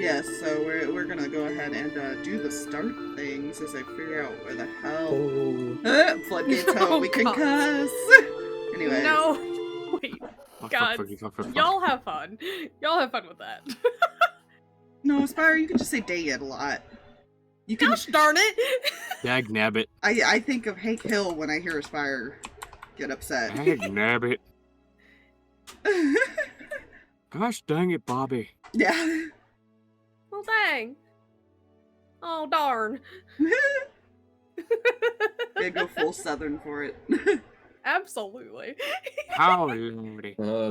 Yes, so we're gonna go ahead and do the start things as I figure out where the hell floodgates Oh, we can God. cuss. Anyways. No. Wait. God. Fuck. Y'all have fun. Y'all have fun with that. No, Aspire, you can just say dang it a lot. You can. Gosh darn it! Dag nabbit. I think of Hank Hill when I hear Aspire get upset. Dag nabbit. Gosh dang it, Bobby. Yeah. Well, dang. Oh, darn. They go full Southern for it. Absolutely. Howdy. Not Next Boom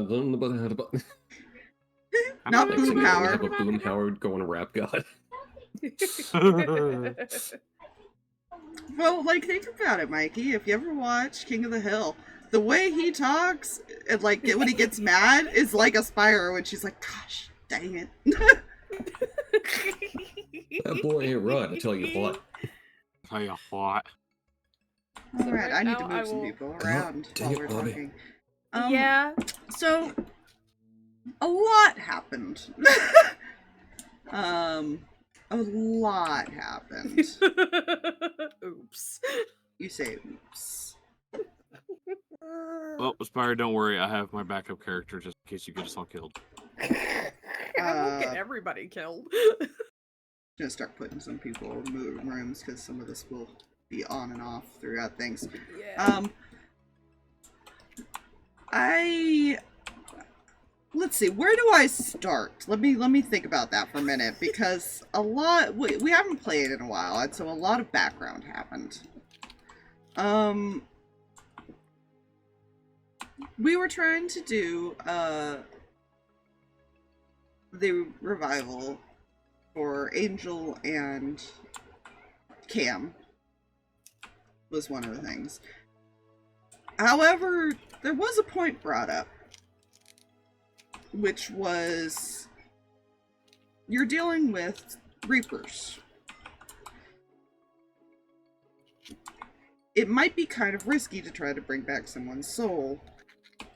thing you know, we Power. have a Boom Howard going rap god. Well, like, think about it, Mikey. If you ever watch King of the Hill, the way he talks, and like when he gets mad, is like Aspire when she's like, "Gosh, dang it." That boy ain't right, I tell you what. Tell you what. All So right, right I need now to move I some will- people around while we're talking. Yeah. So, a lot happened. A lot happened. Oops. You say oops. Well, Aspire, don't worry, I have my backup character just in case you get us all killed. I won't get everybody killed. Gonna start putting some people in rooms because some of this will be on and off throughout things. Yeah. Let's see, where do I start? Let me think about that for a minute, because we haven't played in a while, and so a lot of background happened. We were trying to do the revival for Angel and Cam was one of the things. However, there was a point brought up, which was you're dealing with Reapers. It might be kind of risky to try to bring back someone's soul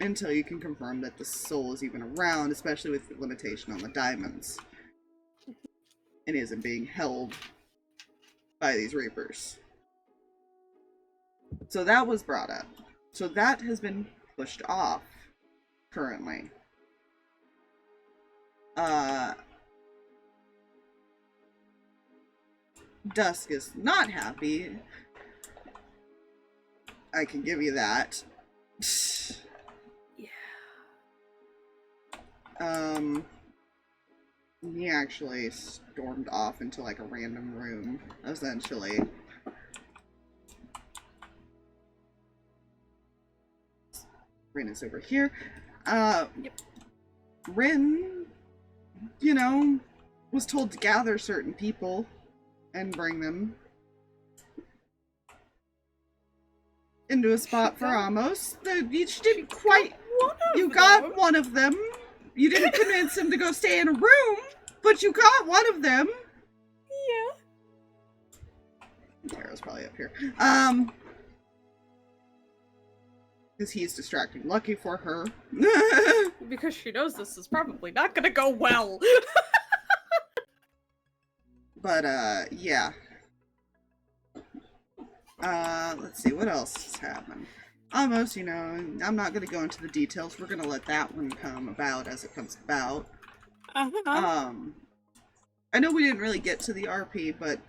until you can confirm that the soul is even around, especially with the limitation on the diamonds. And isn't being held by these Reapers. So that was brought up. So that has been pushed off currently. Dusk is not happy. I can give you that. Yeah. He actually stormed off into like a random room, essentially. Rin is over here. Yep. Rin, you know, was told to gather certain people and bring them into a spot for Amos. You didn't quite. You got one of them. You didn't convince him to go stay in a room, but you got one of them. Yeah. Tara's probably up here. Because he's distracting Lucky for her. Because she knows this is probably not gonna go well. But, yeah. Let's see, what else has happened? Almost, you know, I'm not gonna go into the details. We're gonna let that one come about as it comes about. I know we didn't really get to the RP, but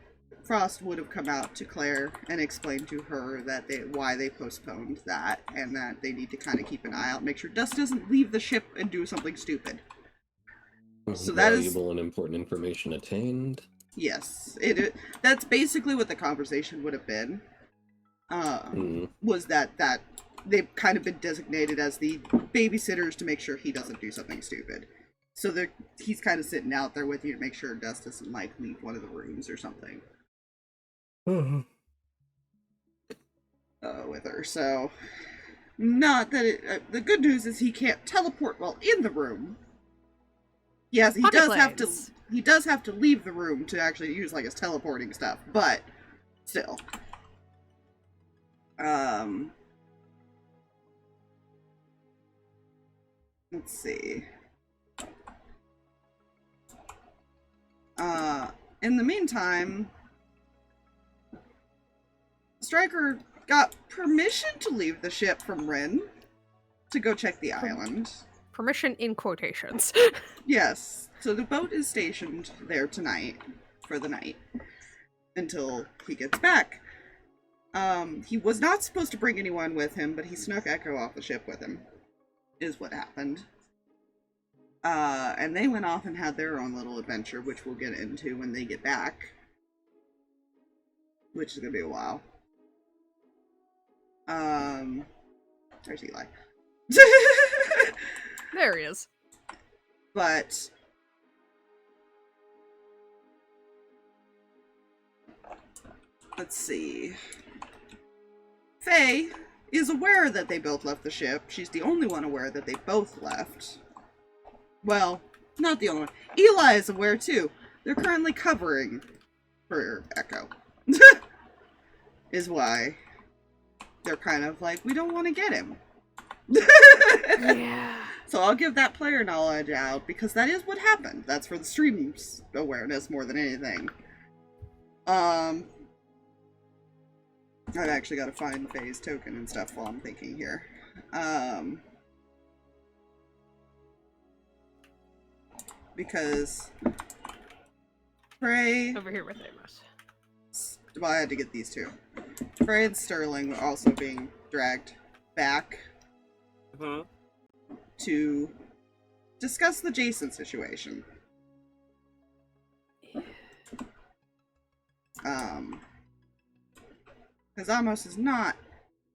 Frost would have come out to Claire and explained to her that why they postponed that, and that they need to kind of keep an eye out, make sure Dust doesn't leave the ship and do something stupid. So that is valuable and important information attained. Yes, that's basically what the conversation would have been. Was that they've kind of been designated as the babysitters to make sure he doesn't do something stupid. So he's kind of sitting out there with you to make sure Dust doesn't like leave one of the rooms or something. With her. So, not that the good news is he can't teleport while in the room. Yes, he does have to. He does have to leave the room to actually use like his teleporting stuff, but still. Let's see. In the meantime, Stryker got permission to leave the ship from Rin to go check the island. Permission in quotations. Yes. So the boat is stationed there tonight, for the night, until he gets back. He was not supposed to bring anyone with him, but he snuck Echo off the ship with him, is what happened. And they went off and had their own little adventure, which we'll get into when they get back. Which is gonna be a while. There's Eli. There he is. But let's see. Faye is aware that they both left the ship. She's the only one aware that they both left. Well, not the only one. Eli is aware too. They're currently covering for Echo. Is why they're kind of like, we don't want to get him. Yeah. So I'll give that player knowledge out, because that is what happened. That's for the stream's awareness more than anything. I've actually got to find Faye's token and stuff while I'm thinking here. Because Frey... Over here with Amos. Well, I had to get these two. Frey and Sterling were also being dragged back to discuss the Jason situation. Because Amos is not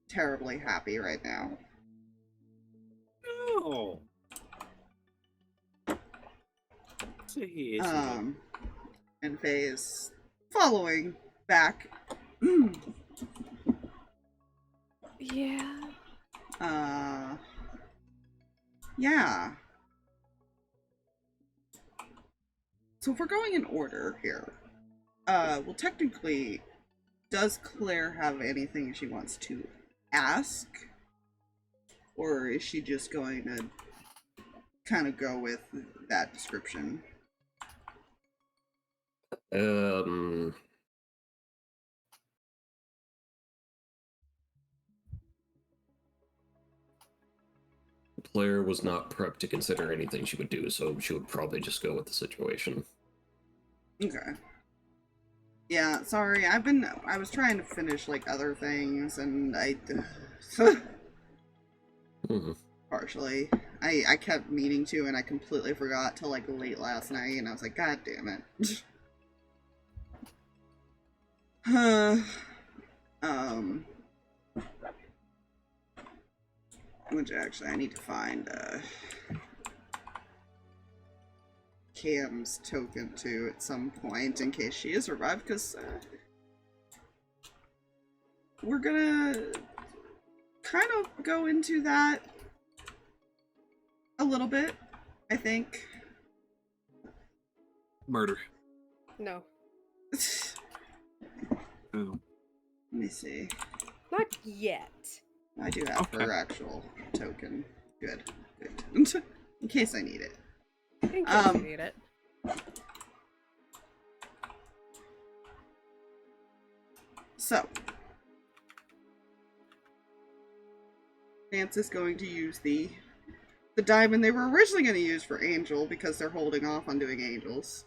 terribly happy right now. No. And Faye is following back. Yeah. Yeah. So if we're going in order here, well, technically, does Claire have anything she wants to ask? Or is she just going to kind of go with that description? Claire was not prepped to consider anything she would do, so she would probably just go with the situation. Okay. Yeah, sorry, I was trying to finish, like, other things, and partially. I kept meaning to, and I completely forgot till, like, late last night, and I was like, God damn it. Which, actually, I need to find, Cam's token too at some point in case she is revived, because we're gonna kind of go into that a little bit, I think. Murder. No. Oh. Let me see. Not yet. I do have her actual token. Good. Good. In case I need it. In case you need it. So, Vance is going to use the diamond they were originally going to use for Angel, because they're holding off on doing Angels.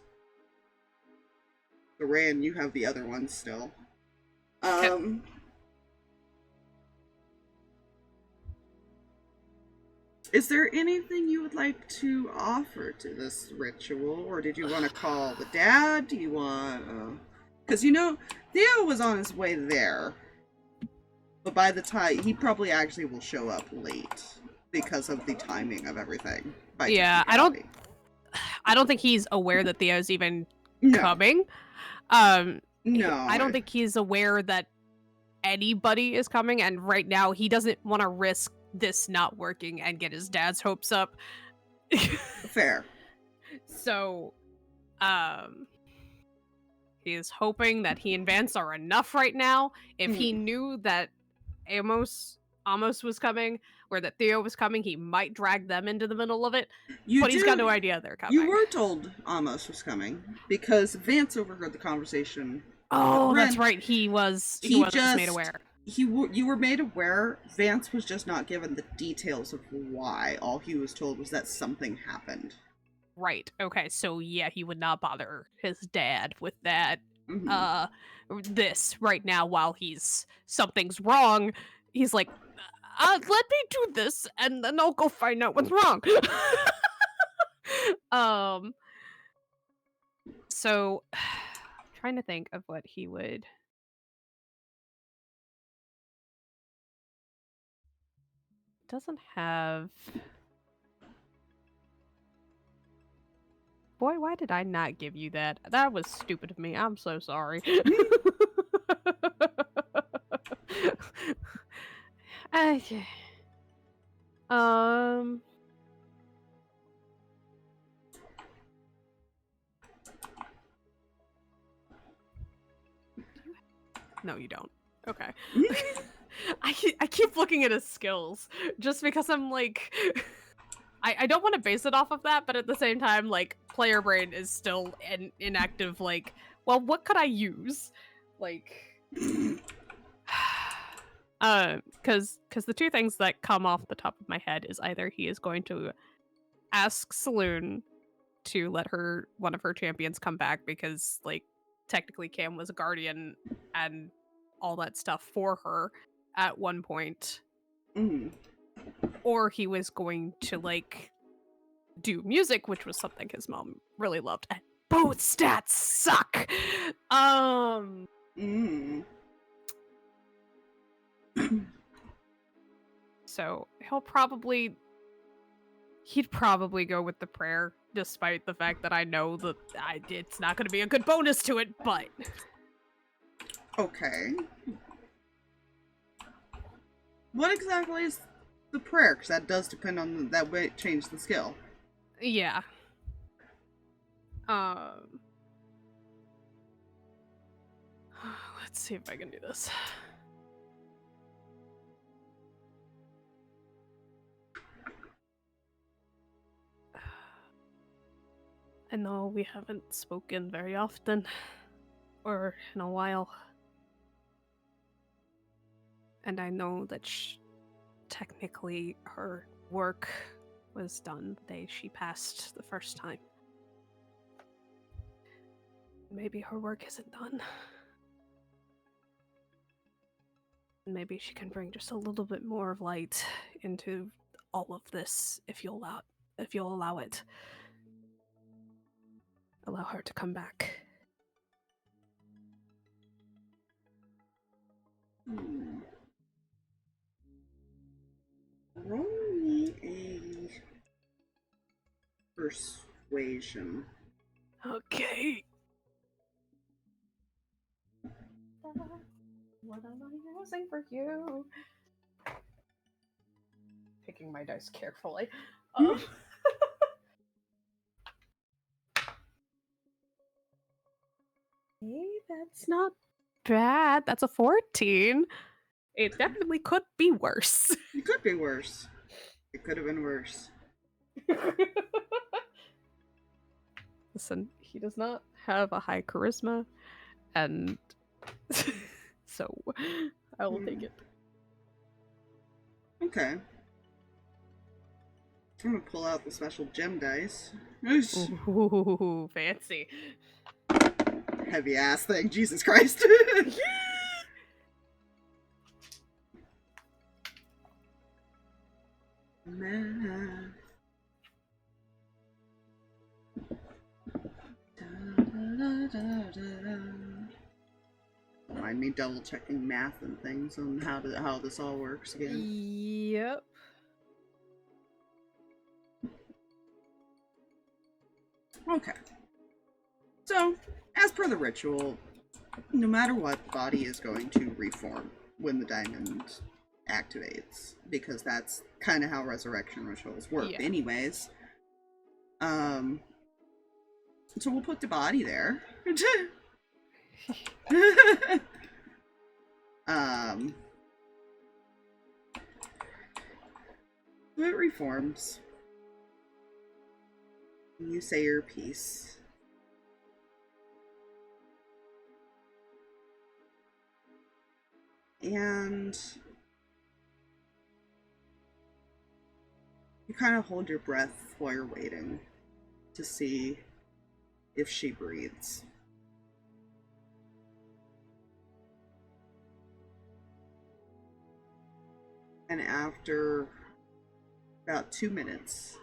So Reyan, you have the other ones still. Is there anything you would like to offer to this ritual, or did you want to call the dad? Do you want, because you know, Theo was on his way there, but by the time, he probably actually will show up late because of the timing of everything. Yeah, I don't think he's aware that Theo's even coming. No. I don't think he's aware that anybody is coming, and right now he doesn't want to risk this not working and get his dad's hopes up. Fair. So, he is hoping that he and Vance are enough right now. If he knew that Amos Amos was coming, or that Theo was coming, he might drag them into the middle of it. You but do, he's got no idea they're coming. You were told Amos was coming because Vance overheard the conversation. Oh, that's right. He was just made aware. You were made aware. Vance was just not given the details of why. All he was told was that something happened. Right. Okay. So yeah, he would not bother his dad with that. This right now, while something's wrong, he's like, let me do this, and then I'll go find out what's wrong. So, trying to think of what he would. Doesn't have. Boy, why did I not give you that? That was stupid of me. I'm so sorry. Okay. No, you don't. Okay. I keep looking at his skills just because I'm like, I don't want to base it off of that, but at the same time, like, player brain is still inactive. Like, well, what could I use? Like, because the two things that come off the top of my head is either he is going to ask Saloon to let one of her champions come back because, like, technically Cam was a guardian and all that stuff for her at one point. Or he was going to, like, do music, which was something his mom really loved. And both stats suck! So he'd probably go with the prayer, despite the fact that I know that it's not going to be a good bonus to it, but... Okay. What exactly is the prayer? Because that does depend on that way it changed the skill. Yeah. Let's see if I can do this. I know we haven't spoken very often, or in a while. And I know that technically her work was done the day she passed the first time. Maybe her work isn't done. Maybe she can bring just a little bit more of light into all of this if you'll allow it. Allow her to come back. Roll me a persuasion. Okay. What am I using for you? Picking my dice carefully. Hey, that's not bad. That's a 14. It definitely could be worse. It could be worse. It could have been worse. Listen, he does not have a high charisma, and so I will take it. Okay. I'm gonna pull out the special gem dice. Ooh, fancy. Heavy ass thing, Jesus Christ. Math. Mind me double checking math and things on how this all works again. Yep. Okay. So, as per the ritual, no matter what, the body is going to reform when the diamond activates, because that's kind of how resurrection rituals work anyways. So we'll put the body there. it reforms. You say your piece. And you kind of hold your breath while you're waiting to see if she breathes. And after about 2 minutes,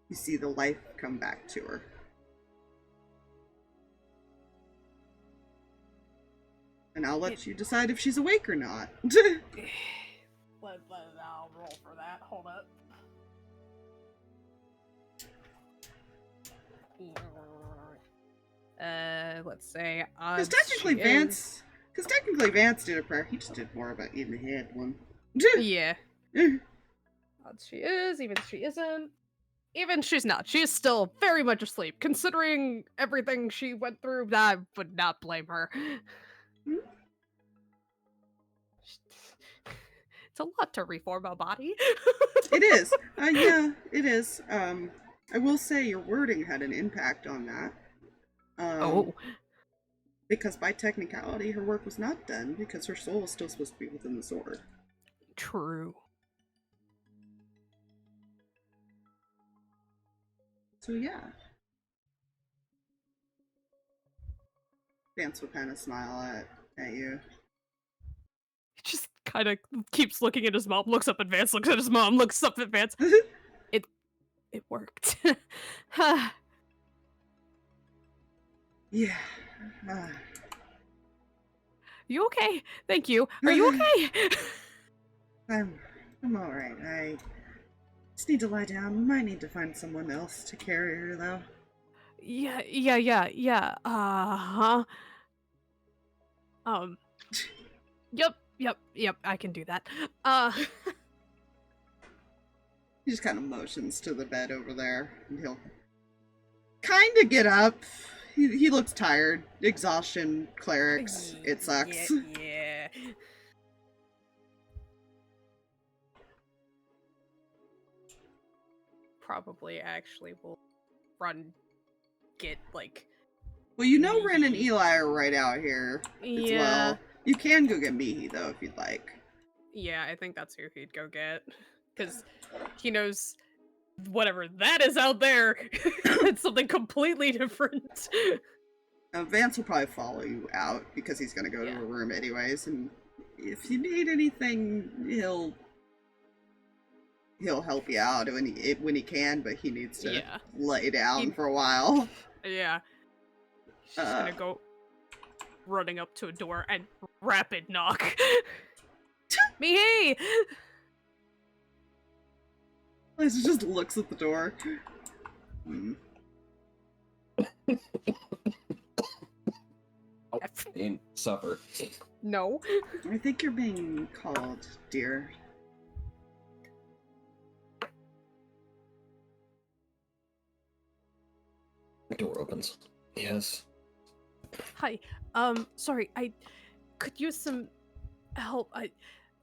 you see the life come back to her. And I'll let you decide if she's awake or not. I'll roll for that. Hold up. Let's say Because technically Vance did a prayer. He just did more of an in the head one. Yeah. Odds she is, even she isn't. Even she's not. She is still very much asleep. Considering everything she went through, I would not blame her. It's a lot to reform a body. It is. Yeah, it is. I will say your wording had an impact on that. Because by technicality, her work was not done because her soul was still supposed to be within the sword. True. So yeah. Vance will kind of smile at you. He just kind of keeps looking at his mom, looks up at Vance, looks at his mom, looks up at Vance. It worked. Yeah. You okay? Thank you. Are you okay? I'm alright. I just need to lie down. We might need to find someone else to carry her, though. Yeah. Uh-huh. Yep, I can do that. He just kind of motions to the bed over there, and he'll kind of get up. He looks tired. Exhaustion, clerics, it sucks. Yeah. Probably actually will get, like... Well, you know Mihi. Ren and Eli are right out here as well. You can go get Mihi, though, if you'd like. Yeah, I think that's who he'd go get. Because he knows whatever that is out there, it's something completely different. Vance will probably follow you out because he's going to go to a room anyways, and if you need anything, he'll help you out when he can, but he needs to lay down for a while. Yeah. He's just gonna go running up to a door and rapid knock. Mihi! Liza just looks at the door. Ain't suffer. No. I think you're being called, dear. The door opens. Yes. Hi. Sorry, I could use some help.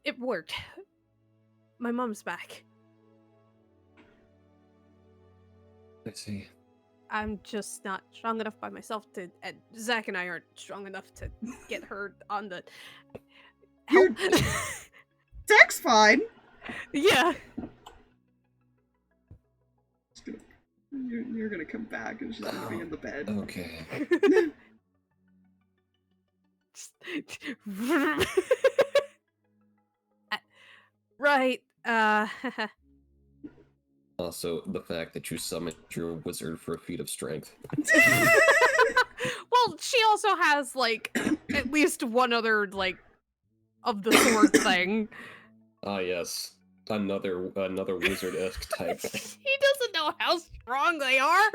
It worked. My mom's back. I see. I'm just not strong enough by myself to, and Zach and I aren't strong enough to get her on the help. Zach's fine. Yeah. You're gonna come back and she's gonna be in the bed. Okay. Right. Also, the fact that you summoned your wizard for a feat of strength. Well, she also has, like, at least one other, like, of the sword thing. Ah, yes. Another wizard-esque type. He doesn't know how strong they are.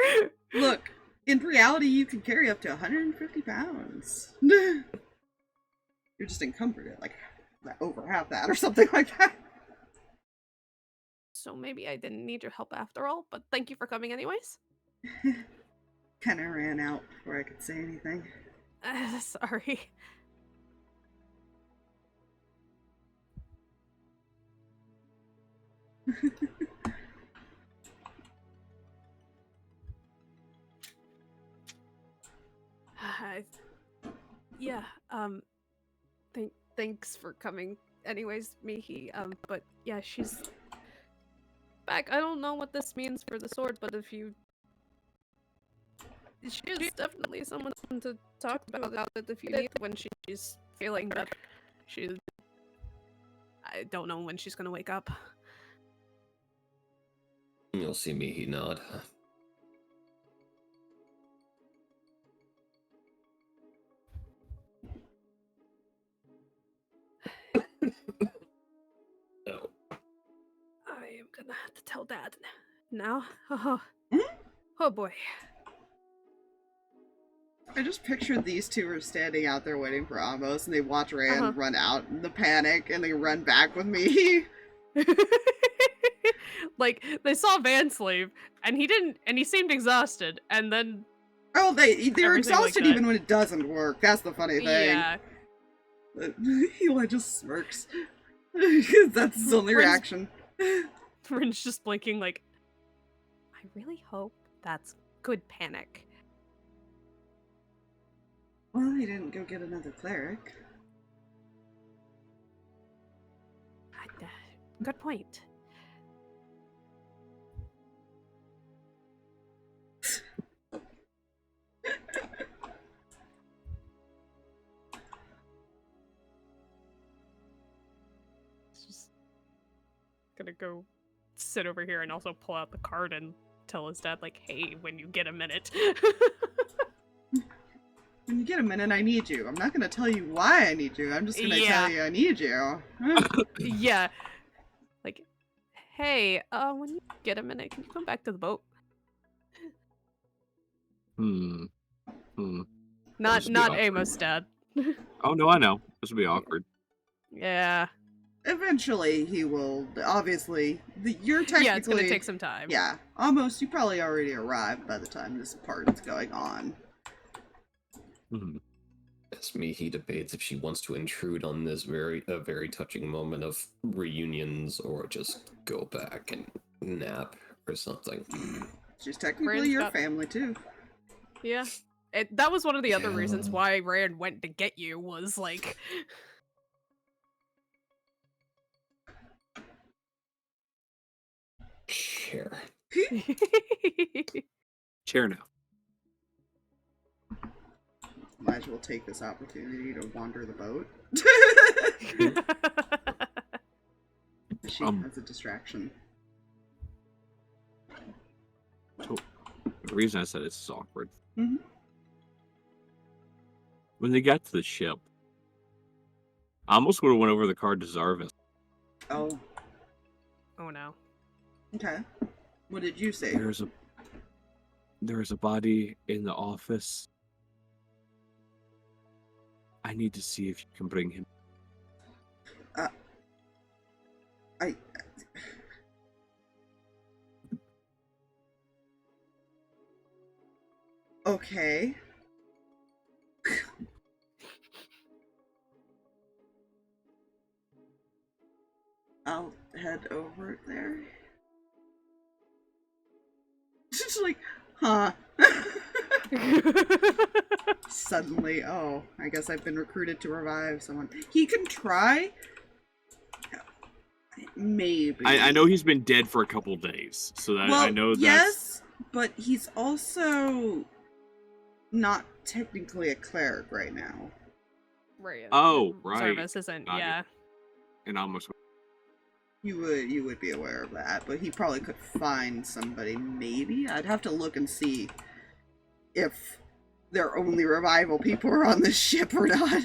Look, in reality, you can carry up to 150 pounds. You're just encumbered at, like, over half that or something like that. So maybe I didn't need your help after all, but thank you for coming anyways. Kind of ran out before I could say anything. Sorry. Yeah, thanks for coming anyways, Mihi. But yeah, she's back. I don't know what this means for the sword, but she is definitely someone to talk about it if you need when she's feeling better. I don't know when she's gonna wake up. You'll see Mihi nod. Oh. I am gonna have to tell Dad now. Oh boy. I just pictured these two are standing out there waiting for Amos, and they watch Reyan run out in the panic, and they run back with me. Like, they saw Vanslave, and he seemed exhausted, and then... Oh, they're exhausted even when it doesn't work. That's the funny thing. Yeah. Eli just smirks. Because that's his only reaction. Rin's just blinking like, I really hope that's good panic. Well, he didn't go get another cleric. Good point. Just gonna go sit over here and also pull out the card and tell his dad, like, hey, when you get a minute. When you get a minute, I need you. I'm not gonna tell you why I need you. I'm just gonna tell you I need you. Yeah. Like, hey, when you get a minute, can you come back to the boat? Not Amos, Dad. Oh, no, I know. This will be awkward. Yeah. Eventually, he will. Obviously, you're technically. Yeah, it's gonna take some time. Yeah, almost. You probably already arrived by the time this part is going on. As Mihi debates if she wants to intrude on this very touching moment of reunions or just go back and nap or something. She's technically your family too. Yeah. That was one of the other reasons why Reyan went to get you, was like... Chair. Chair now. Elijah will take this opportunity to wander the boat. She has a distraction. So, the reason I said it's awkward. Mm-hmm. When they got to the ship, I almost would have went over the card to Zarvis. Oh. Oh no. Okay. What did you say? There's a body in the office. I need to see if you can bring him. Okay. I'll head over there. Just like, huh. Suddenly, oh, I guess I've been recruited to revive someone. He can try. Maybe. I know he's been dead for a couple days, so that I know that's... Yes, but he's also not technically a cleric right now. Right. Oh, right. Zarvis isn't, Got yeah. it. And almost... You would be aware of that, but he probably could find somebody, maybe? I'd have to look and see if their only revival people are on this ship or not.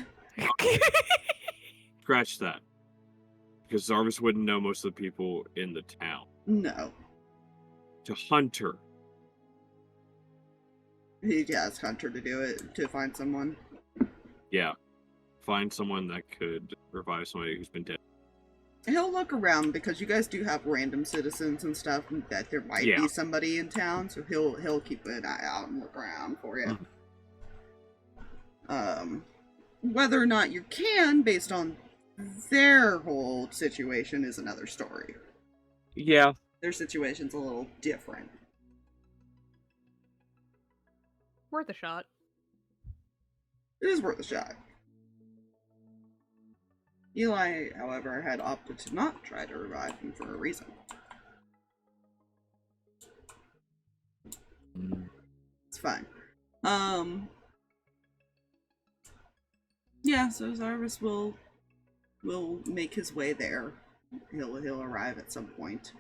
Scratch that. Because Zarvis wouldn't know most of the people in the town. No. To Hunter. He asks Hunter to do it, to find someone. Yeah. Find someone that could revive somebody who's been dead. He'll look around because you guys do have random citizens and stuff that there might be somebody in town, so he'll keep an eye out and look around for you. Whether or not you can, based on their whole situation, is another story. Yeah. Their situation's a little different. Worth a shot. It is worth a shot. Eli, however, had opted to not try to revive him for a reason. It's fine. Yeah, so Zarvis will make his way there. He'll arrive at some point.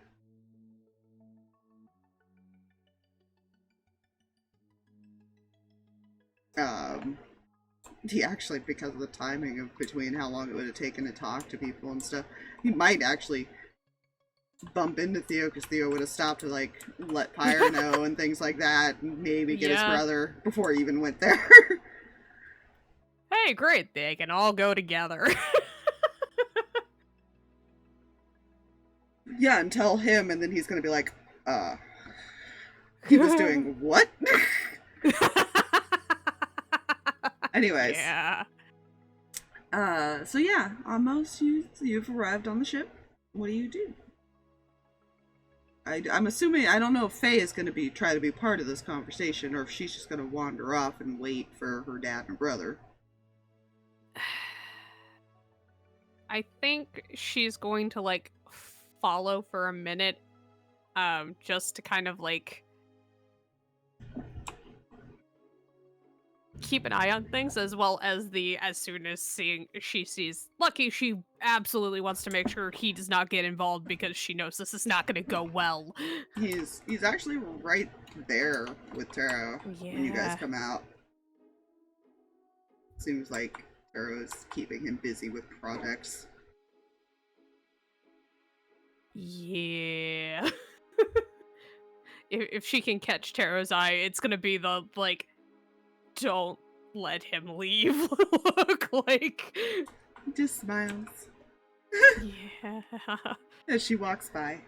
He actually, because of the timing of between how long it would have taken to talk to people and stuff, he might actually bump into Theo, because Theo would have stopped to, like, let Pyre know and things like that, and maybe get his brother before he even went there. Hey, great, they can all go together. Yeah, and tell him, and then he's gonna be like, he was doing what? Anyways. Yeah. So yeah, almost you've arrived on the ship. What do you do? I'm assuming, I don't know if Faye is going to try to be part of this conversation, or if she's just going to wander off and wait for her dad and brother. I think she's going to, like, follow for a minute, just to kind of, like, keep an eye on things, as well as as soon as she sees Lucky, she absolutely wants to make sure he does not get involved, because she knows this is not going to go well. He's actually right there with Taro when you guys come out. Seems like Taro is keeping him busy with projects. Yeah. If she can catch Taro's eye, it's gonna be the, like, don't let him leave look. Like, just smiles. Yeah. As she walks by.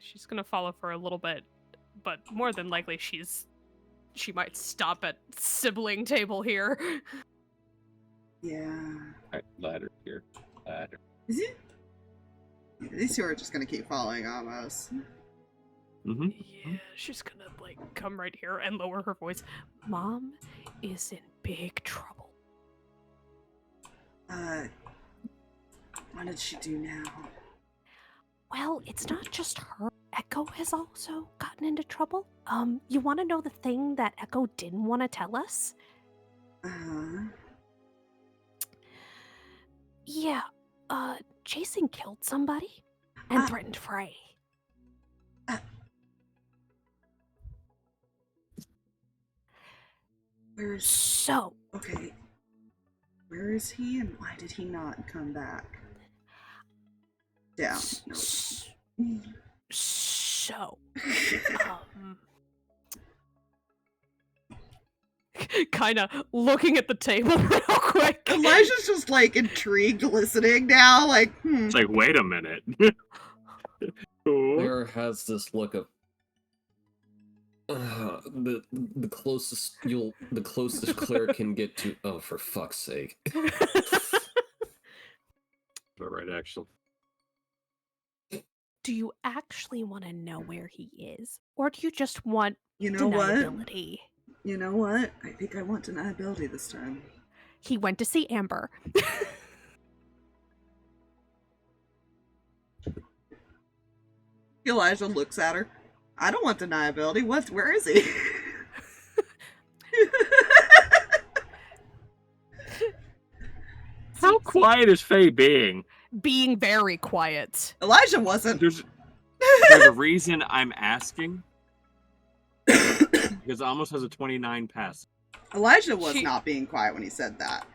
She's gonna follow for a little bit, but more than likely she might stop at sibling table here. Yeah. Alright, ladder here. Ladder. Is it? Yeah, these two are just gonna keep following almost. Mm-hmm. Yeah, she's gonna, like, come right here and lower her voice. Mom is in big trouble. What did she do now? Well, it's not just her. Echo has also gotten into trouble. You want to know the thing that Echo didn't want to tell us? Yeah, Jason killed somebody and threatened Frey. Where's... So... Okay. Where is he, and why did he not come back? Down. No. So... kind of looking at the table real quick. Elijah's just, like, intrigued listening now, like, It's like, wait a minute. Claire has this look of the closest Claire can get to. Oh, for fuck's sake! But right, actually. Do you actually want to know where he is, or do you just want deniability? You know what? I think I want deniability this time. He went to see Amber. Elijah looks at her. I don't want deniability. Where is he? How quiet is Faye being? Being very quiet. Elijah wasn't. There's a reason I'm asking. Because it almost has a 29 pass. Elijah was not being quiet when he said that.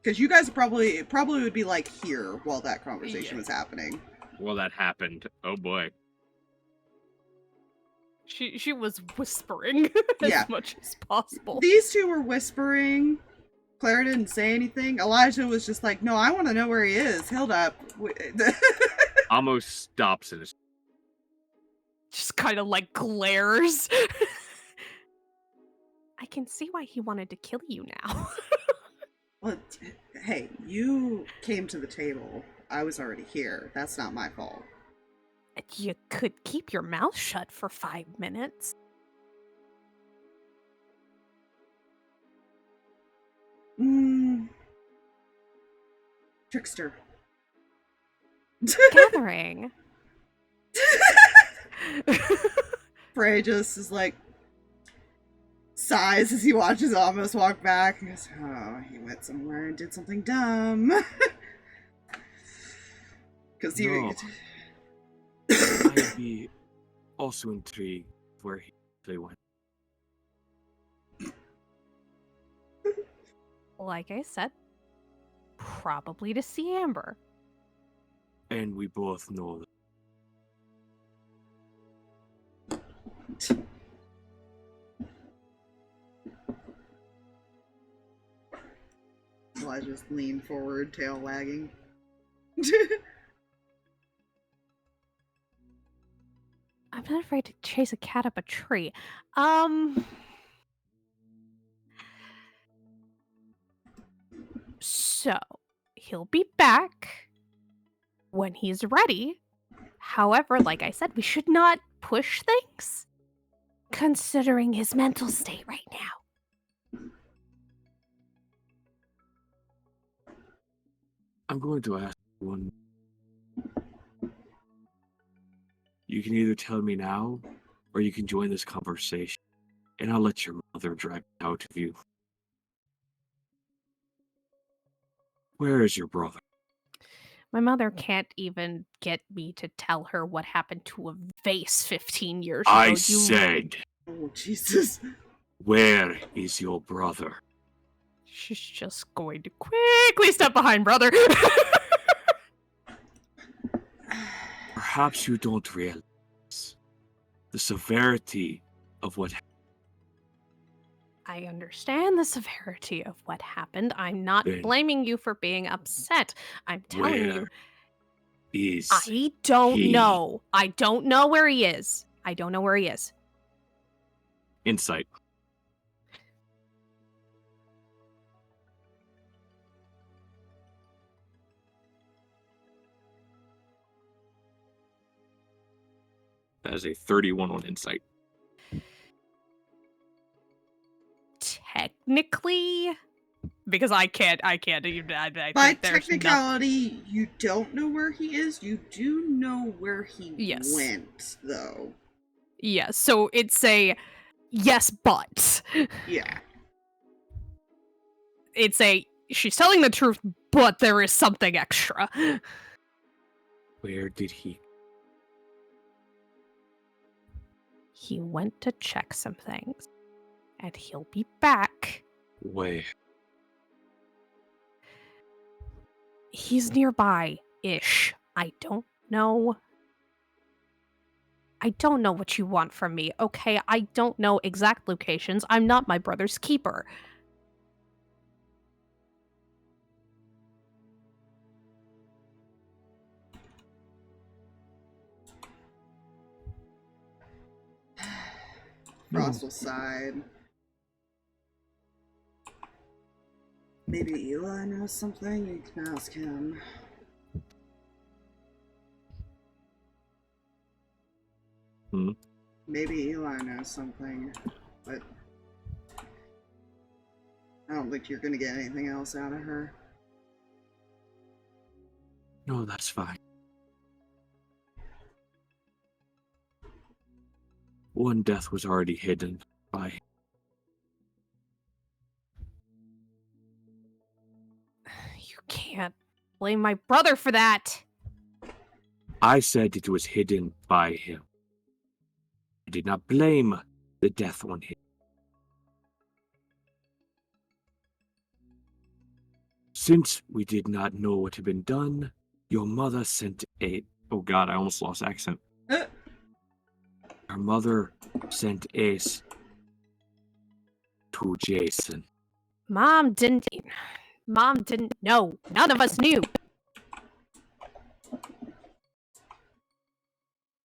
Because you guys probably would be, like, here while that conversation was happening. Well, that happened. Oh boy. She was whispering as much as possible. These two were whispering. Claire didn't say anything. Elijah was just like, no, I want to know where he is. Hold up. Almost stops in his... Just kind of, like, glares. I can see why he wanted to kill you now. Well, hey, you came to the table. I was already here. That's not my fault. You could keep your mouth shut for 5 minutes. Trickster. Gathering. Frey just is like, sighs as he watches Amos walk back and goes, oh, he went somewhere and did something dumb. Because No. I'd be also intrigued where he actually went. Like I said, probably to see Amber. And we both know that. Well, I just lean forward, tail wagging. I'm not afraid to chase a cat up a tree. So, he'll be back when he's ready. However, like I said, we should not push things, considering his mental state right now. I'm going to ask one. You can either tell me now, or you can join this conversation, and I'll let your mother drag it out of you. Where is your brother? My mother can't even get me to tell her what happened to a vase 15 years ago. I said, Oh, Jesus. where is your brother? She's just going to quickly step behind brother. Perhaps you don't realize the severity of what happened. I understand the severity of what happened. I'm not Then blaming you for being upset. I'm telling you, Where is I don't he? know. I don't know where he is. I don't know where he is. Insight. That is a 31 on insight. Technically, because I can't even. I By think there's technicality, you don't know where he is. You do know where he Yes. went, though. Yeah, so it's a yes, but. Yeah. It's a she's telling the truth, but there is something extra. Where did he? He went to check some things, and he'll be back. Where? He's nearby-ish. I don't know. I don't know what you want from me, okay? I don't know exact locations. I'm not my brother's keeper. Frost will sigh. Maybe Eli knows something. You can ask him. Maybe Eli knows something, but I don't think you're gonna get anything else out of her. No, that's fine. One death was already hidden by. You can't blame my brother for that. I said it was hidden by him. I did not blame the death on him. Since we did not know what had been done, your mother sent a... Oh god, I almost lost accent. Our mother sent Ace to Jason. Mom didn't know. None of us knew.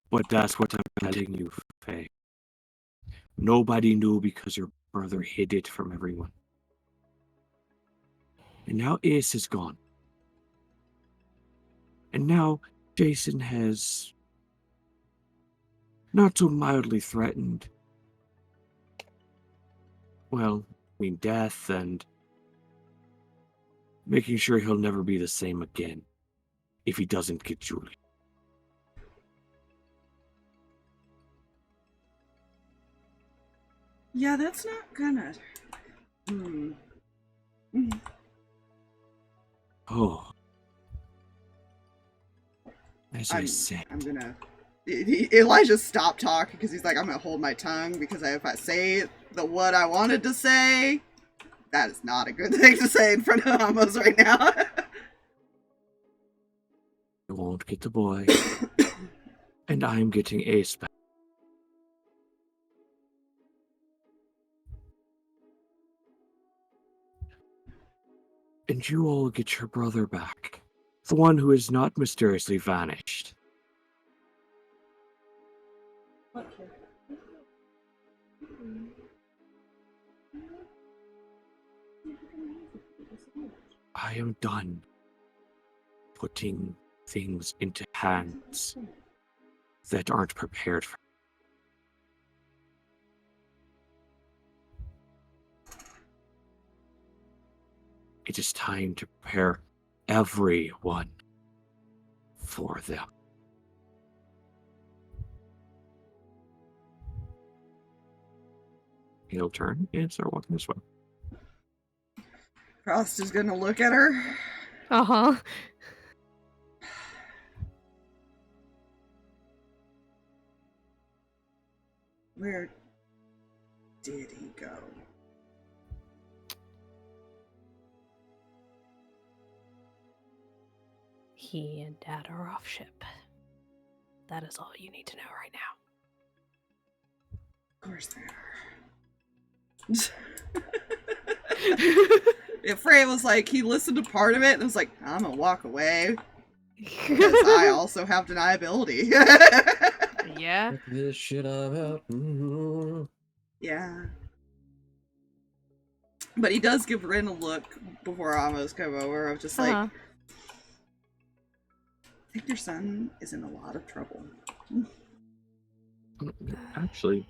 But that's what I'm telling you, Faye. Nobody knew because your brother hid it from everyone. And now Ace is gone. And now Jason has not so mildly threatened, well, I mean, death and making sure he'll never be the same again if he doesn't get Julie. Yeah, that's not gonna... Oh. As I said. I'm gonna... Elijah stopped talking because he's like, I'm gonna hold my tongue because if I say what I wanted to say, that is not a good thing to say in front of Amos right now. You won't get the boy. And I'm getting Ace back. And you all get your brother back. The one who has not mysteriously vanished. I am done putting things into hands that aren't prepared for. It is time to prepare everyone for them. He'll turn and start walking this way. Frost is gonna look at her. Uh-huh. Where did he go? He and Dad are off ship. That is all you need to know right now. Of course they are. If Frey was like, he listened to part of it and was like, I'm gonna walk away. Because I also have deniability. Yeah. Check this shit out. Yeah. But he does give Rin a look before Amos come over of just like, I think your son is in a lot of trouble. Actually,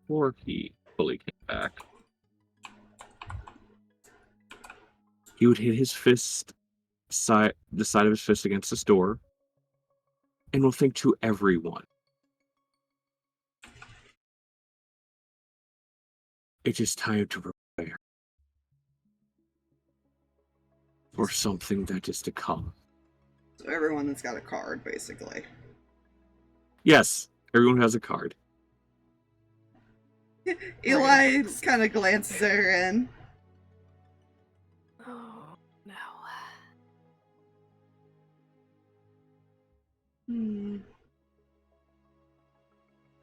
before he fully came back, he would hit his fist, the side of his fist against this door, and will think to everyone. It is time to prepare for something that is to come. So everyone that's got a card, basically. Yes, everyone has a card. Eli kind of glances at her in. Oh, no.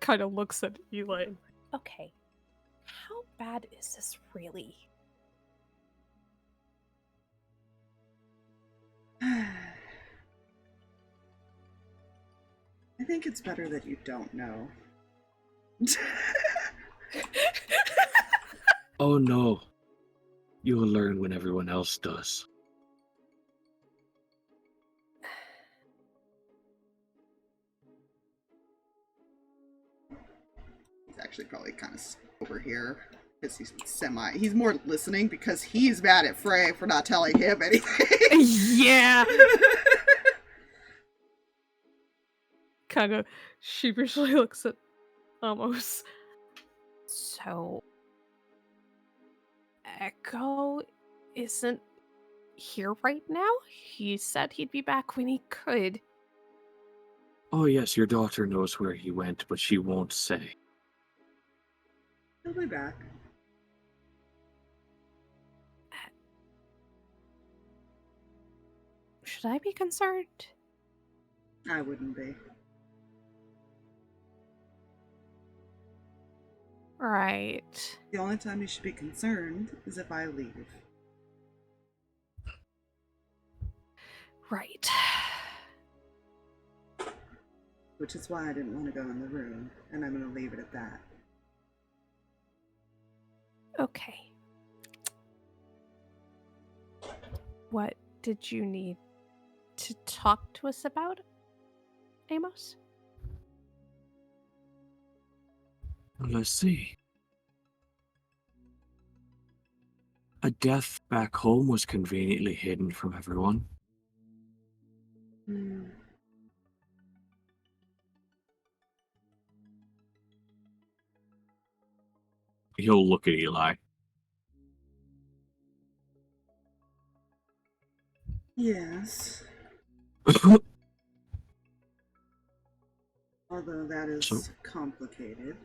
Kind of looks at Eli. Okay. How bad is this really? I think it's better that you don't know. Oh no. You will learn when everyone else does. He's actually probably kind of over here. Because he's more listening because he's mad at Frey for not telling him anything. Yeah. Kind of sheepishly looks at Amos. So, Echo isn't here right now? He said he'd be back when he could. Oh yes, your daughter knows where he went, but she won't say. He'll be back. Should I be concerned? I wouldn't be. Right. The only time you should be concerned is if I leave. Right. Which is why I didn't want to go in the room, and I'm going to leave it at that. Okay. What did you need to talk to us about, Amos? Let's see. A death back home was conveniently hidden from everyone. Hmm. He'll look at Eli. Yes. Although that is So- complicated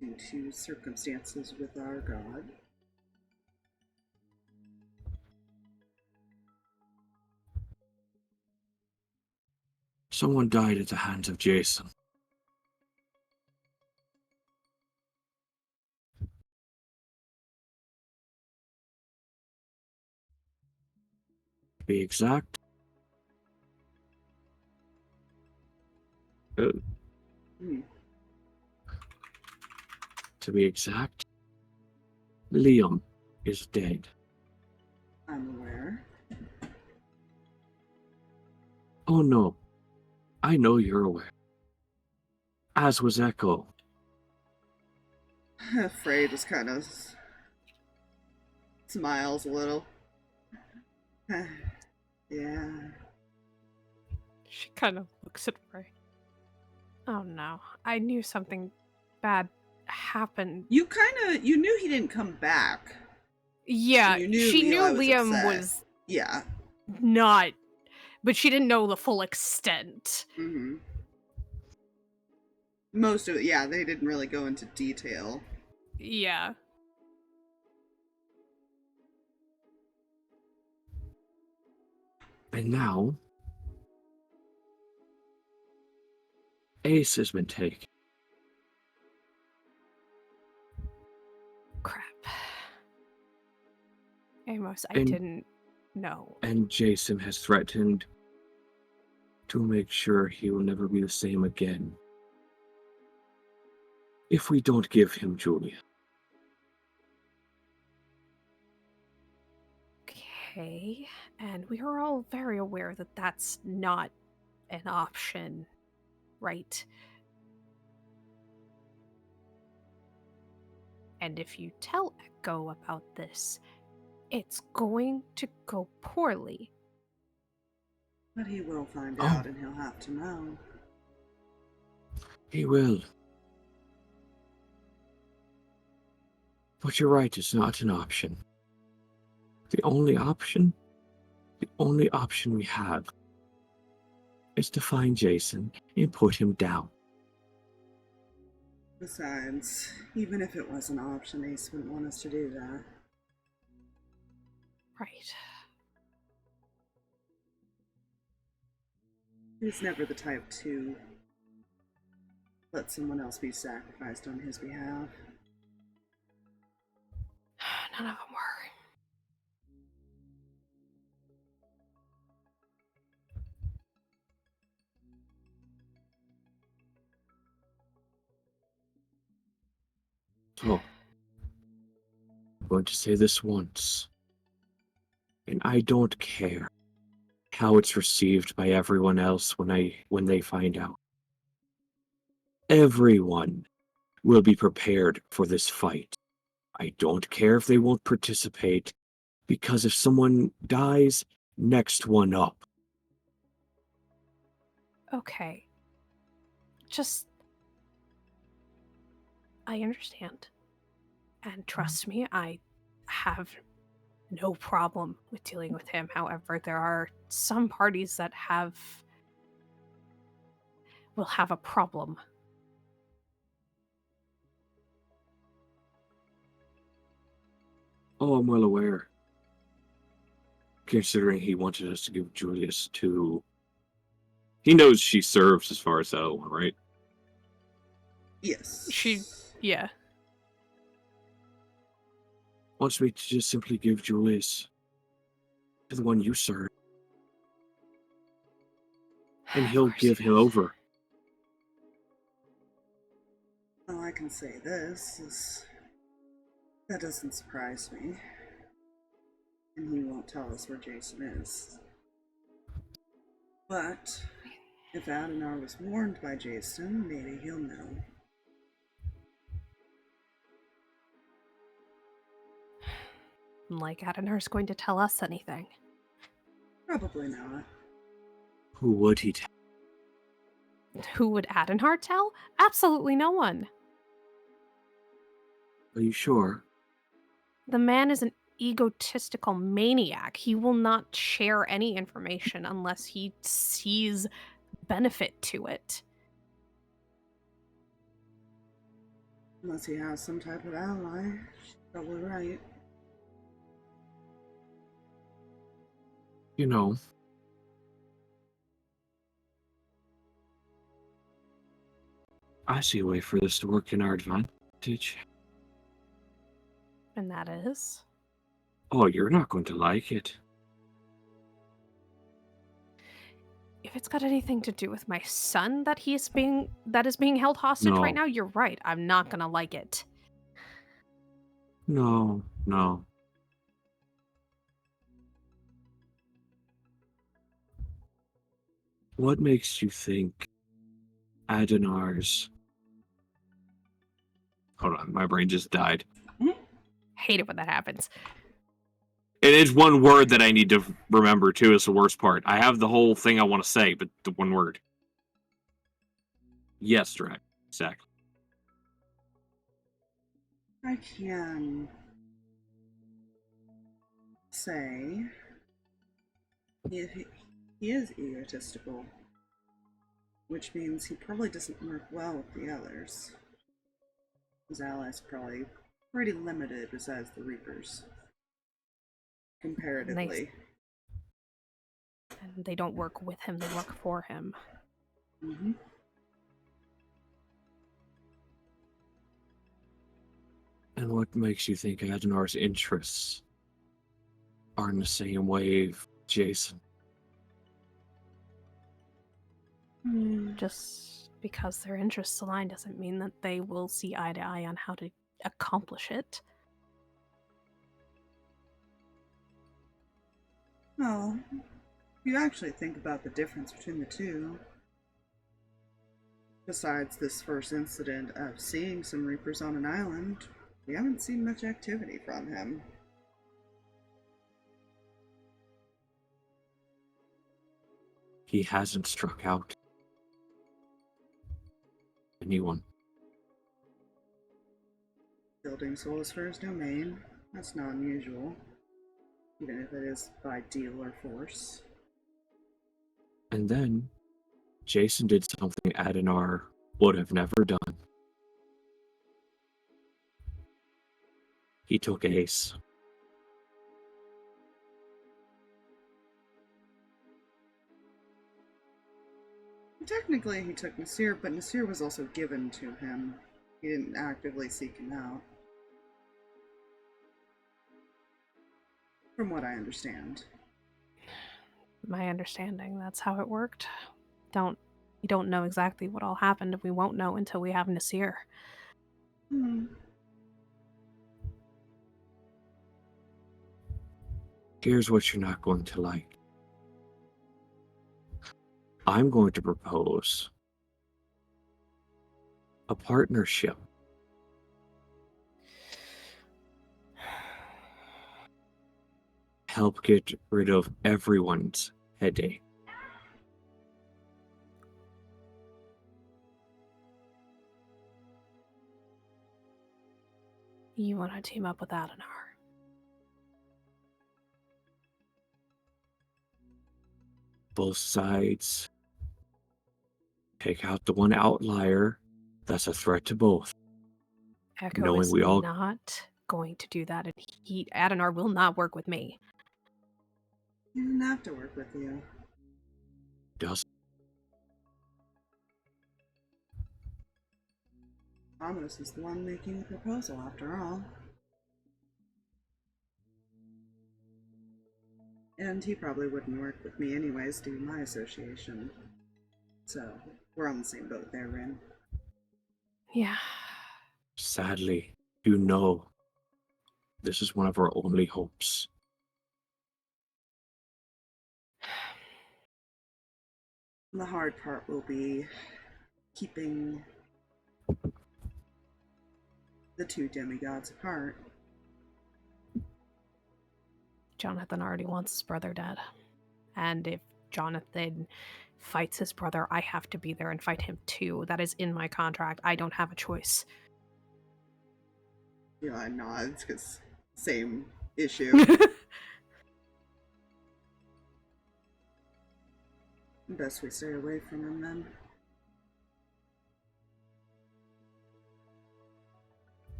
due to circumstances with our god. Someone died at the hands of Jason. To be exact, Hmm. Liam is dead. I'm aware. Oh no, I know you're aware. As was Echo. Frey just kind of smiles a little. Yeah. She kind of looks at Frey. Oh no, I knew something bad happened. You knew he didn't come back. Yeah, And you knew she knew Eli was Liam upset. was Yeah. not, but she didn't know the full extent. Mm-hmm. Most of it, yeah, they didn't really go into detail. Yeah. And now, Ace has been taken. Crap. Amos, I And- didn't know. And Jason has threatened to make sure he will never be the same again if we don't give him Julia. Okay, and we are all very aware that that's not an option, right? And if you tell Echo about this, it's going to go poorly. But he will find Oh. out and he'll have to know. He will. But you're right, it's not an option. The only option we have is to find Jason and put him down. Besides, even if it was an option, Ace wouldn't want us to do that. Right. He's never the type to let someone else be sacrificed on his behalf. None of them were. So, I'm going to say this once, and I don't care how it's received by everyone else when they find out. Everyone will be prepared for this fight. I don't care if they won't participate, because if someone dies, next one up. Okay. I understand. And trust me, I have no problem with dealing with him. However, there are some parties that will have a problem. Oh, I'm well aware. Considering he wanted us to give Julius to... He knows she serves as far as that one, right? Yes. Yeah. Wants me to just simply give Julius to the one you serve. And Of he'll course give he him does. over. All I can say this is that doesn't surprise me. and he won't tell us where Jason is. But if Adenar was warned by Jason, maybe he'll know. Like Adenar's going to tell us anything. Probably not. Who would he tell? Who would Adenar tell? Absolutely no one. Are you sure? The man is an egotistical maniac. He will not share any information unless he sees benefit to it. Unless he has some type of ally. Probably right. You know, I see a way for this to work in our advantage. And that is? Oh, you're not going to like it. If it's got anything to do with my son that is being held hostage right No. now, you're right. I'm not gonna like it. No. What makes you think Adenar's... Hold on, my brain just died. Hate it when that happens. It is one word that I need to remember, too, is the worst part. I have the whole thing I want to say, but the one word. Yes, Drac. Exactly. I can say he is egotistical, which means he probably doesn't work well with the others. His allies are probably pretty limited besides the Reapers, comparatively. And they don't work with him, they work for him. Mm-hmm. And what makes you think Adenar's interests are in the same wave, Jason? Just because their interests align doesn't mean that they will see eye to eye on how to accomplish it. Well, if you actually think about the difference between the two, besides this first incident of seeing some Reapers on an island, we haven't seen much activity from him. He hasn't struck out anyone. Building souls for his domain, that's not unusual, even if it is by deal or force. And then, Jason did something Adenar would have never done. He took Ace. Technically, he took Nasir, but Nasir was also given to him. He didn't actively seek him out. From what I understand. My understanding, that's how it worked. We don't know exactly what all happened, and we won't know until we have Nasir. Here's what you're not going to like. I'm going to propose a partnership. Help get rid of everyone's headache. You want to team up with Adenar? Both sides. Take out the one outlier that's a threat to both. Echo Knowing is we all not going to do that, and Adenar will not work with me. He didn't have to work with you. does. Amos is the one making the proposal, after all. And he probably wouldn't work with me anyways due to my association. So, we're on the same boat there, Rin. Yeah. Sadly, you know, this is one of our only hopes. The hard part will be keeping the two demigods apart. Jonathan already wants his brother dead. And if Jonathan fights his brother, I have to be there and fight him too. That is in my contract. I don't have a choice. Eli nods, because same issue. Best we stay away from him then.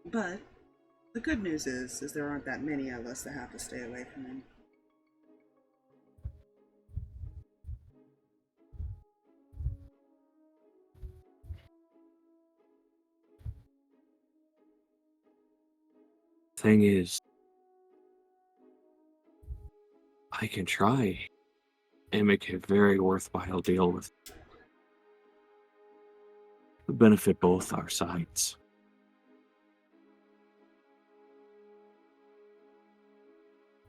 But the good news is there aren't that many of us that have to stay away from him. Thing is, I can try and make a very worthwhile deal with it. It would benefit both our sides.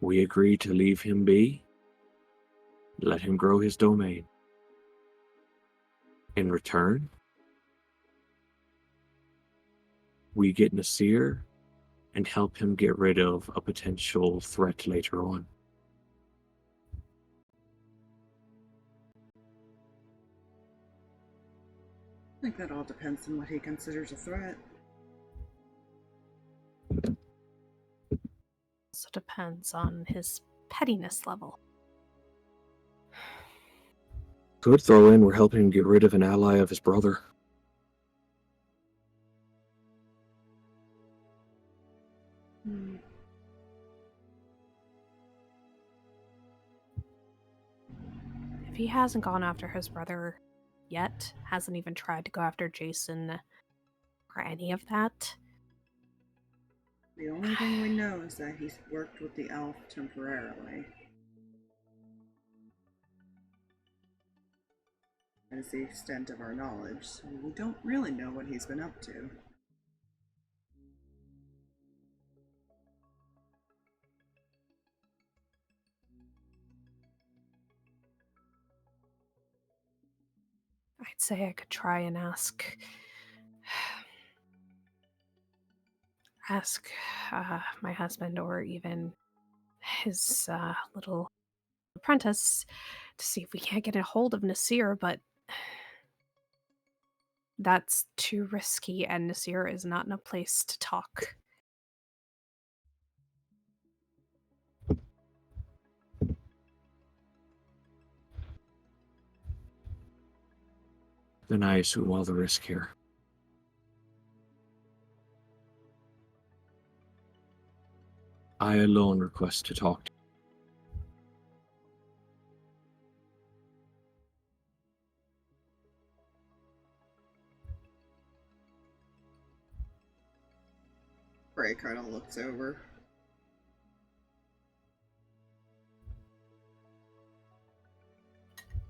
We agree to leave him be, let him grow his domain. In return, we get Nasir and help him get rid of a potential threat later on. I think that all depends on what he considers a threat. Also depends on his pettiness level. Could throw in we're helping him get rid of an ally of his brother. If he hasn't gone after his brother yet, hasn't even tried to go after Jason or any of that. The only thing we know is that he's worked with the elf temporarily. That is the extent of our knowledge, so we don't really know what he's been up to. I'd say I could try and ask my husband or even his little apprentice to see if we can't get a hold of Nasir, but that's too risky, and Nasir is not in a place to talk. Then I assume all the risk here. I alone request to talk to you. Bray kind of looks over.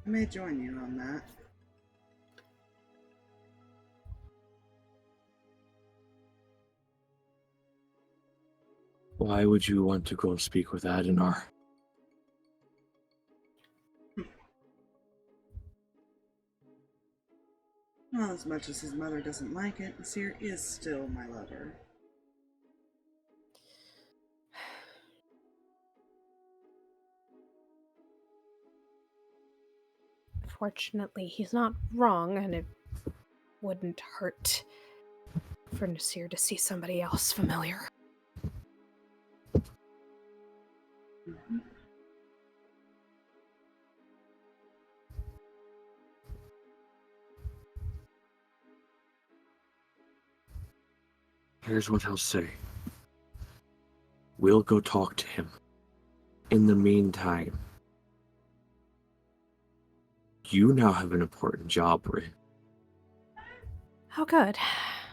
I may join you on that. Why would you want to go speak with Adenar? Well, as much as his mother doesn't like it, Nasir is still my lover. Fortunately, he's not wrong, and it wouldn't hurt for Nasir to see somebody else familiar. Mm-hmm. Here's what I'll say. We'll go talk to him. In the meantime, you now have an important job, Reyan. How good.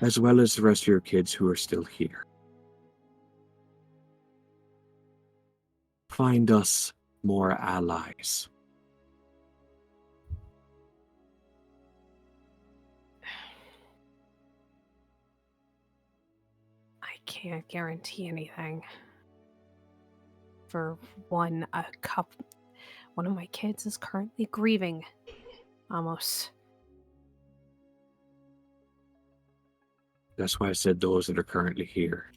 As well as the rest of your kids who are still here. Find us more allies. can't guarantee anything. For one, one of my kids is currently grieving. Almost. That's why I said those that are currently here.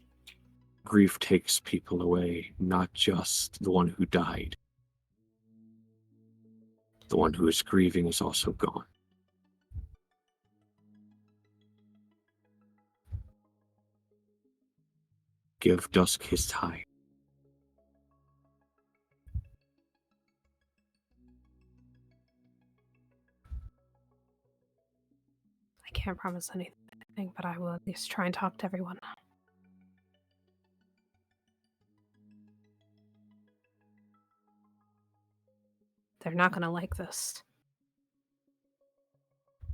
Grief takes people away, not just the one who died. The one who is grieving is also gone. Give Dusk his time. I can't promise anything, but I will at least try and talk to everyone. They're not gonna like this.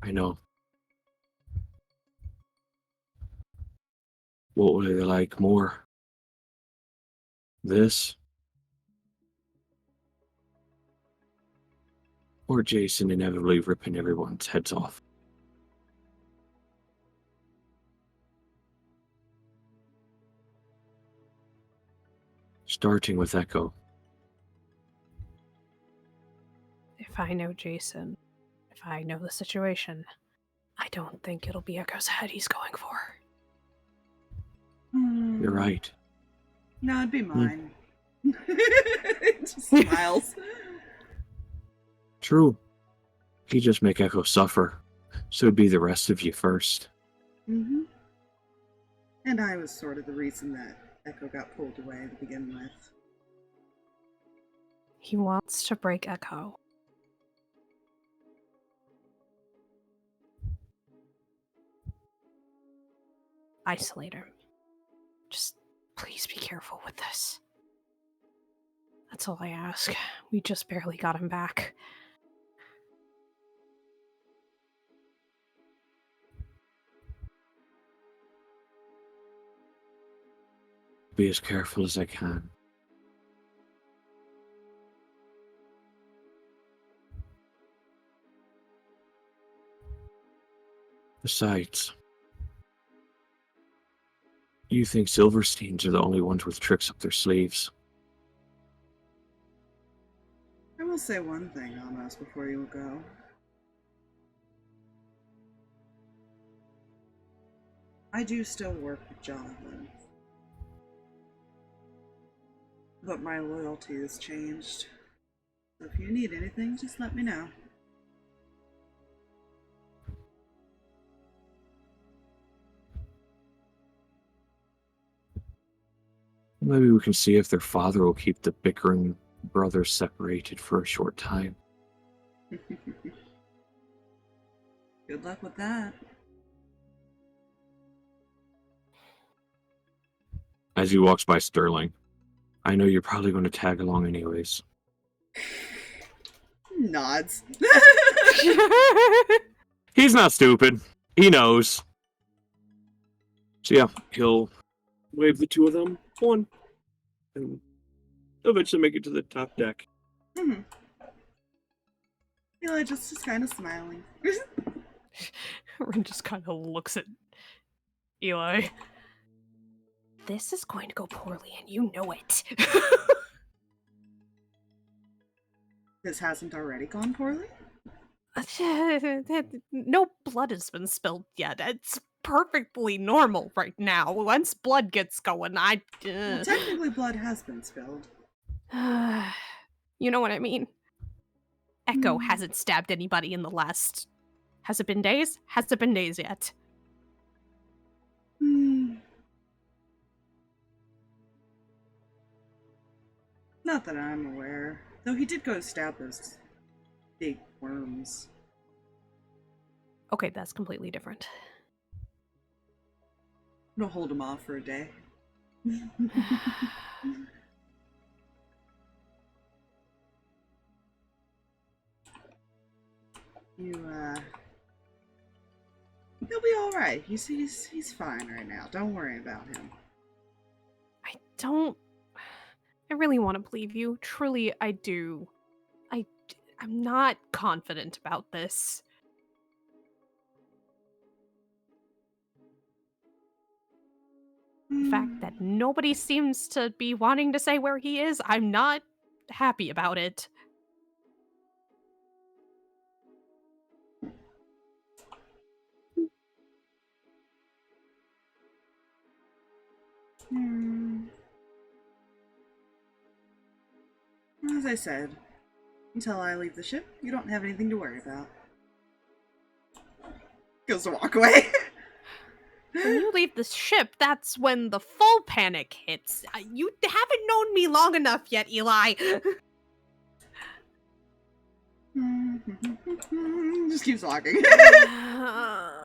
I know. What would they like more? This? Or Jason inevitably ripping everyone's heads off? Starting with Echo. If I know Jason, if I know the situation, I don't think it'll be Echo's head he's going for. You're right. No, it'd be mine. Just smiles. True. He just make Echo suffer, so it'd be the rest of you first. Mm-hmm. And I was sort of the reason that Echo got pulled away to begin with. He wants to break Echo. Isolate him. Just please be careful with this. That's all I ask. We just barely got him back. Be as careful as I can. Besides, you think Silversteins are the only ones with tricks up their sleeves. I will say one thing almost before you go. I do still work with Jonathan. But my loyalty has changed. So if you need anything, just let me know. Maybe we can see if their father will keep the bickering brothers separated for a short time. Good luck with that. As he walks by Sterling, I know you're probably going to tag along anyways. Nods. He's not stupid. He knows. So yeah, he'll wave the two of them on, and eventually make it to the top deck. Mm-hmm. Eli just kind of smiling. Rin just kind of looks at Eli. This is going to go poorly, and you know it. This hasn't already gone poorly? No blood has been spilled yet. It's perfectly normal right now. Once blood gets going, Well, technically blood has been spilled. You know what I mean? Echo hasn't stabbed anybody in the last... Has it been days? Has it been days yet? Not that I'm aware. Though he did go stab those big worms. Okay, that's completely different. I'm gonna hold him off for a day. He'll be alright. He's fine right now. Don't worry about him. I really want to believe you. Truly, I do. I'm not confident about this. The fact that nobody seems to be wanting to say where he is, I'm not happy about it. As I said, until I leave the ship, you don't have anything to worry about. Goes to walk away. When you leave the ship, that's when the full panic hits. You haven't known me long enough yet, Eli. Just keeps walking. The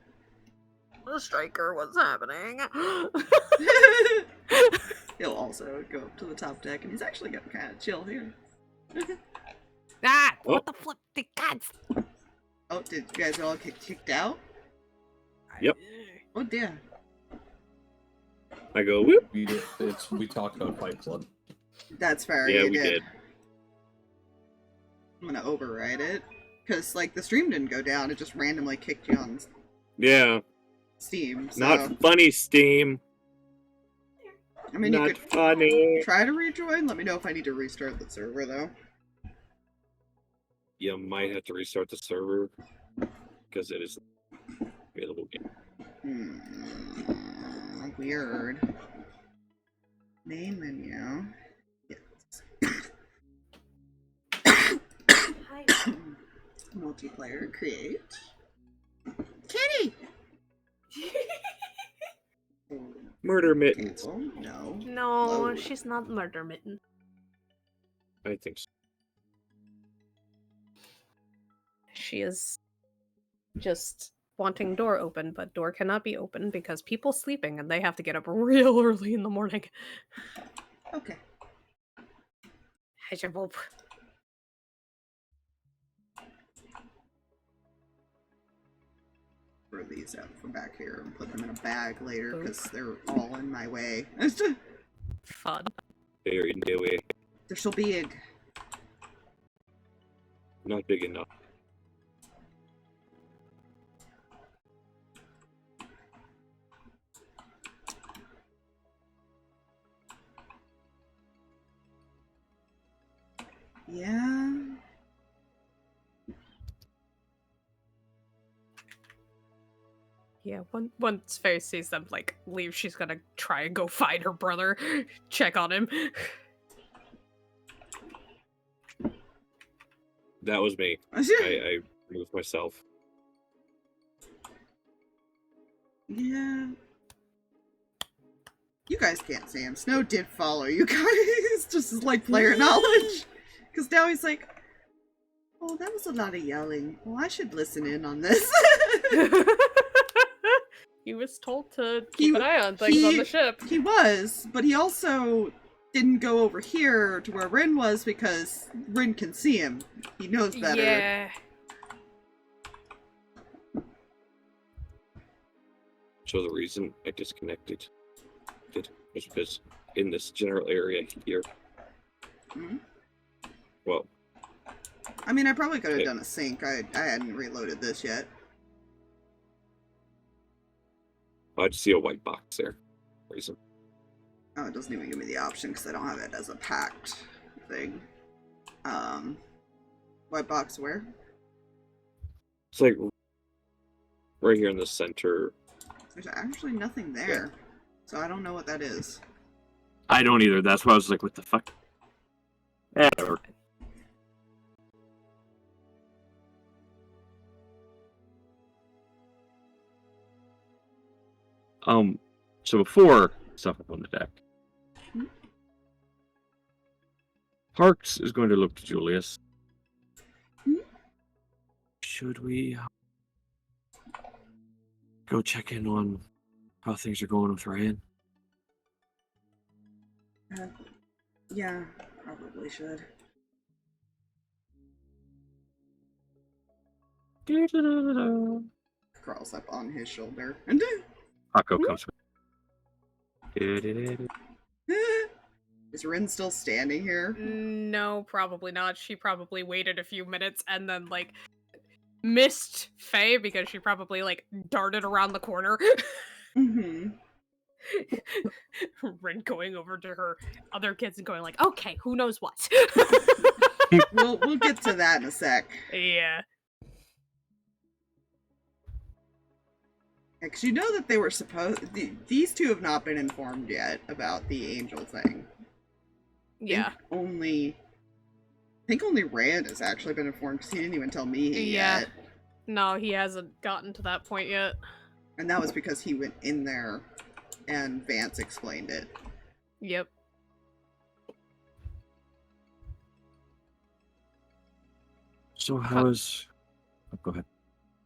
striker, what's happening? He'll also go up to the top deck, and he's actually getting kind of chill here. What the flip? The gods! Oh, did you guys all get kicked out? Yep. Oh dear. I go, whoop. We talked about Fight Club. That's fair. Yeah, you we did. I'm gonna override it. Because, like, the stream didn't go down, it just randomly kicked you on Yeah. Steam. So, Not funny, Steam. I mean, Not you could funny. try to rejoin. Let me know if I need to restart the server, though. You might have to restart the server because it is available game. Weird. Main menu. Yes. Multiplayer. Create. Kitty! Murder Mittens. Table. No. No, Load. she's not Murder Mitten. I think so. She is just wanting door open, but door cannot be open because people sleeping and they have to get up real early in the morning. Okay. Throw these out from back here and put them in a bag later because they're all in my way. Fun. Very new. They're so big. Not big enough. Yeah. Yeah, once Faye sees them, like, leave, she's gonna try and go find her brother, check on him. That was me. I moved myself. Yeah. You guys can't see him. Snow did follow you guys, just as, like, player knowledge. Because now he's like, oh, that was a lot of yelling. Well, I should listen in on this. He was told to keep an eye on things on the ship. He was, but he also didn't go over here to where Rin was because Rin can see him. He knows better. Yeah. So the reason I disconnected it was because in this general area here. Hmm? Well, I mean, I probably could have done a sync. I hadn't reloaded this yet. I just see a white box there. Reason. Oh, it doesn't even give me the option because I don't have it as a packed thing. White box where? It's like right here in the center. There's actually nothing there. So I don't know what that is. I don't either. That's why I was like, what the fuck? Whatever. So before stuff up on the deck, Harx is going to look to Julius. Should we go check in on how things are going with Reyan? Yeah, probably should. Crawls up on his shoulder. And Paco comes with. is Rin still standing here? No, probably not. She probably waited a few minutes and then, like, missed Faye because she probably, like, darted around the corner. Mm-hmm. Rin going over to her other kids and going like, okay, who knows what? We'll get to that in a sec. Yeah. Because you know that they were supposed... These two have not been informed yet about the angel thing. Yeah. I think only Rand has actually been informed because he didn't even tell me yet. No, he hasn't gotten to that point yet. And that was because he went in there and Vance explained it. Yep. So how's... Oh, go ahead.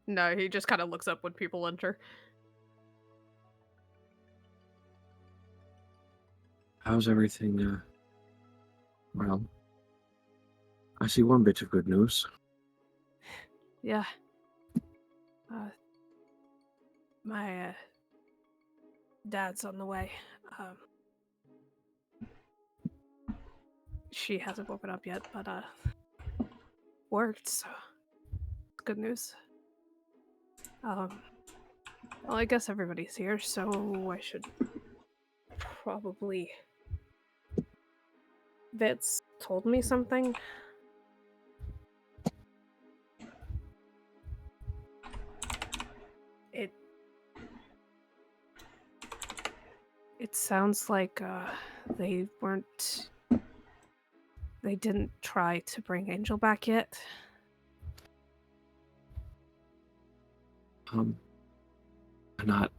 No, he just kind of looks up when people enter. How's everything, well, I see one bit of good news. Yeah. My dad's on the way. She hasn't woken up yet, but worked, so good news. Well, I guess everybody's here, so I should probably... Vance told me something. It sounds like they didn't try to bring Angel back yet. Not...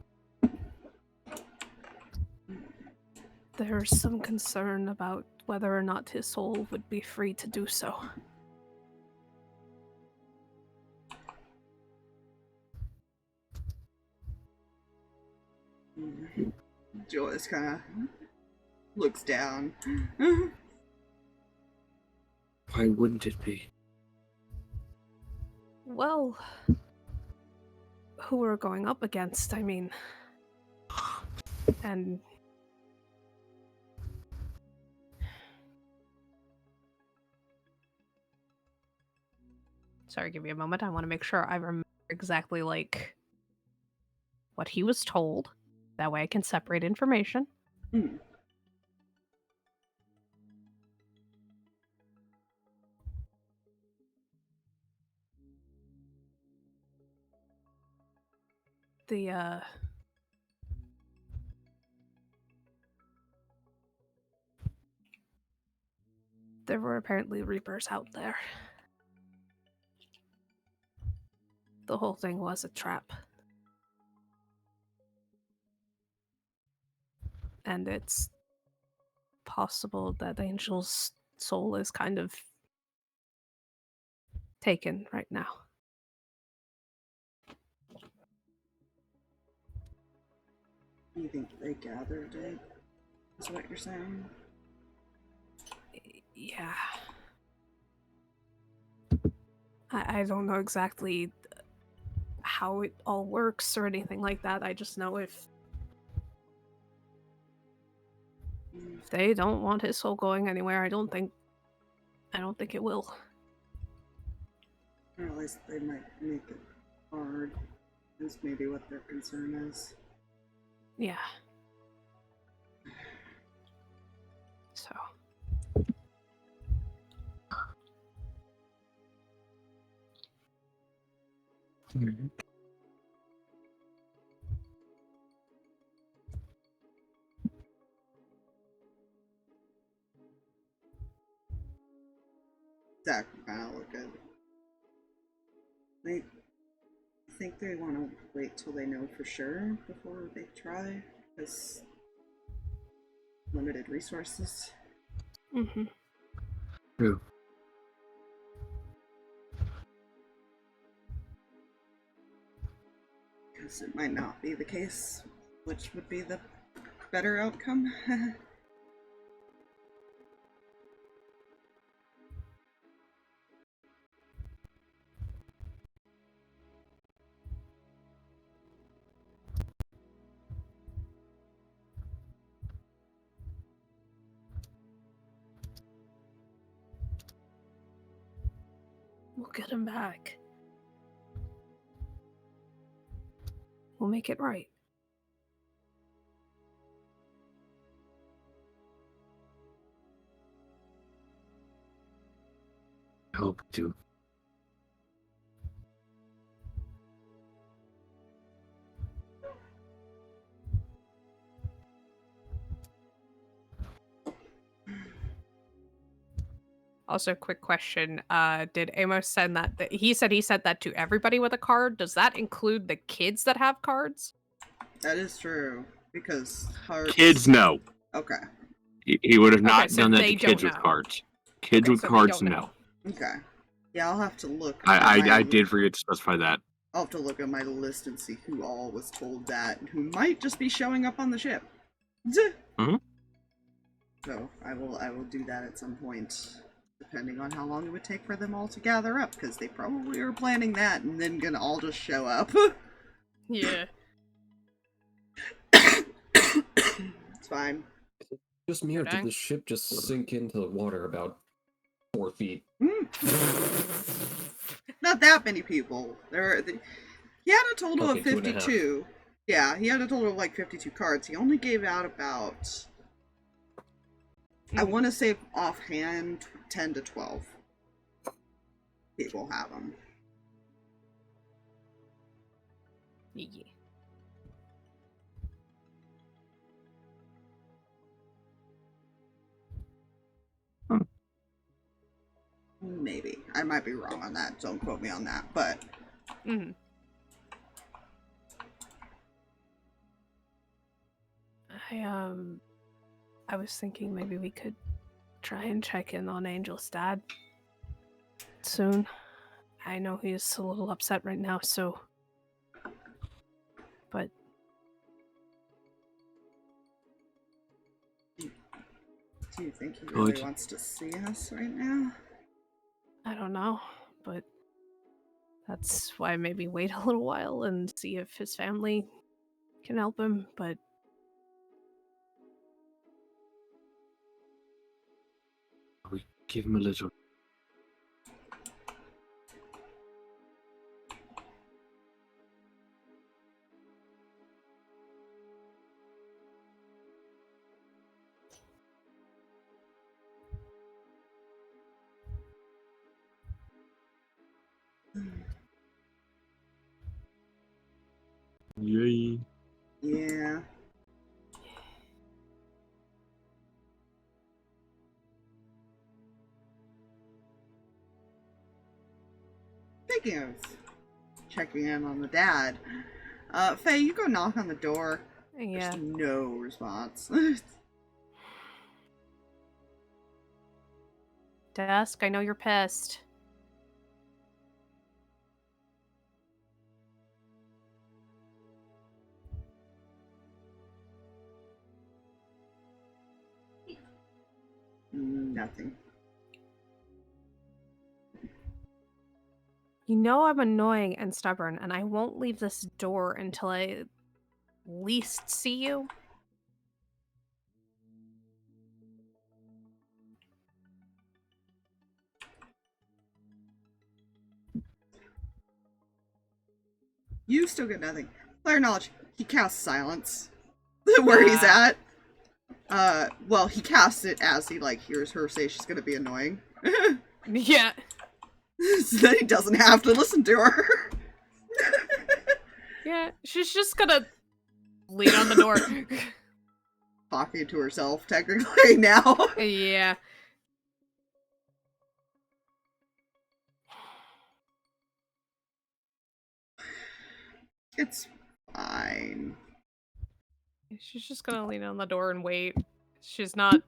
There's some concern about whether or not his soul would be free to do so. Joyce kind of looks down. Why wouldn't it be? Well, who we're going up against, I mean. And... Sorry, give me a moment. I want to make sure I remember exactly, like, what he was told. That way I can separate information. Mm. There were apparently Reapers out there. The whole thing was a trap. And it's possible that Angel's soul is kind of taken right now. You think they gathered it? Is what you're saying? Yeah. I don't know exactly how it all works or anything like that. I just know if they don't want his soul going anywhere, I don't think it will. Or at least they might make it hard. Is maybe what their concern is. Yeah. So. Mm-hmm. Zach kind of look at. I think they want to wait till they know for sure before they try, because limited resources. Mm-hmm. True. Because it might not be the case, which would be the better outcome. We'll get him back. We'll make it right. hope to. Also, quick question. Did Amos send that? He said he sent that to everybody with a card. Does that include the kids that have cards? That is true, because Harx... Kids, no. Okay. He would have not Okay, so done that they to kids don't with know. cards. Kids Okay, with so they cards, don't no. know. Okay. Yeah, I'll have to look. I did forget to specify that. I'll have to look at my list and see who all was told that, and who might just be showing up on the ship. Mm-hmm. So I will do that at some point, depending on how long it would take for them all to gather up, because they probably are planning that and then gonna all just show up. Yeah. It's fine. Just me, or Okay. did the ship just sink into the water about 4 feet? Not that many people. He had a total of Okay, 2.5. 52. Yeah, he had a total of like 52 cards. He only gave out about, I want to say offhand, 10 to 12 people have them. Yeah. Maybe. I might be wrong on that. Don't quote me on that, but... Mm-hmm. I was thinking maybe we could try and check in on Angel's dad soon. I know he's a little upset right now, so... But... Do you think he really Good. wants to see us right now? I don't know, but... That's why maybe wait a little while and see if his family can help him, but... We give him a little. Yay. Yeah. Speaking of checking in on the dad, Faye, you go knock on the door. Yeah. There's no response. Dusk, I know you're pissed. Nothing. You know I'm annoying and stubborn, and I won't leave this door until I at least see you. You still get nothing. Player knowledge. He casts silence. Where he's at. Well, he casts it as he, like, hears her say she's gonna be annoying. Yeah. So then he doesn't have to listen to her. Yeah, she's just gonna lean on the door. Talking to herself, technically, now. Yeah. It's fine. She's just gonna lean on the door and wait. She's not...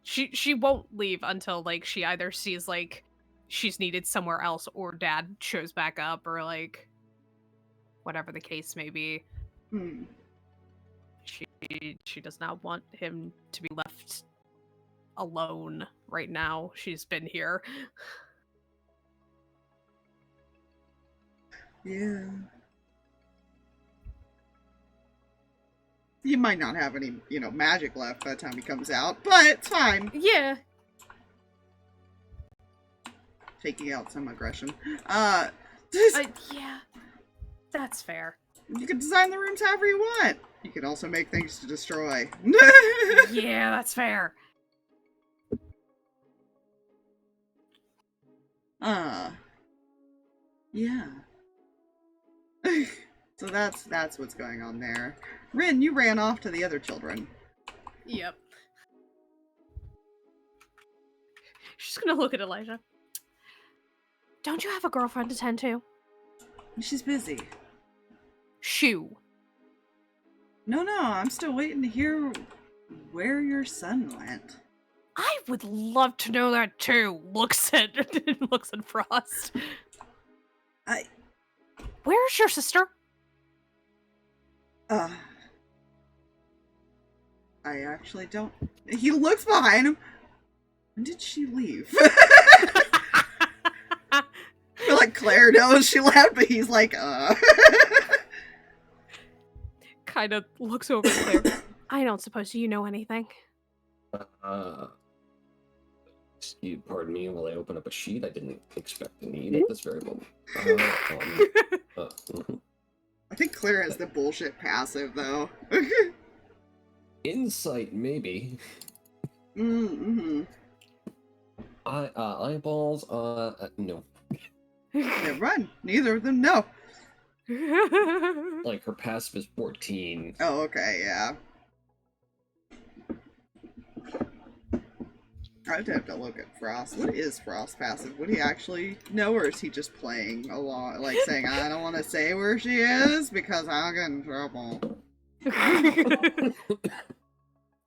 She won't leave until, like, she either sees, like, she's needed somewhere else or dad shows back up or, like, whatever the case may be. She does not want him to be left alone right now. She's been here. Yeah. He might not have any, magic left by the time he comes out, but it's fine. Yeah. Taking out some aggression. Yeah. That's fair. You can design the rooms however you want. You can also make things to destroy. Yeah, that's fair. Yeah. So that's what's going on there. Rin, you ran off to the other children. Yep. She's gonna look at Elijah. Don't you have a girlfriend to tend to? She's busy. Shoo. No, I'm still waiting to hear where your son went. I would love to know that too. Looks at Frost. Where's your sister? I actually don't. He looks behind him. When did she leave? I feel like Claire knows she left, but he's like, Kind of looks over at Claire. I don't suppose you know anything. Pardon me while I open up a sheet I didn't expect to need at this very moment. I think Claire has the bullshit passive, though. Insight, maybe. Mm-hmm. Eyeballs, no. Yeah, run. Neither of them know. Like, her passive is 14. Oh, okay, yeah. I'd have to look at Frost. What is Frost passive? Would he actually know, or is he just playing along, like saying, I don't want to say where she is because I'll get in trouble. Let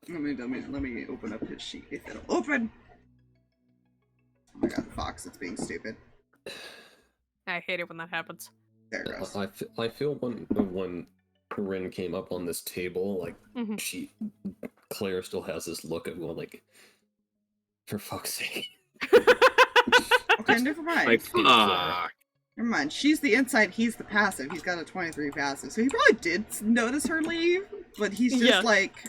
me open up his sheet if it'll open. Oh my god, Fox, it's being stupid. I hate it when that happens. There it goes. I feel when Rin came up on this table, like, Claire still has this look of going, like, for fuck's sake. Okay, never mind. Like, fuck. Never mind. She's the insight, he's the passive. He's got a 23 passive. So he probably did notice her leave, but he's just like...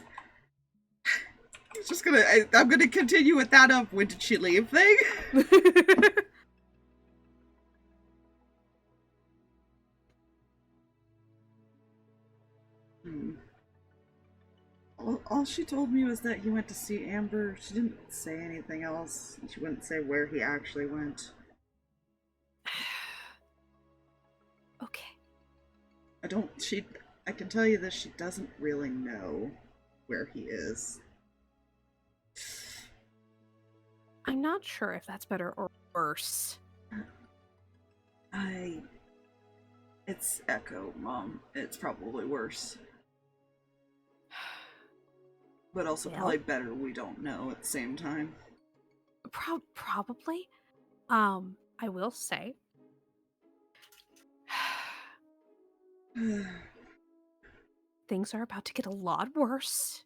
He's just gonna... I'm gonna continue with that of when did she leave thing. All she told me was that he went to see Amber. She didn't say anything else. She wouldn't say where he actually went. Okay. I can tell you that she doesn't really know where he is. I'm not sure if that's better or worse. It's Echo, Mom. It's probably worse. But also probably better we don't know at the same time. Probably. I will say. Things are about to get a lot worse.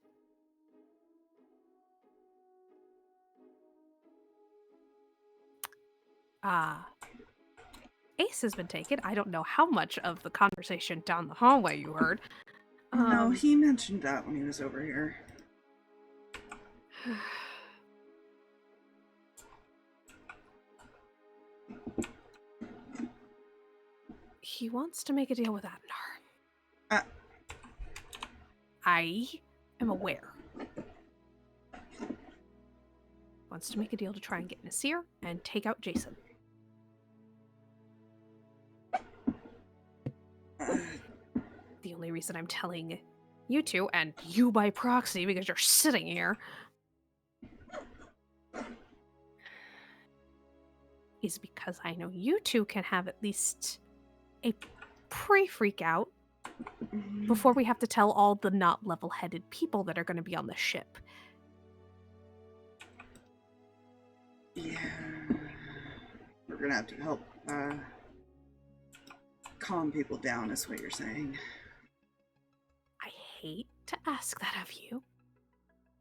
Ace has been taken. I don't know how much of the conversation down the hallway you heard. No, he mentioned that when he was over here. He wants to make a deal with Adnar. I am aware. Wants to make a deal to try and get Nasir and take out Jason. The only reason I'm telling you two, and you by proxy because you're sitting here, is because I know you two can have at least a pre-freak out before we have to tell all the not level-headed people that are going to be on the ship. Yeah. We're gonna have to help calm people down, is what you're saying. I hate to ask that of you,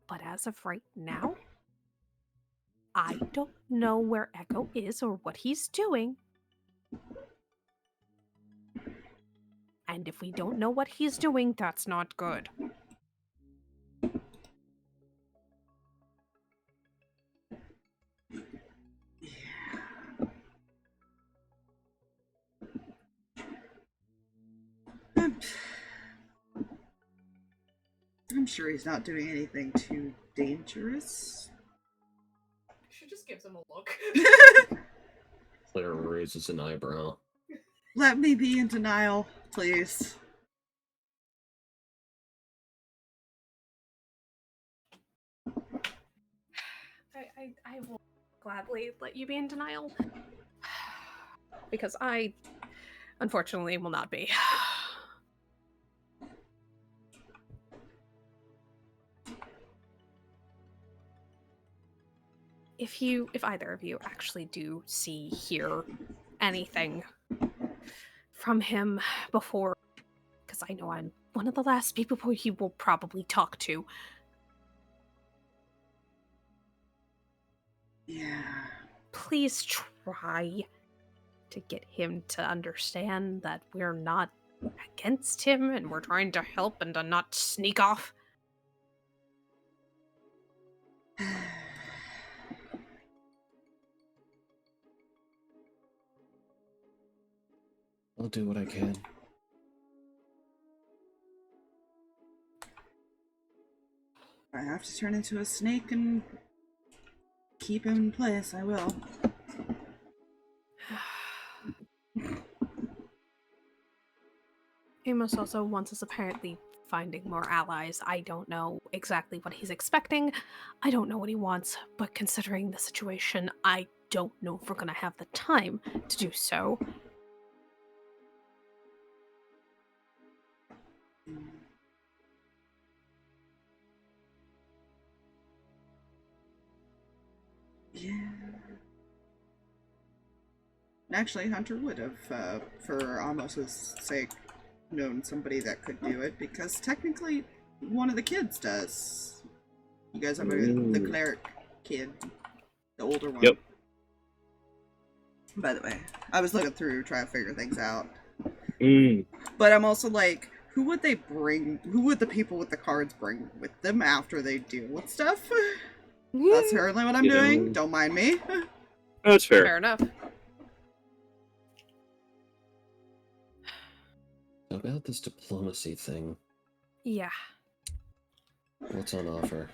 but as of right now, I don't know where Echo is or what he's doing. And if we don't know what he's doing, that's not good. I'm sure he's not doing anything too dangerous. She just gives him a look. raises an eyebrow. Let me be in denial, please. I will gladly let you be in denial. Because I, unfortunately, will not be. If either of you actually do hear anything from him before, because I know I'm one of the last people who he will probably talk to. Yeah. Please try to get him to understand that we're not against him and we're trying to help and to not sneak off. I'll do what I can. If I have to turn into a snake and keep him in place, I will. Amos also wants us apparently finding more allies. I don't know exactly what he's expecting. I don't know what he wants, but considering the situation, I don't know if we're going to have the time to do so. Yeah. Actually, Hunter would have, for Amos's sake, known somebody that could do it, because technically one of the kids does. You guys remember the cleric kid, the older one? Yep. By the way, I was looking through trying to figure things out. Mm. But I'm also like, who would they bring? Who would the people with the cards bring with them after they deal with stuff? That's apparently what I'm doing. Don't mind me. That's fair. Fair enough. About this diplomacy thing, Yeah. what's on offer?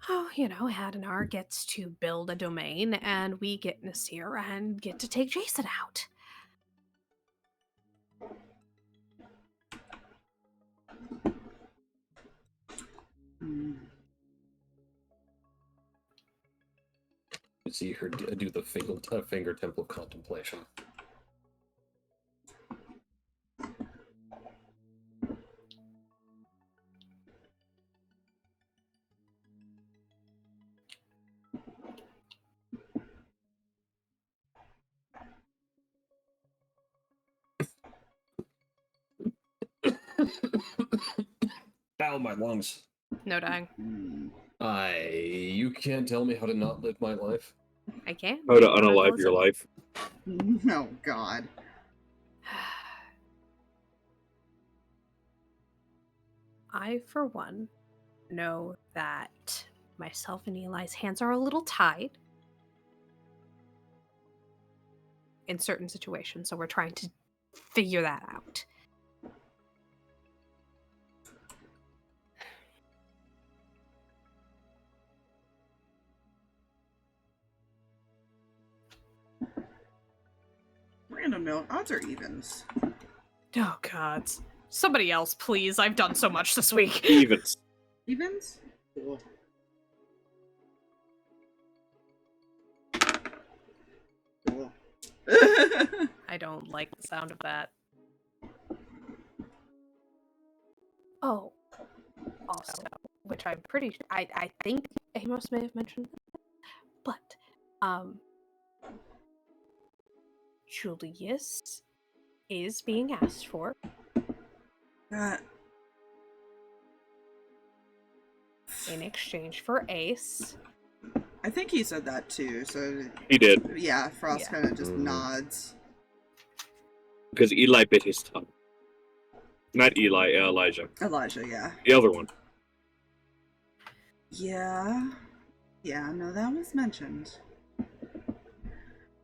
Oh, Hadanar gets to build a domain, and we get Nasir and get to take Jason out. You see her do the finger temple of contemplation. Ow, my lungs. No dying. You can't tell me how to not live my life. I can. How to unalive your life. Oh, God. I, for one, know that myself and Eli's hands are a little tied in certain situations, so we're trying to figure that out. Random note, odds or evens? Oh, God. Somebody else, please. I've done so much this week. Evens. Evens? Cool. Cool. I don't like the sound of that. Oh. Also, which I'm pretty sure, I think Amos may have mentioned this, but, Julius is being asked for. In exchange for Ace. I think he said that too, so... He did. Yeah, Frost kind of just nods. Because Eli bit his tongue. Not Eli, Elijah. Elijah, yeah. The other one. Yeah. Yeah, no, that was mentioned.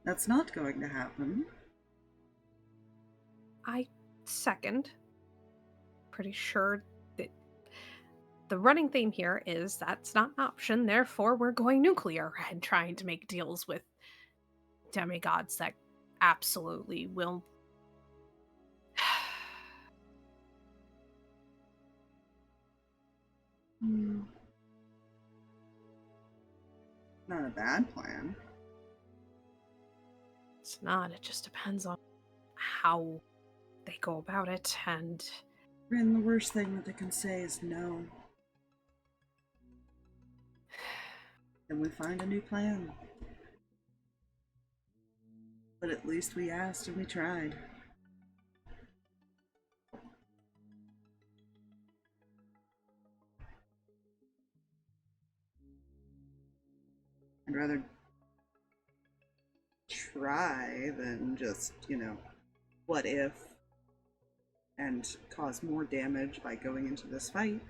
That's not going to happen. I second. Pretty sure that the running theme here is that's not an option, therefore we're going nuclear and trying to make deals with demigods that absolutely will... Not a bad plan. It's not. It just depends on how they go about it, and... Rin, the worst thing that they can say is no. Then we find a new plan. But at least we asked and we tried. I'd rather try than just, what if and cause more damage by going into this fight.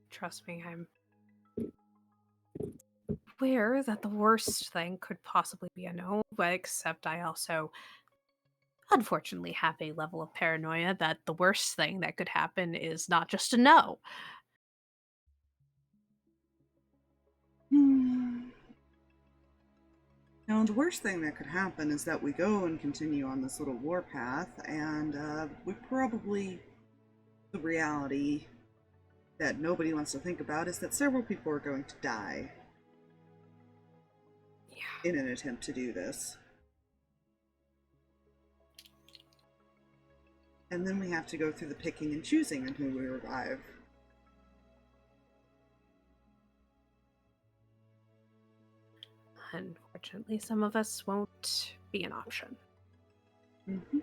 Trust me, I'm aware that the worst thing could possibly be a no, but except I also unfortunately have a level of paranoia that the worst thing that could happen is not just a no. Now, the worst thing that could happen is that we go and continue on this little warpath, and we probably, the reality that nobody wants to think about is that several people are going to die in an attempt to do this. And then we have to go through the picking and choosing on who we revive. Unfortunately, some of us won't be an option. Mm-hmm.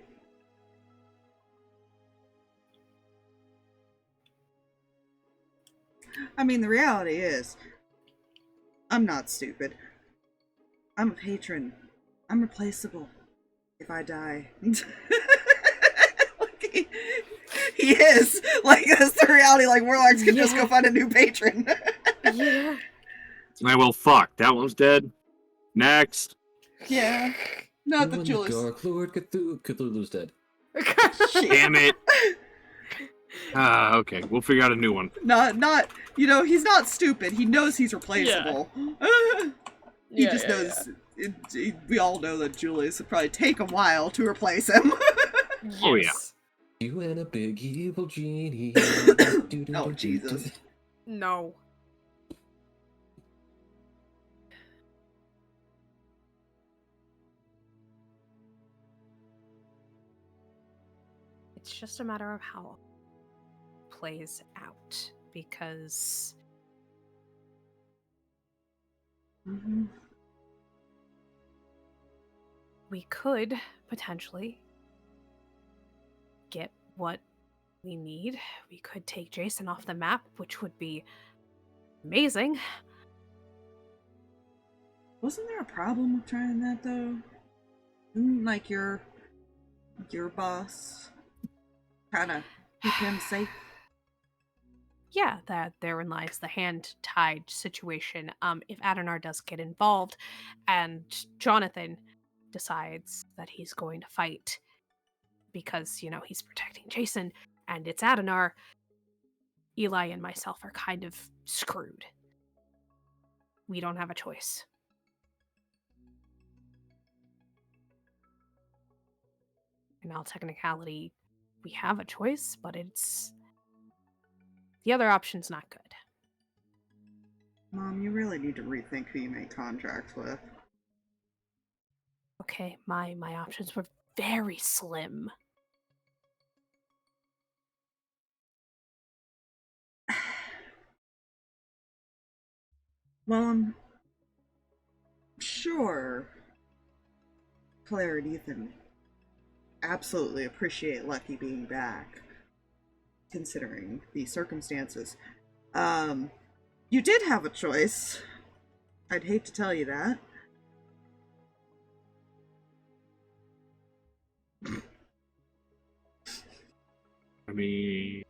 I mean, the reality is, I'm not stupid. I'm a patron. I'm replaceable if I die. Like, he is. Like, that's the reality. Like, warlocks can just go find a new patron. Yeah. Well, fuck. That one's dead. Next. Yeah. Not the Julius. Dark Lord Cthulhu's dead. Damn it. Okay. We'll figure out a new one. Not, he's not stupid. He knows he's replaceable. He just knows. We all know that Julius would probably take a while to replace him. Yes. Oh, yeah. You and a big evil genie. Oh, Jesus. No. It's just a matter of how it plays out, because we could potentially get what we need. We could take Jason off the map, which would be amazing. Wasn't there a problem with trying that, though? Didn't, like, your boss kind of keep him safe? Yeah, that therein lies the hand-tied situation. If Adonar does get involved and Jonathan decides that he's going to fight because, he's protecting Jason and it's Adonar, Eli and myself are kind of screwed. We don't have a choice. In all technicality, we have a choice, but the other option's not good. Mom, you really need to rethink who you make contracts with. Okay, my options were very slim. Well, I'm sure Claire and Ethan absolutely appreciate Lucky being back, considering the circumstances. You did have a choice. I'd hate to tell you that. I mean,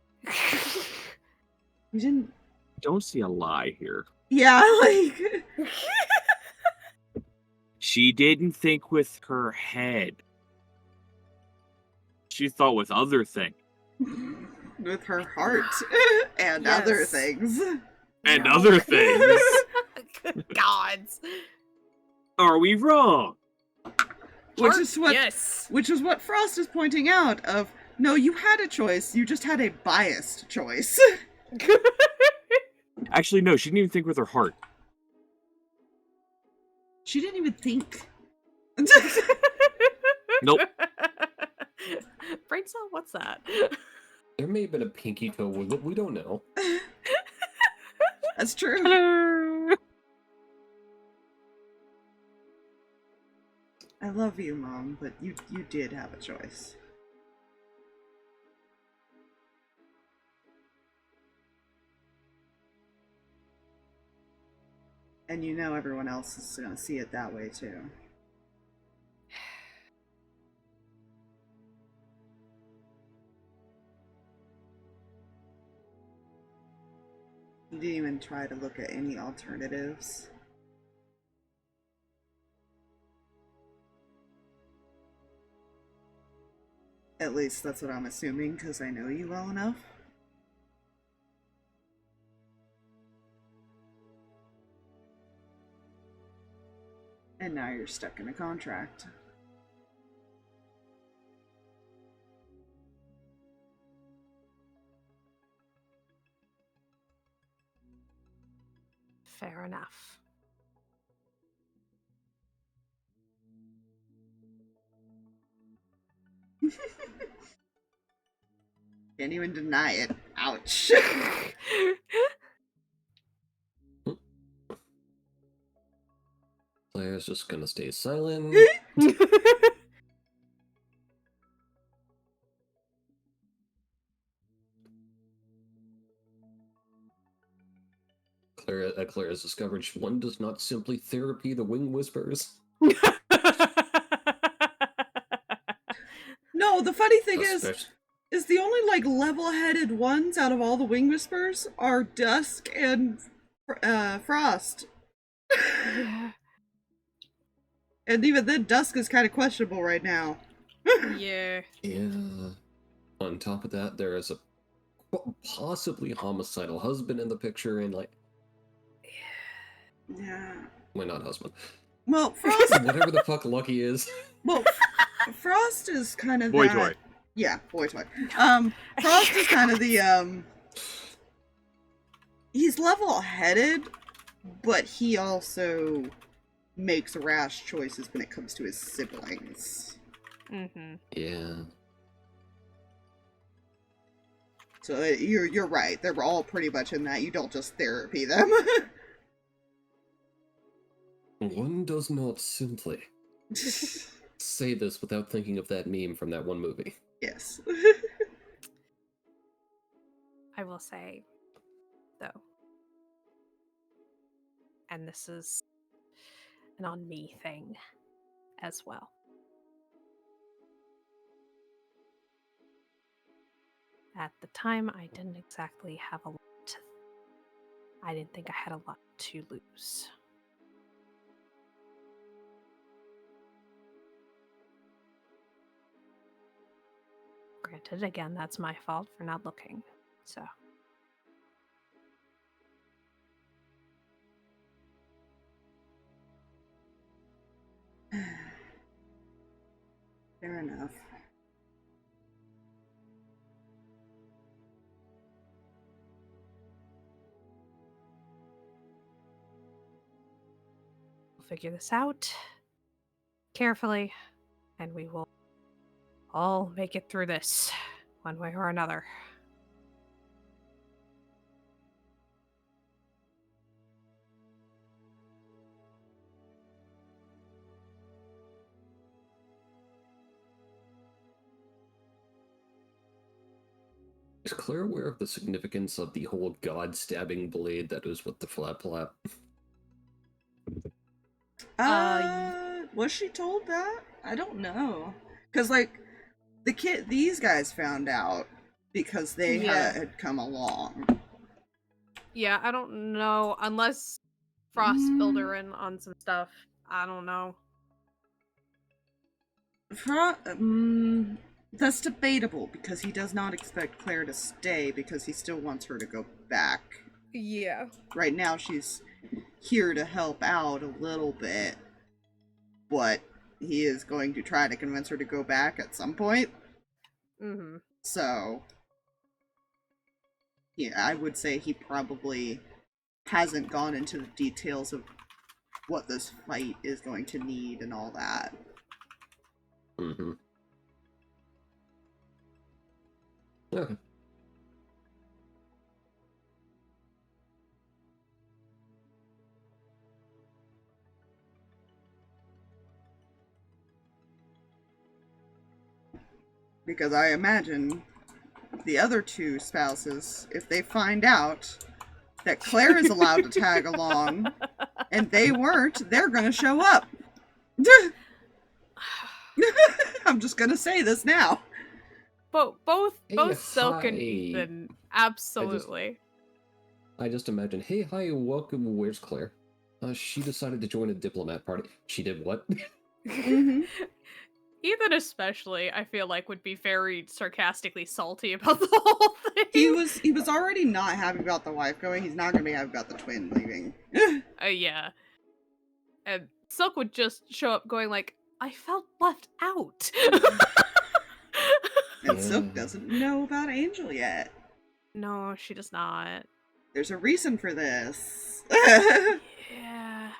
You didn't. don't see a lie here. Yeah, like. She didn't think with her head. She thought with other things. With her heart and other things. And other things. Are we wrong? Which is what Yes. Which is what Frost is pointing out of, no, you had a choice, you just had a biased choice. Actually, no, she didn't even think with her heart. She didn't even think. Nope. Brain cell, what's that? There may have been a pinky toe wiggle. We don't know. That's true. Hello. I love you, Mom, but you did have a choice. And you know everyone else is gonna see it that way too. You didn't even try to look at any alternatives. At least that's what I'm assuming, because I know you well enough. And now you're stuck in a contract. Fair enough. Can't even deny it. Ouch. Claire's just gonna stay silent. Claire has discovered one does not simply therapy the wing whispers. No, the funny thing Especially- is the only like level-headed ones out of all the wing whispers are Dusk and Frost. Yeah. And even then, Dusk is kind of questionable right now. Yeah. Yeah. On top of that, there is a possibly homicidal husband in the picture, and like, Yeah. well, not husband. Well, Frost. Whatever the fuck Lucky is. Well, Frost is kind of Boy that... toy. Yeah, boy toy. Frost is kind of the he's level-headed, but he also makes rash choices when it comes to his siblings. Mm-hmm. Yeah. So you're right. They're all pretty much in that. You don't just therapy them. One does not simply say this without thinking of that meme from that one movie. Yes. I will say, though, and this is an on me thing as well. At the time, I didn't exactly have a lot. I didn't think I had a lot to lose. Granted, again, that's my fault for not looking. So. Fair enough. We'll figure this out carefully, and we will all make it through this one way or another. Is Claire aware of the significance of the whole god-stabbing blade that is with the flap-flap? Was she told that? I don't know. Because, like, these guys found out because they had come along. Yeah, I don't know. Unless Frost filled her in on some stuff. I don't know. That's debatable, because he does not expect Claire to stay because he still wants her to go back. Yeah. Right now, she's here to help out a little bit. but he is going to try to convince her to go back at some point. Mm-hmm. So, yeah, I would say he probably hasn't gone into the details of what this fight is going to need and all that. Mm-hmm. Okay. Because I imagine the other two spouses, if they find out that Claire is allowed to tag along and they weren't, they're gonna show up. I'm just gonna say this now. Both Hey, Silk and hi. Ethan, absolutely. I just imagine, hey, hi, welcome, where's Claire? She decided to join a diplomat party. She did what? Mm-hmm. Ethan especially, I feel like, would be very sarcastically salty about the whole thing. He was already not happy about the wife going. He's not gonna be happy about the twin leaving. Yeah. And Silk would just show up going like, I felt left out. And Silk doesn't know about Angel yet. No, she does not. There's a reason for this. Yeah.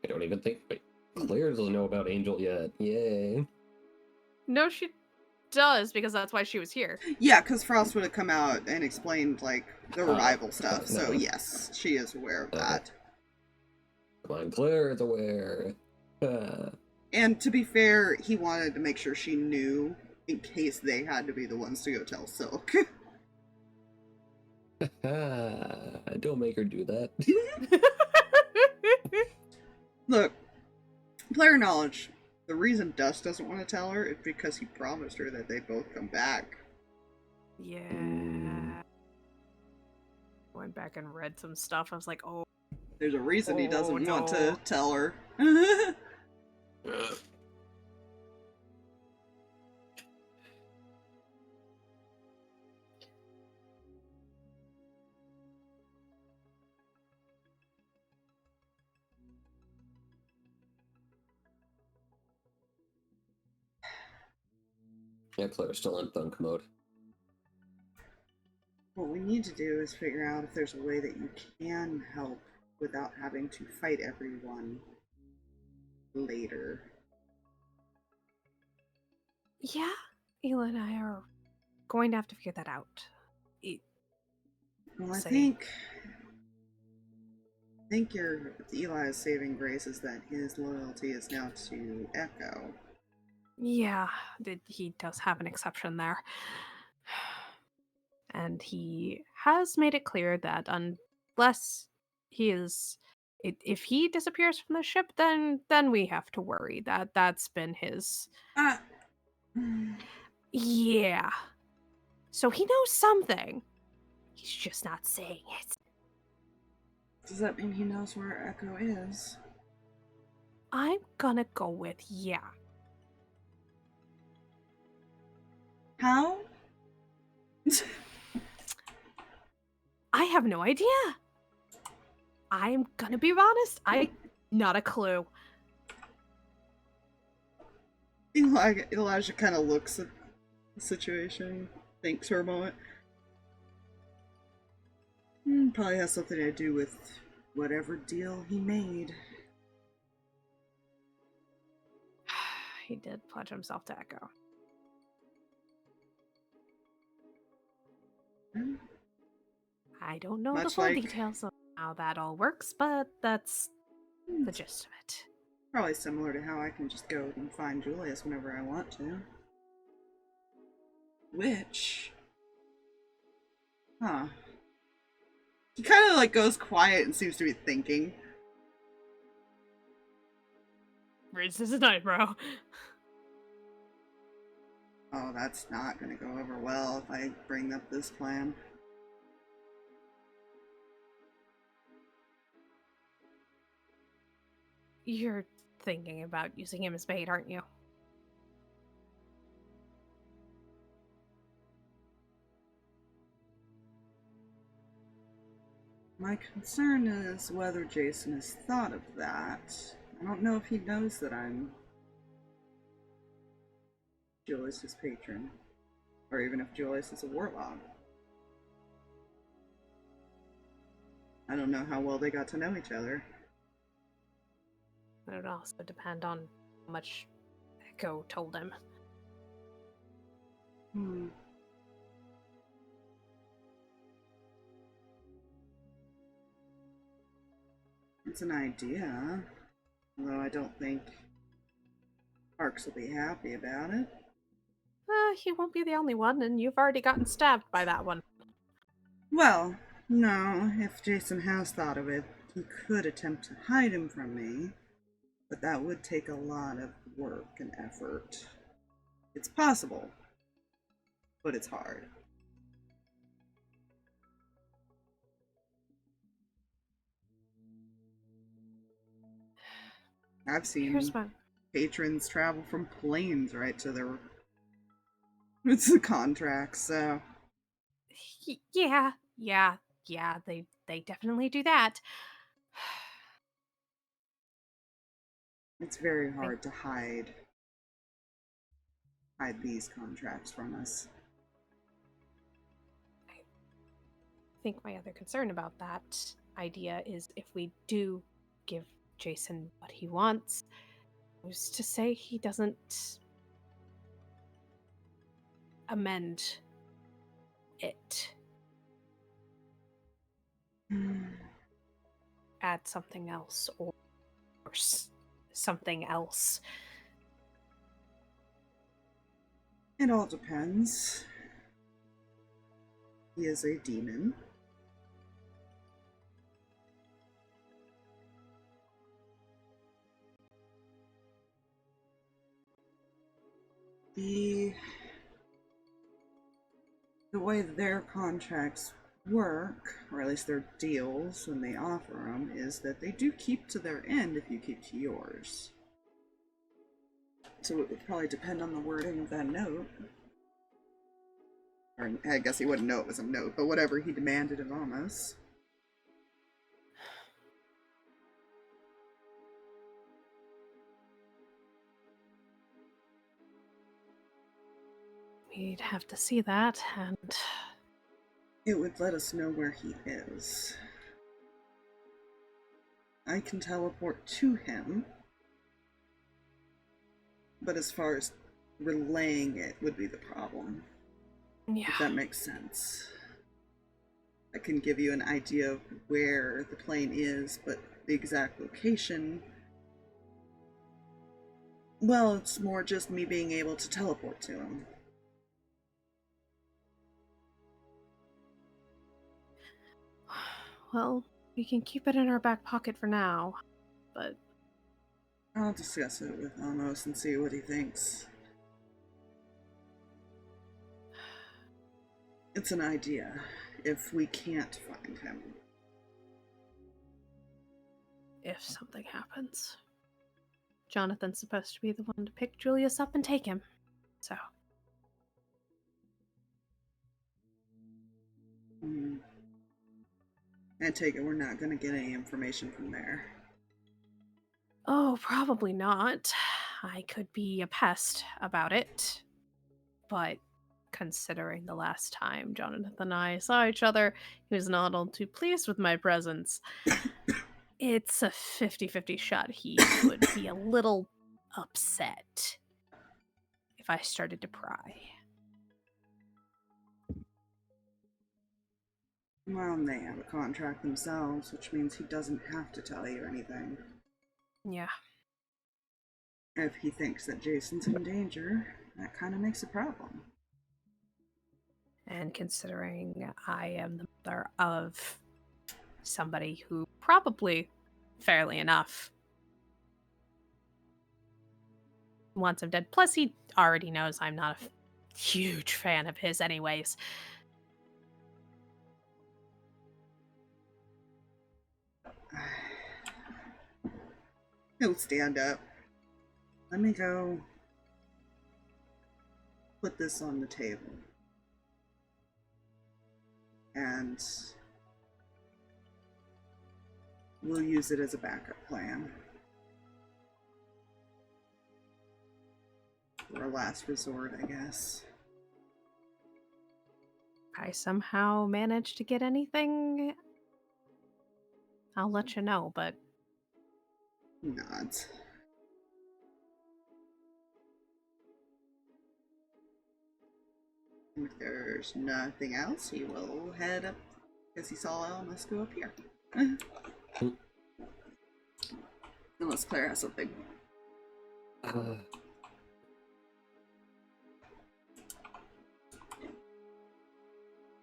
I don't even think. Wait, Claire doesn't know about Angel yet. Yay. No, she does, because that's why she was here. Yeah, because Frost would have come out and explained, like, the revival stuff, no. so yes, she is aware of that. Come on, Claire is aware. And to be fair, he wanted to make sure she knew in case they had to be the ones to go tell Silk. Don't make her do that. Look, player knowledge. The reason Dust doesn't want to tell her is because he promised her that they both come back. Yeah. Went back and read some stuff. I was like, oh. There's a reason he doesn't want to no. tell her. Yeah, Claire's still in thunk mode. What we need to do is figure out if there's a way that you can help without having to fight everyone later. Yeah, Ela and I are going to have to figure that out. Well, I Same. think your Eli's saving grace is that his loyalty is now to Echo. Yeah, he does have an exception there. And he has made it clear that unless he is... If he disappears from the ship, then we have to worry. That's been his... Yeah. So he knows something. He's just not saying it. Does that mean he knows where Echo is? I'm gonna go with yeah. How? I have no idea. I'm gonna be honest. Not a clue. Elijah kind of looks at the situation, thinks for a moment. Probably has something to do with whatever deal he made. He did pledge himself to Echo. I don't know the Much full like- details of how that all works, but that's the gist of it. Probably similar to how I can just go and find Julius whenever I want to. Which... Huh. He kind of like goes quiet and seems to be thinking. Raises an eyebrow. Oh, that's not gonna go over well if I bring up this plan. You're thinking about using him as bait, aren't you? My concern is whether Jason has thought of that. I don't know if he knows that I'm Julius's patron, or even if Julius is a warlock. I don't know how well they got to know each other. It would also depend on how much Echo told him. It's an idea, although I don't think Harx will be happy about it. He won't be the only one, and you've already gotten stabbed by that one. Well, no, if Jason has thought of it, he could attempt to hide him from me, but that would take a lot of work and effort. It's possible, but it's hard. I've seen patrons travel from planes right to their it's the contract, so Yeah, they definitely do that. it's very hard to hide these contracts from us. I think my other concern about that idea is if we do give Jason what he wants, who's to say he doesn't amend it? Add something else or something else. It all depends. He is a demon. The way their contracts work, or at least their deals when they offer them, is that they do keep to their end if you keep to yours. So it would probably depend on the wording of that note. Or I guess he wouldn't know it was a note, but whatever he demanded of Amos. We'd have to see that, and it would let us know where he is. I can teleport to him, but as far as relaying it would be the problem. yeah. If that makes sense. I can give you an idea of where the plane is, but the exact location, well, it's more just me being able to teleport to him. Well, we can keep it in our back pocket for now, but I'll discuss it with Amos and see what he thinks. It's an idea, if we can't find him. if something happens, Jonathan's supposed to be the one to pick Julius up and take him, so. I take it we're not going to get any information from there. Oh, probably not. I could be a pest about it. But considering the last time Jonathan and I saw each other, he was not all too pleased with my presence. It's a 50-50 shot he would be a little upset if I started to pry. Well, they have a contract themselves, which means he doesn't have to tell you anything. Yeah. If he thinks that Jason's in danger, that kind of makes a problem. And considering I am the mother of somebody who probably, fairly enough, wants him dead. Plus, he already knows I'm not a huge fan of his anyways. He'll stand up. Let me go put this on the table. And we'll use it as a backup plan. for a last resort, I guess. If I somehow manage to get anything, I'll let you know, but... Nods. If there's nothing else, he will head up, because he saw Elmas go up here. Unless Claire has something.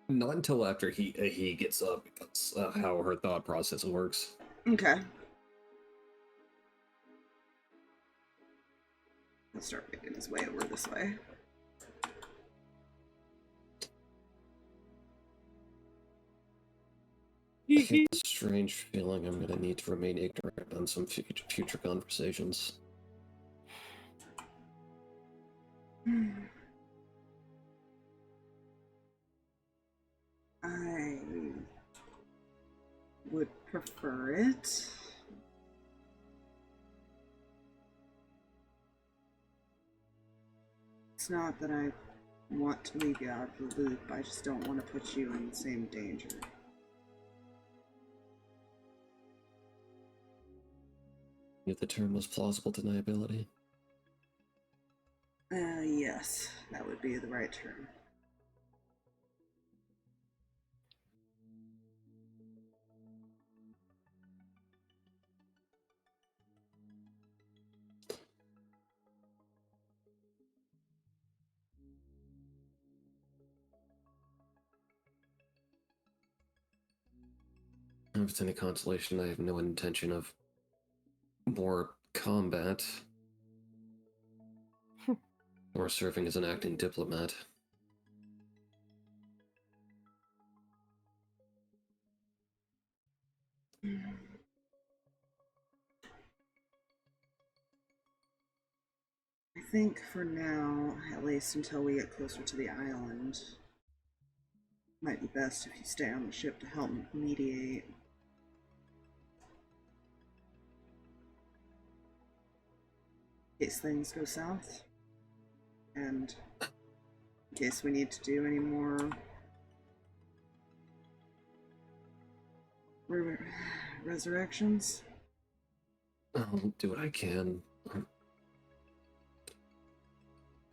Not until after he gets up, because how her thought process works. Okay. He'll start making his way over this way. I have a strange feeling I'm going to need to remain ignorant on some future conversations. I would prefer it. It's not that I want to leave you out of the loop, I just don't want to put you in the same danger. If the term was plausible deniability. Yes, that would be the right term. If it's any consolation, I have no intention of more combat or serving as an acting diplomat. I think for now, at least until we get closer to the island, might be best if you stay on the ship to help mediate. In case things go south, and in case we need to do any more resurrections. I'll do what I can.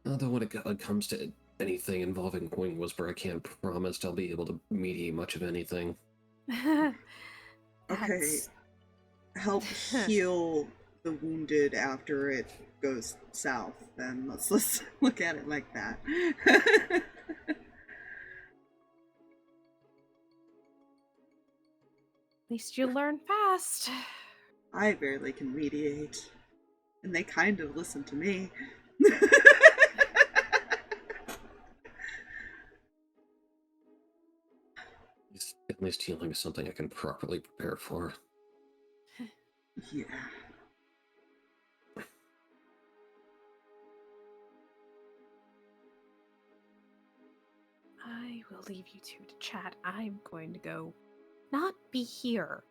Although when it comes to anything involving Wing Whisper, I can't promise I'll be able to mediate much of anything. Okay, help heal the wounded after it goes south, then let's look at it like that. At least you learn fast. I barely can mediate, and they kind of listen to me. At least healing is something I can properly prepare for. Yeah. I will leave you two to chat. I'm going to go not be here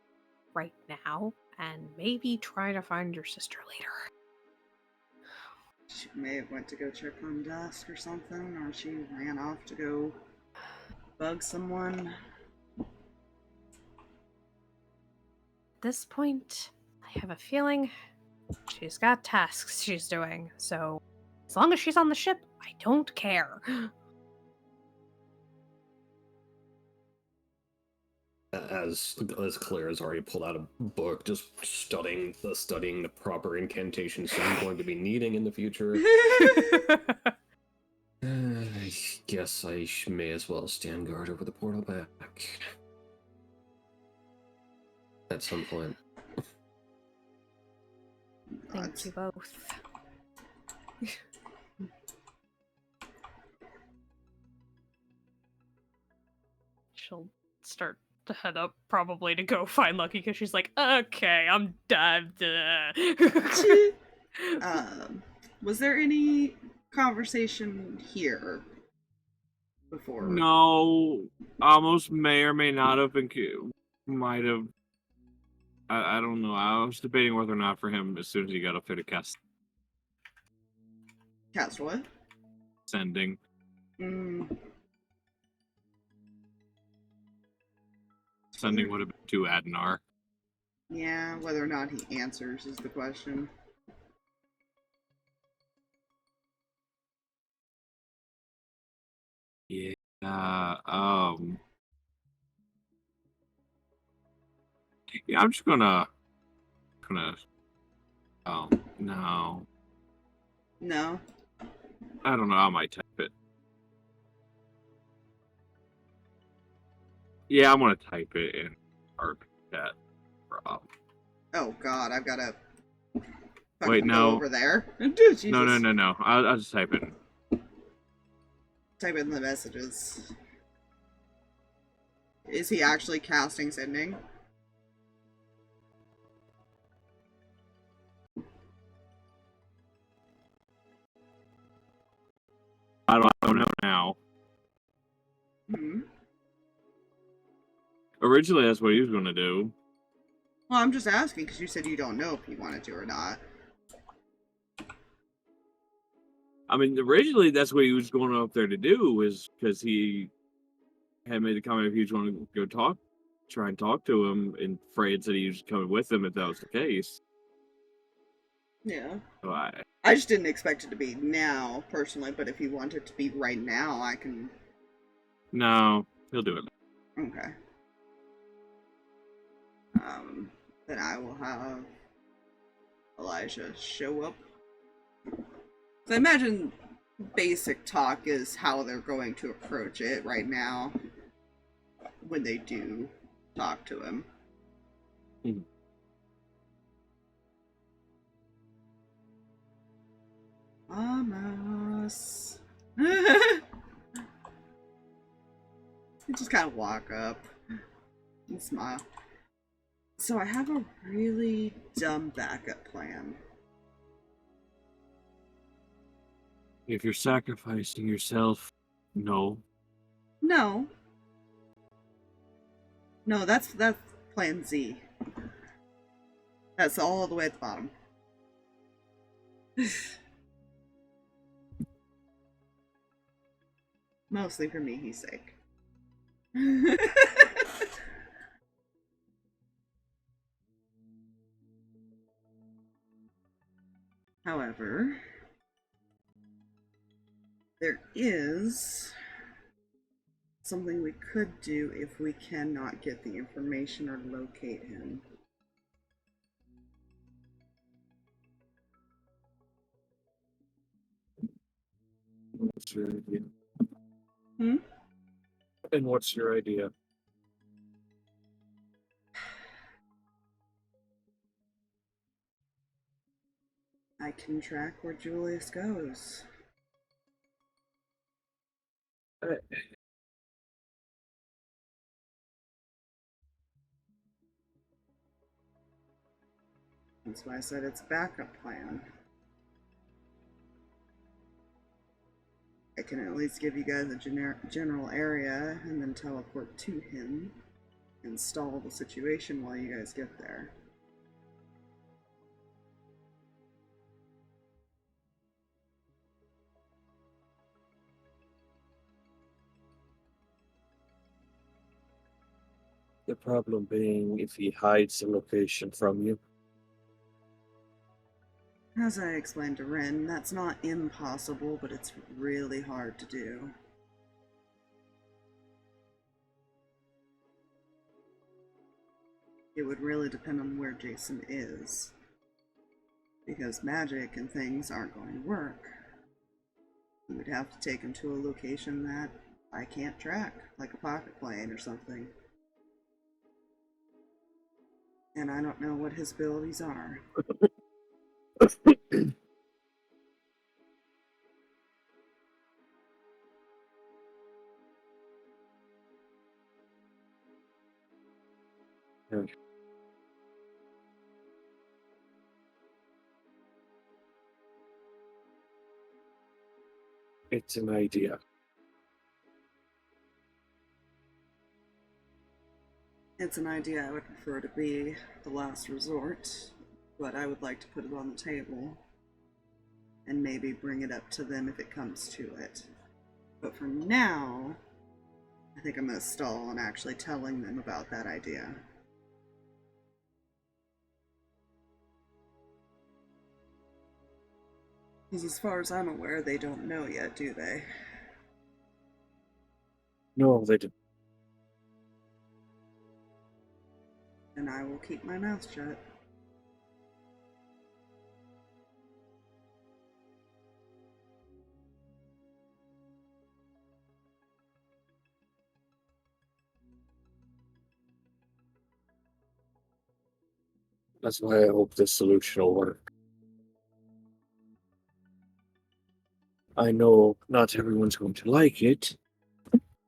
right now and maybe try to find your sister later. She may have went to go check on Dusk or something, or she ran off to go bug someone. At this point, I have a feeling she's got tasks she's doing, so as long as she's on the ship, I don't care. As Claire has already pulled out a book, just studying the proper incantations I'm going to be needing in the future. I guess I may as well stand guard over the portal back. At some point. Thank you both. She'll start to head up probably to go find Lucky because she's like, okay, I'm done. Was there any conversation here before? No, almost may or may not have been. Might have. I don't know. I was debating whether or not for him as soon as he got up there to cast. Cast what? Sending. Sending would have been to Adnar. Yeah, whether or not he answers is the question. Yeah. Yeah, I'm just gonna. No. No. I don't know. I might type it. Yeah, I'm gonna type it in our chat. Oh God, I've gotta. Wait, go no. over there. No. I'll just type it in. Type in the messages. Is he actually casting sending? I don't know now. Originally, that's what he was going to do. Well, I'm just asking because you said you don't know if he wanted to or not. I mean, originally, that's what he was going up there to do, was because he had made the comment if he was going to go try and talk to him, and Fred said he was coming with him if that was the case. Yeah. So I just didn't expect it to be now, personally, but if you want it to be right now, I can... No, he'll do it. Okay. Then I will have Elijah show up. So I imagine basic talk is how they're going to approach it right now when they do talk to him. Vamos. You just kind of walk up and smile. So I have a really dumb backup plan. If you're sacrificing yourself, no. No. No, that's plan Z. That's all the way at the bottom. Mostly for Mihi's sake. However, there is something we could do if we cannot get the information or locate him. What's your idea? Hmm? And what's your idea? I can track where Julius goes. That's why I said it's a backup plan. I can at least give you guys a general area and then teleport to him and stall the situation while you guys get there. The problem being if he hides the location from you. As I explained to Ren, that's not impossible, but it's really hard to do. It would really depend on where Jason is, because magic and things aren't going to work. You would have to take him to a location that I can't track, like a pocket plane or something. And I don't know what his abilities are. It's an idea. It's an idea I would prefer to be the last resort, but I would like to put it on the table. and maybe bring it up to them if it comes to it. But for now, I think I'm going to stall on actually telling them about that idea. Because as far as I'm aware, they don't know yet, do they? No, they didn't. And I will keep my mouth shut. That's why I hope this solution will work. I know not everyone's going to like it.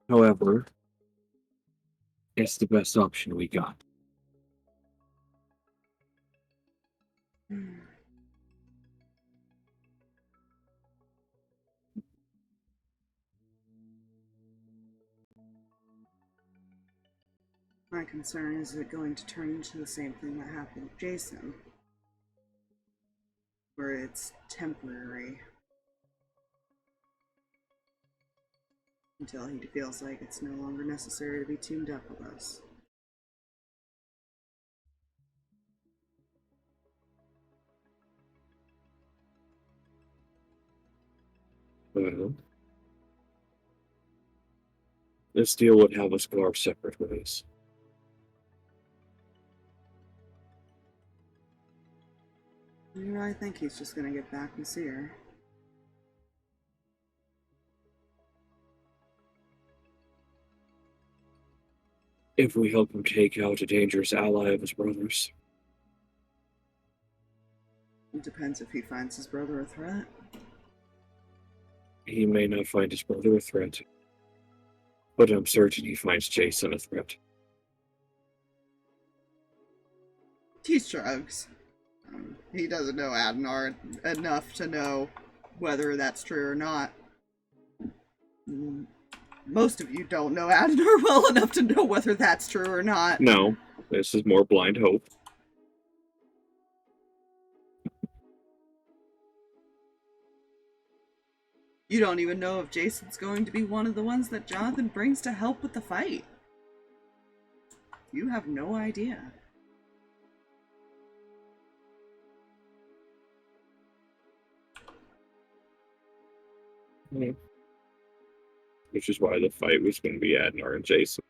However, it's the best option we got. My concern is it going to turn into the same thing that happened with Jason, where it's temporary until he feels like it's no longer necessary to be teamed up with us. Well, this deal would have us go our separate ways. I think he's just gonna get back and see her. If we help him take out a dangerous ally of his brother's. It depends if he finds his brother a threat. He may not find his brother a threat, but I'm certain he finds Jason a threat. He shrugs. He doesn't know Adnar enough to know whether that's true or not. Most of you don't know Adnar well enough to know whether that's true or not. No, this is more blind hope. You don't even know if Jason's going to be one of the ones that Jonathan brings to help with the fight. You have no idea. Which is why the fight was going to be Adnar and Jason.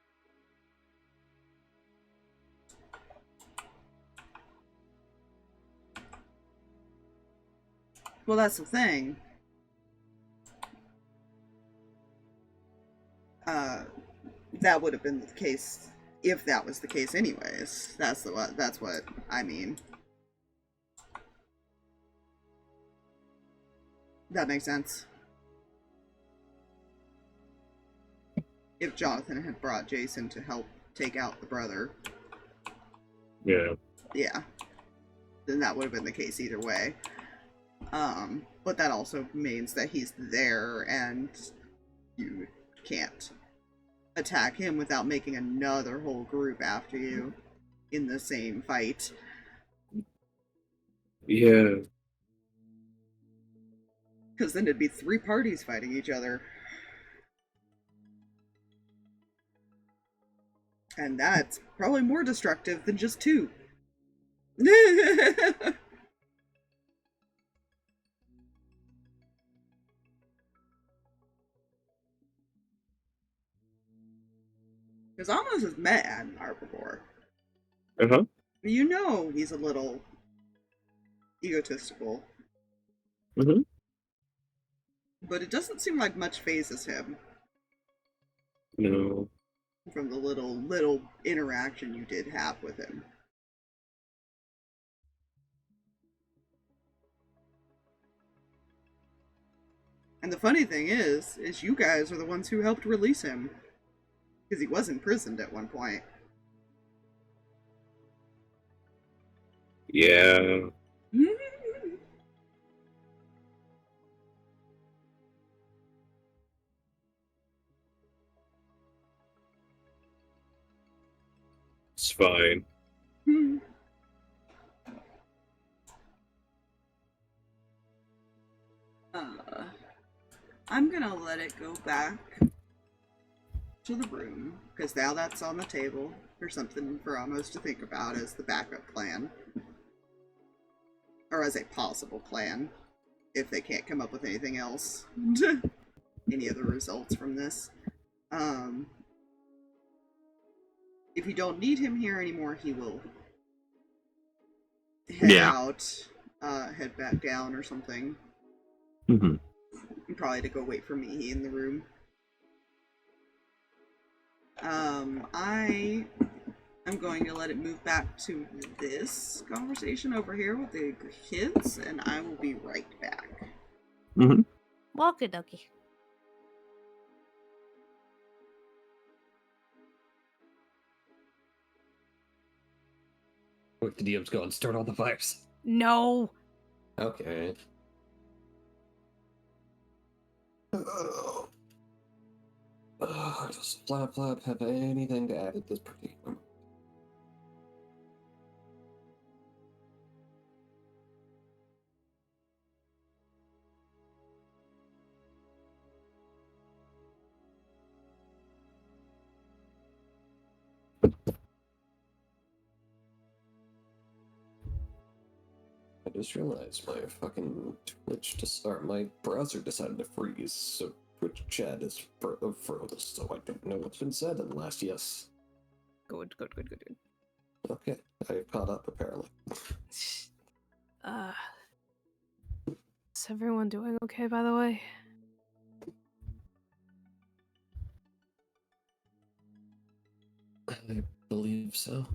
Well, that's the thing. That would have been the case if that was the case anyways. That's what I mean. That makes sense. If Jonathan had brought Jason to help take out the brother. Yeah. Yeah. Then that would have been the case either way. But that also means that he's there and you can't attack him without making another whole group after you in the same fight. Yeah. Because then it'd be 3 parties fighting each other. And that's probably more destructive than just 2. Because Amos has met Adnar before. Uh-huh. You know he's a little egotistical. Mm-hmm. But it doesn't seem like much phases him. No. From the little interaction you did have with him. And the funny thing is you guys are the ones who helped release him. Because he was imprisoned at one point. Yeah. It's fine. I'm gonna let it go back to the room, because now that's on the table for something for Amos to think about as the backup plan. Or as a possible plan, if they can't come up with anything else. Any other results from this. If you don't need him here anymore, he will head out, head back down or something. Mm-hmm. And probably to go wait for Mihi in the room. I am going to let it move back to this conversation over here with the kids, and I will be right back. Mm-hmm. Walkie dokie. Quick, the DM's go and start all the fires. No. Okay. Does Flap Flap have anything to add at this particular moment? I just realized my fucking my browser decided to freeze, so Twitch chat is froze, so I don't know what's been said in the last yes. Good. Okay, I caught up apparently. Is everyone doing okay, by the way? I believe so.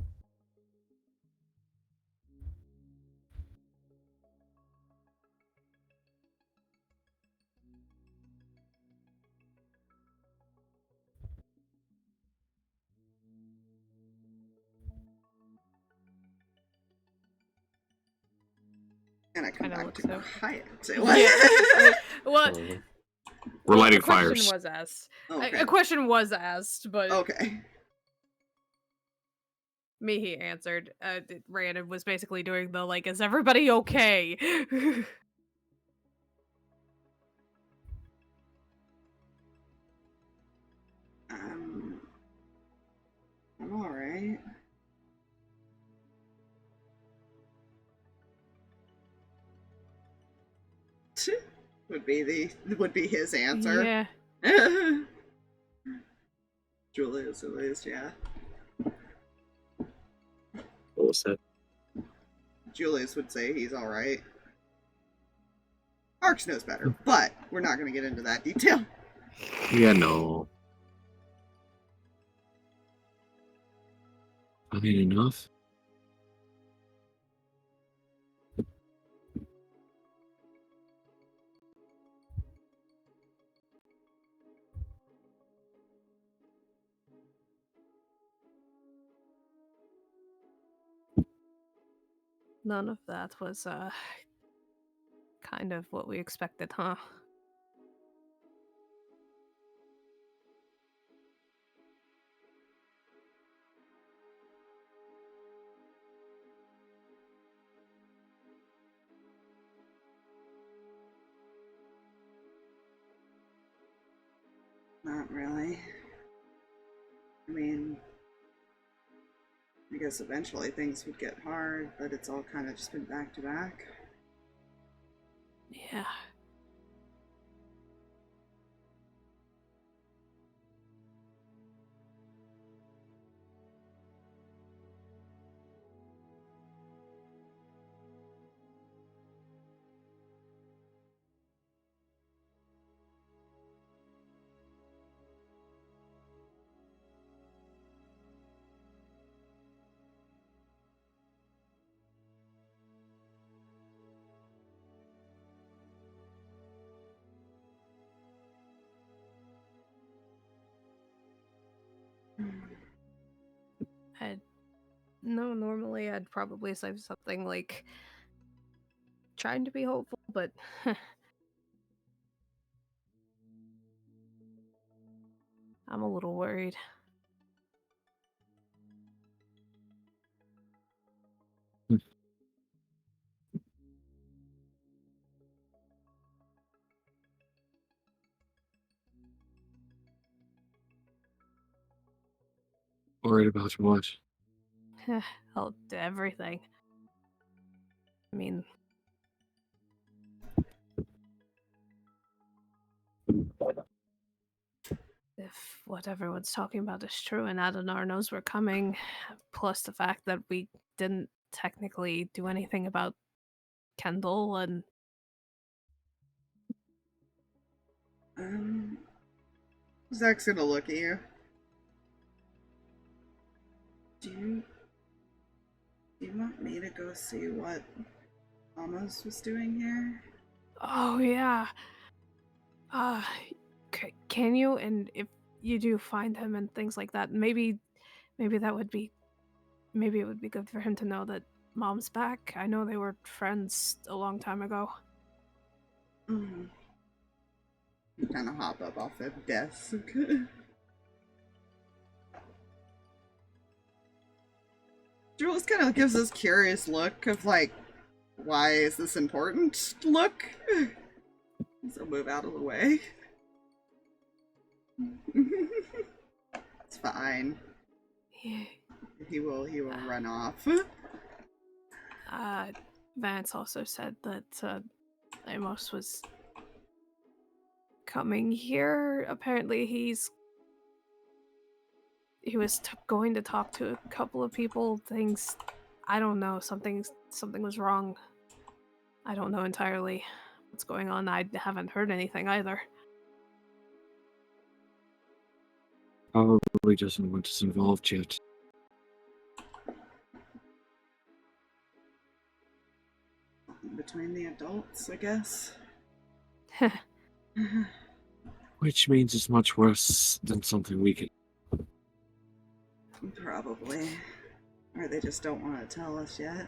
And I come Kinda back look to so. quiet. Yeah. Well, We're lighting a question fires. was asked. Okay. A question was asked, but Okay. Mihi answered. Reyan was basically doing the like, is everybody okay? I'm alright. would be his answer. Yeah. Julius, at least, yeah. What was that? Julius would say he's alright. Harx knows better, but we're not going to get into that detail. Yeah, no. I mean, enough. None of that was kind of what we expected, huh? Not really. I mean, I guess eventually things would get hard, but it's all kind of just been back to back. Yeah. Normally I'd probably say something like trying to be hopeful, but I'm a little worried. Worried about what? Well, everything. I mean, if what everyone's talking about is true and Adonar knows we're coming, plus the fact that we didn't technically do anything about Kendall and Zach's gonna look at you. Do you want me to go see what Amos was doing here? oh yeah. Can you? And if you do find him and things like that, maybe that would be, maybe it would be good for him to know that Mom's back. I know they were friends a long time ago. Mm. You kind of hop up off the desk. Jules kind of gives this curious look of like, why is this important? Look. So move out of the way. It's fine. Yeah. He will run off. Vance also said that Amos was coming here. Apparently he was going to talk to a couple of people. Things, I don't know, something was wrong. I don't know entirely what's going on. I haven't heard anything either. Probably doesn't want us involved yet. Between the adults, I guess. Which means it's much worse than something we can. Probably. Or they just don't want to tell us yet.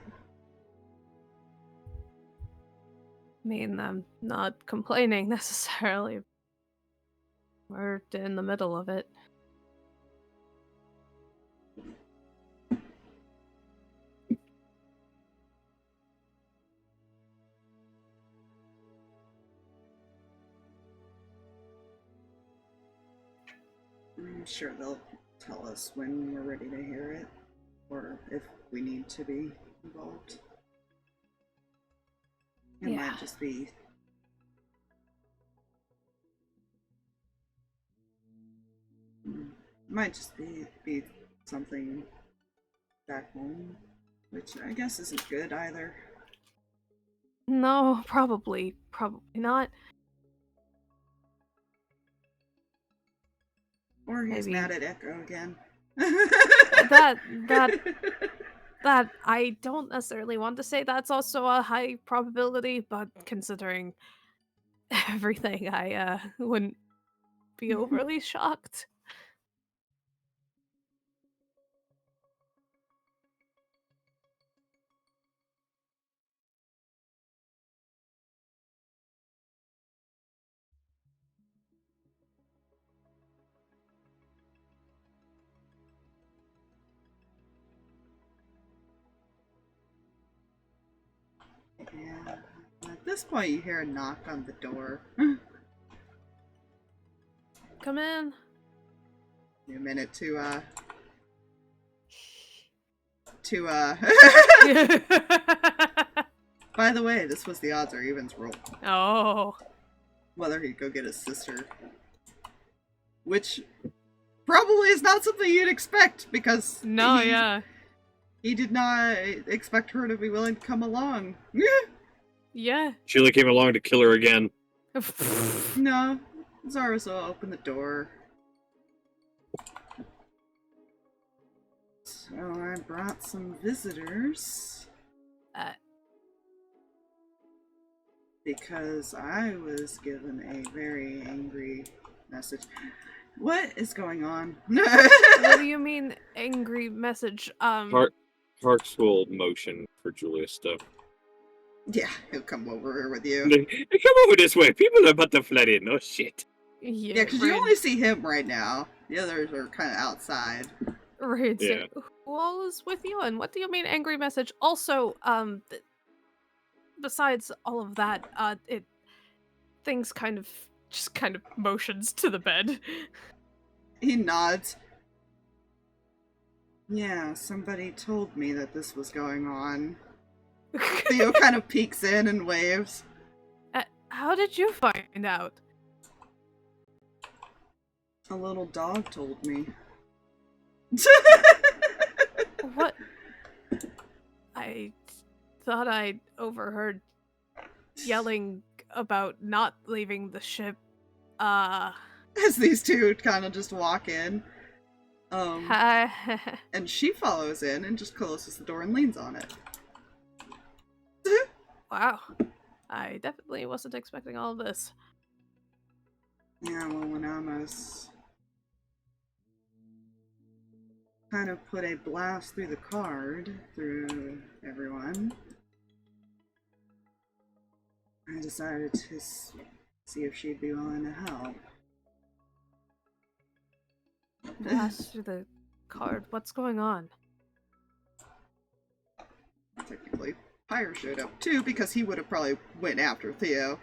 I mean, I'm not complaining necessarily. We're in the middle of it. I'm sure they'll tell us when we're ready to hear it, or if we need to be involved. It might just be be something back home, which I guess isn't good either. No, probably not. Or he's Maybe. mad at Echo again. That I don't necessarily want to say that's also a high probability, but considering everything, I wouldn't be overly shocked. Yeah. At this point, you hear a knock on the door. Come in. A minute to By the way, this was the odds or evens roll. Oh. Whether he'd go get his sister. Which probably is not something you'd expect, because he did not expect her to be willing to come along. Yeah. She only came along to kill her again. No. Zaris will open the door. So I brought some visitors. Because I was given a very angry message. What is going on? What do you mean, angry message? Harx will motion for Julius to. Yeah, he'll come over here with you. Hey, come over this way. People are about to flood in. Oh shit. Yeah, because you only see him right now. The others are kind of outside. Right. Yeah. Who all is with you, and what do you mean, angry message? Also, besides all of that, things kind of motions to the bed. He nods. Yeah, somebody told me that this was going on. Theo kind of peeks in and waves. How did you find out? A little dog told me. What? I thought I overheard yelling about not leaving the ship. As these two kind of just walk in. And she follows in and just closes the door and leans on it. Wow. I definitely wasn't expecting all of this. Yeah, well, when Amos kind of put a blast through the card, through everyone, I decided to see if she'd be willing to help. Blast through the card. What's going on? Technically, Pyre showed up too, because he would have probably went after Theo.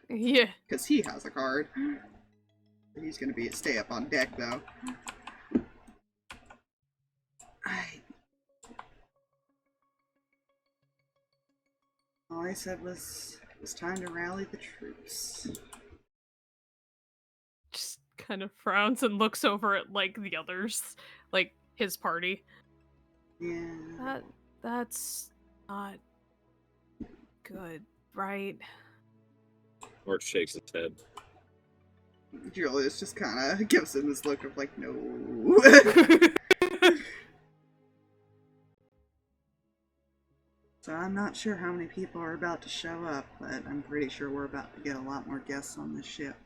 Yeah. Because he has a card. He's going to stay up on deck, though. All I said was it was time to rally the troops. Just kind of frowns and looks over at, like, the others. Like, his party. Yeah. That's not good, right? Harx shakes his head. Julius just kind of gives him this look of, like, no. So I'm not sure how many people are about to show up, but I'm pretty sure we're about to get a lot more guests on this ship.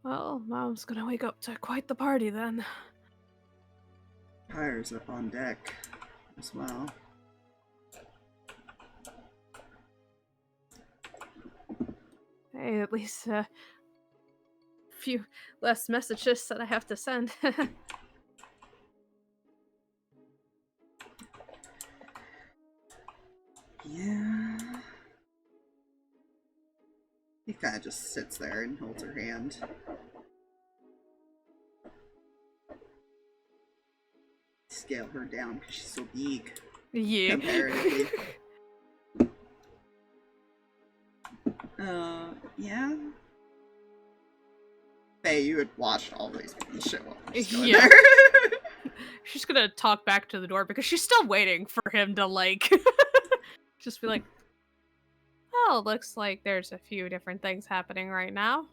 Well, Mom's gonna wake up to quite the party then. Pyre's up on deck as well. Hey, at least a few less messages that I have to send. Yeah. He kind of just sits there and holds her hand. Scale her down because she's so big. Yeah. Comparatively. Yeah. Faye, you had watched all these people show up. Yeah. She's gonna talk back to the door because she's still waiting for him to, like, just be like, oh, looks like there's a few different things happening right now.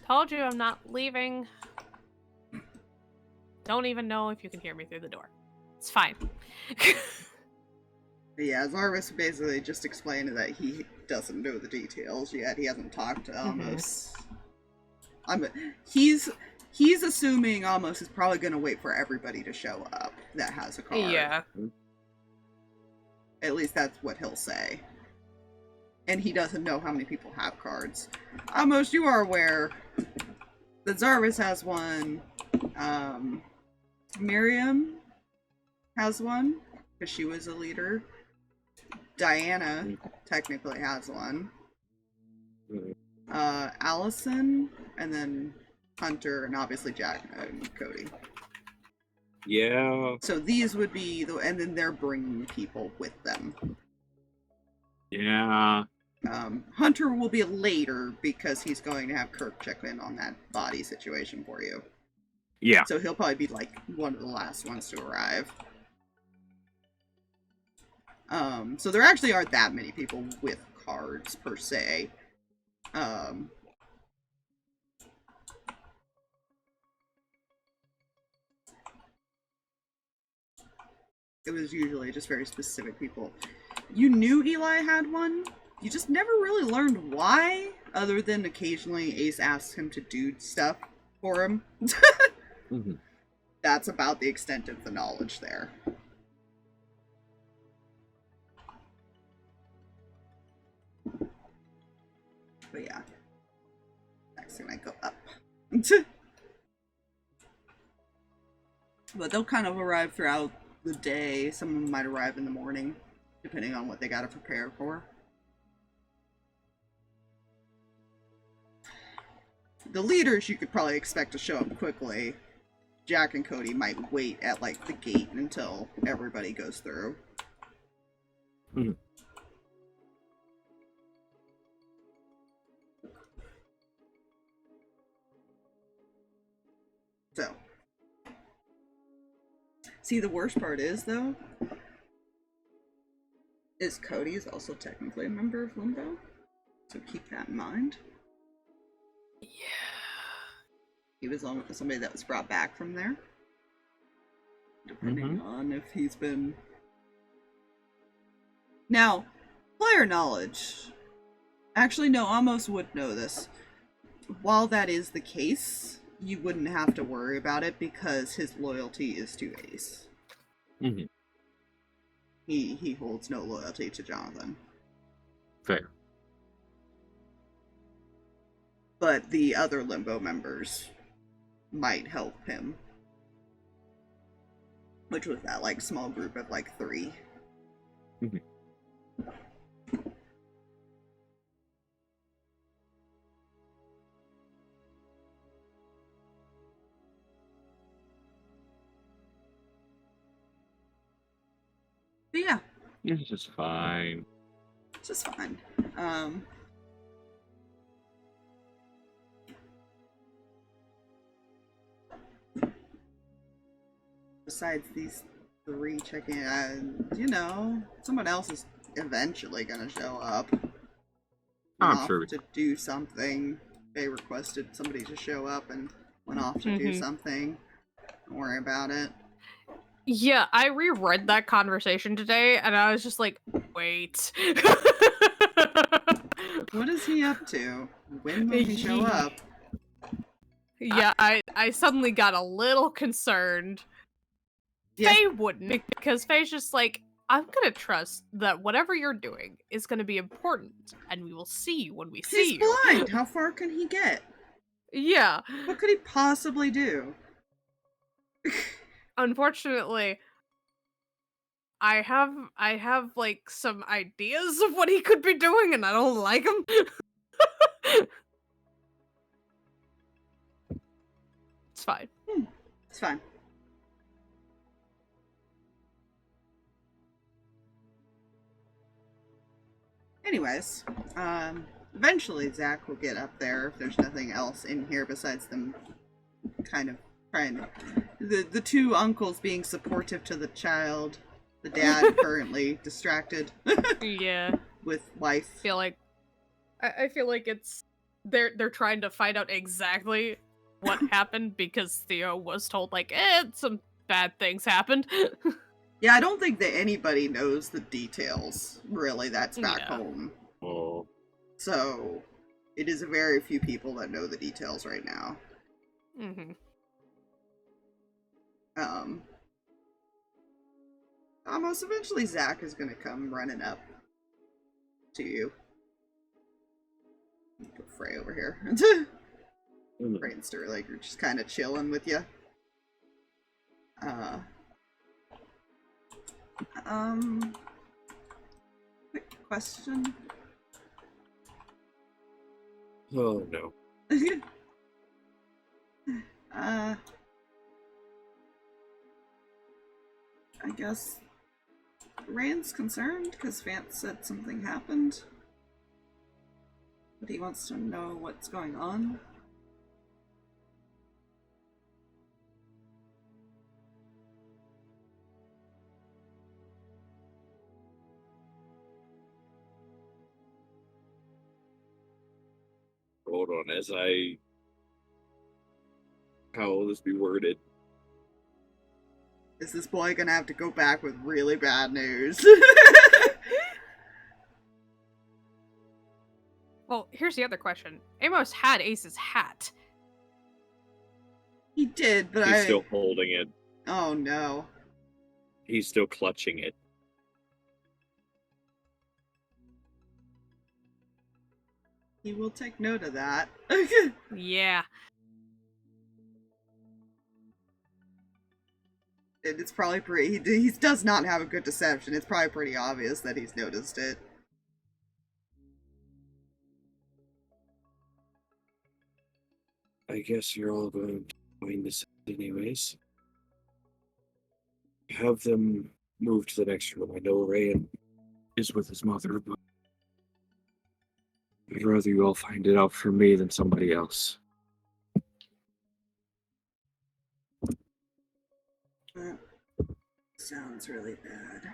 Told you I'm not leaving. Don't even know if you can hear me through the door. It's fine. Yeah, Zarvis basically just explained that he doesn't know the details yet. He hasn't talked to Amos. He's assuming Amos is probably going to wait for everybody to show up that has a card. Yeah. At least that's what he'll say. And he doesn't know how many people have cards. Amos, you are aware that Zarvis has one. Miriam has one, because she was a leader. Diana technically has one. Allison, and then Hunter, and obviously Jack and Cody. Yeah. So these would be and then they're bringing people with them. Yeah. Hunter will be later because he's going to have Kirk check in on that body situation for you. Yeah. So he'll probably be like one of the last ones to arrive. So there actually aren't that many people with cards per se. It was usually just very specific people. You knew Eli had one. You just never really learned why, other than occasionally Ace asks him to do stuff for him. Mm-hmm. That's about the extent of the knowledge there. But yeah. Next thing I go up. But they'll kind of arrive throughout the day. Some of them might arrive in the morning, depending on what they gotta prepare for. the leaders you could probably expect to show up quickly. Jack and Cody might wait at, like, the gate until everybody goes through. Mhm. So. See, the worst part is, though, is Cody is also technically a member of Limbo. So keep that in mind. Yeah. He was somebody that was brought back from there. Depending on if he's been... Now, player knowledge. Actually, no, Amos would know this. While that is the case, you wouldn't have to worry about it because his loyalty is to Ace. Mm-hmm. He holds no loyalty to Jonathan. Fair. But the other Limbo members might help him. Which was that, like, small group of, like, 3. Mm-hmm. But yeah. It's just fine. It's just fine. Besides these 3 checking, you know, someone else is eventually gonna show up. I'm sure. To do something. They requested somebody to show up and went off to do something. Don't worry about it. Yeah, I reread that conversation today, and I was just like, wait. What is he up to? When will he show up? Yeah, I suddenly got a little concerned. Yeah. Faye wouldn't, because Faye's just like, I'm gonna trust that whatever you're doing is gonna be important, and we will see you when we see you. He's blind! How far can he get? Yeah. What could he possibly do? Unfortunately, I have like some ideas of what he could be doing, and I don't like him. It's fine. It's fine. Anyways, eventually Zach will get up there if there's nothing else in here besides them kind of trying to... The 2 uncles being supportive to the child, the dad currently distracted. Yeah. With life. I feel like it's... They're trying to find out exactly what happened because Theo was told, like, some bad things happened. Yeah, I don't think that anybody knows the details, really, that's back home. Oh. So, it is a very few people that know the details right now. Mm-hmm. Almost eventually Zach is gonna come running up to you. Put Frey over here. Frey and Sterling are just kind of chilling with you. Quick question. Oh no. I guess Reyan's concerned because Vance said something happened. But he wants to know what's going on. Hold on, how will this be worded? Is this boy gonna have to go back with really bad news? Well, here's the other question. Amos had Ace's hat. He did, but He's still holding it. Oh no. He's still clutching it. He will take note of that. Yeah. It's probably pretty... He does not have a good deception. It's probably pretty obvious that he's noticed it. I guess you're all going to join this anyways. Have them move to the next room. I know Reyan is with his mother, but I'd rather you all find it out for me than somebody else. That sounds really bad.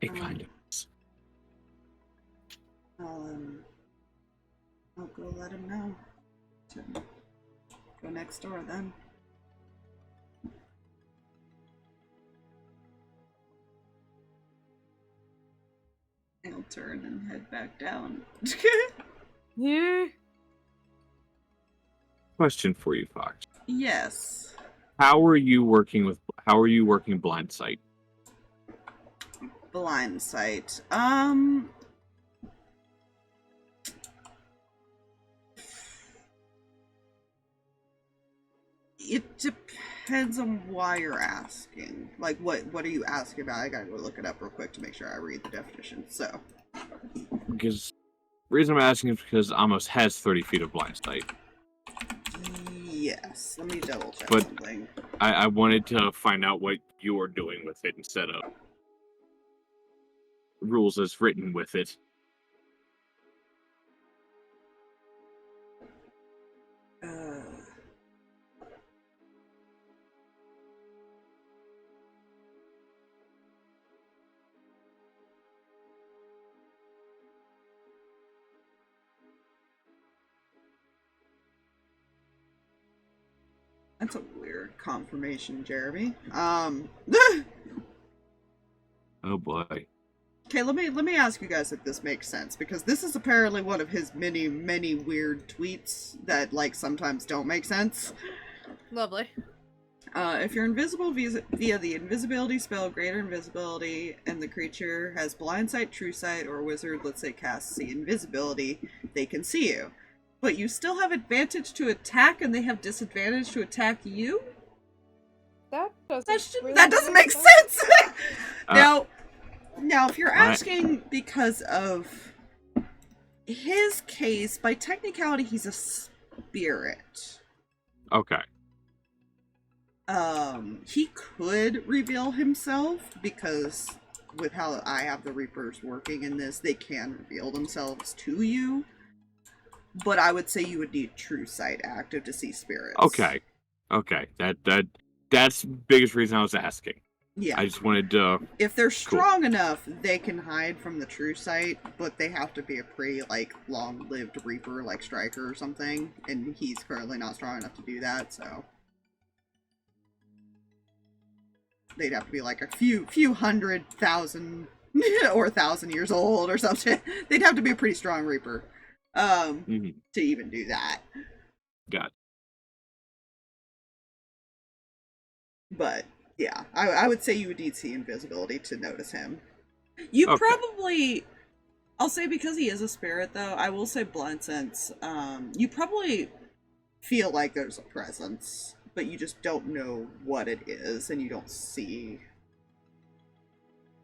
It kind of is. I'll go let him know. To go next door then. I'll turn and head back down. Yeah. Question for you, Fox. Yes. How are you working blind sight? Blind sight. It depends on why you're asking. Like, what are you asking about? I gotta go look it up real quick to make sure I read the definition. So, Because the reason I'm asking is because Amos has 30 feet of blind sight. yes. Let me double check But something. I wanted to find out what you're doing with it instead of rules as written with it. That's a weird confirmation, Jeremy. Oh boy. Okay, let me ask you guys if this makes sense, because this is apparently one of his many weird tweets that like sometimes don't make sense. Lovely. If you're invisible via the invisibility spell, greater invisibility, and the creature has blind sight, true sight, or wizard, let's say, casts see invisibility, they can see you. But you still have advantage to attack, and they have disadvantage to attack you? That That doesn't make sense! Now, if you're asking because of his case, by technicality, he's a spirit. Okay. He could reveal himself, because with how I have the Reapers working in this, they can reveal themselves to you. But I would say you would need true sight active to see spirits. Okay. That's the biggest reason I was asking. Yeah. I just wanted to... If they're strong enough, they can hide from the true sight, but they have to be a pretty, like, long-lived Reaper, like Striker or something, and he's currently not strong enough to do that, so... They'd have to be, like, a few 100,000 or 1,000 years old or something. They'd have to be a pretty strong Reaper, to even do that. Got it. But... yeah, I would say you would need see invisibility to notice him. You probably... I'll say because he is a spirit, though, I will say blind sense. You probably feel like there's a presence, but you just don't know what it is, and you don't see...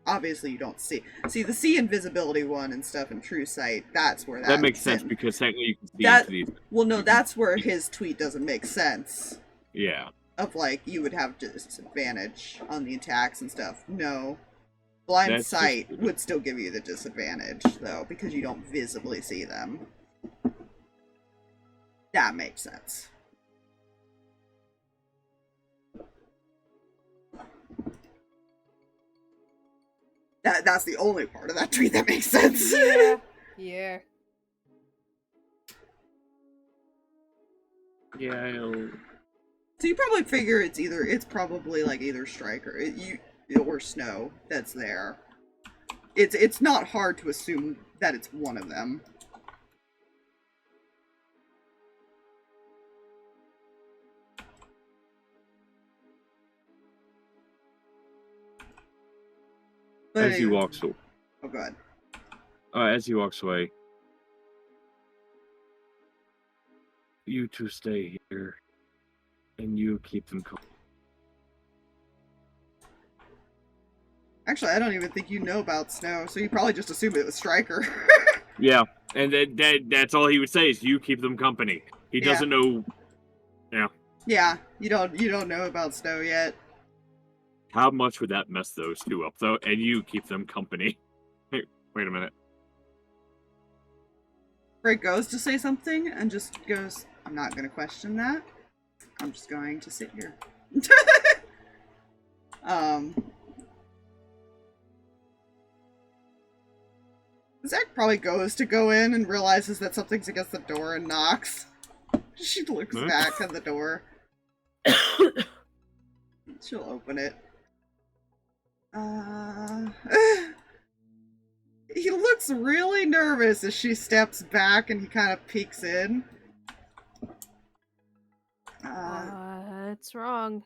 Obviously, you don't see... See, the see invisibility one and stuff in True Sight, that's where that makes sense, because technically you can see into these... Well, no, that's where his tweet doesn't make sense. Yeah. Of, like, you would have disadvantage on the attacks and stuff. No. Blind sight would still give you the disadvantage, though, because you don't visibly see them. That makes sense. That's the only part of that tweet that makes sense. Yeah. Yeah. Yeah, So you probably figure it's probably like either Striker or Snow that's there. It's not hard to assume that it's one of them. But as he walks away. Oh, go ahead. As he walks away, you two stay here, and you keep them calm. Actually, I don't even think you know about Snow, so you probably just assumed it was Stryker. Yeah, and that's all he would say is you keep them company. He doesn't know. Yeah. Yeah, you don't know about Snow yet. How much would that mess those two up, though? And you keep them company. Hey, wait a minute. Frank goes to say something and just goes, I'm not going to question that. I'm just going to sit here. Zach probably goes to go in and realizes that something's against the door and knocks. She looks back at the door. She'll open it. He looks really nervous as she steps back and he kind of peeks in. What's wrong?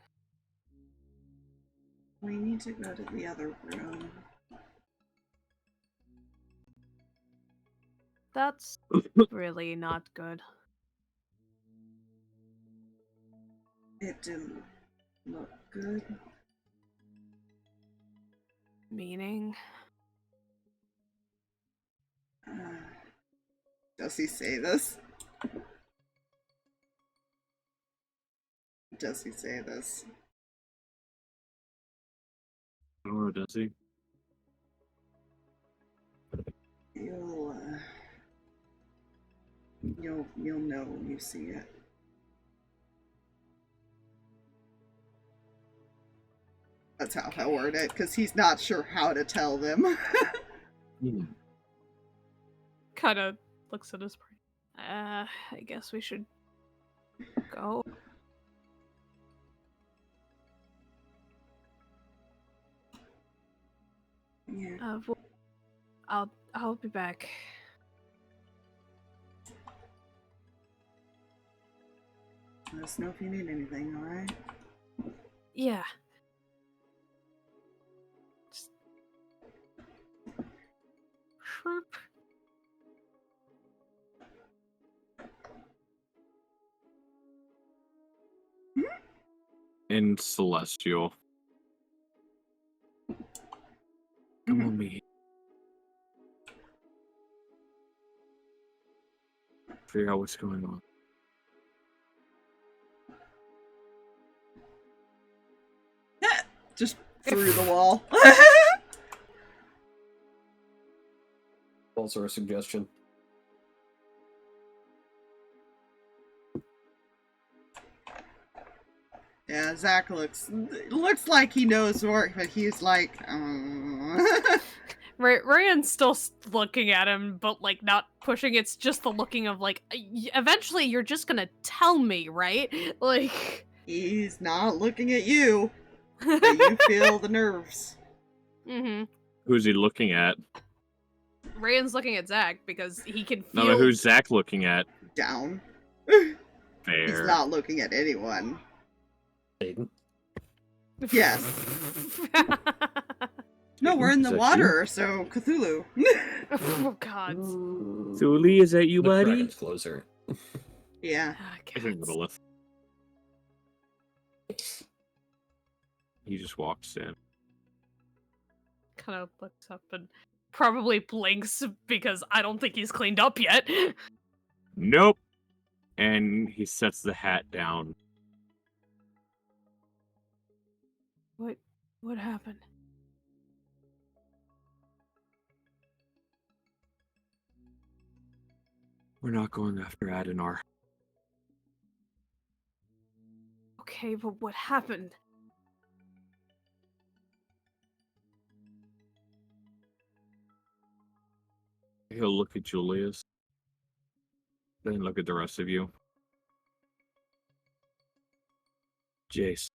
We need to go to the other room. That's really not good. It didn't look good. Meaning? Does he say this? Does he say this? I don't know, does he? You'll know when you see it. That's how I word it, because he's not sure how to tell them. Kind of looks at his brain. I guess we should go. Yeah. I'll be back. Let us know if you need anything, alright? Yeah. Just... Shroop. In Celestial. Come on, Mihi. Figure out what's going on. Just through the wall. Also a suggestion. Yeah, Zach looks like he knows more, but he's like, Reyan's still looking at him, but like not pushing. It's just the looking of like, eventually you're just gonna tell me, right? Like, he's not looking at you, but you feel the nerves. Mm-hmm. Who's he looking at? Reyan's looking at Zach because he can feel. No, but who's Zach looking at? Down. Fair. He's not looking at anyone. Aiden? Yes. No, we're in the Is that water, so Cthulhu. Oh God. Thuli, is that you, The buddy? Kraken's closer. Yeah. Ah, I think cats. Lilith. He just walks in. Kind of looks up and probably blinks because I don't think he's cleaned up yet. Nope. And he sets the hat down. What happened? We're not going after Adenar. Okay, but what happened? He'll look at Julius. Then look at the rest of you. Jace.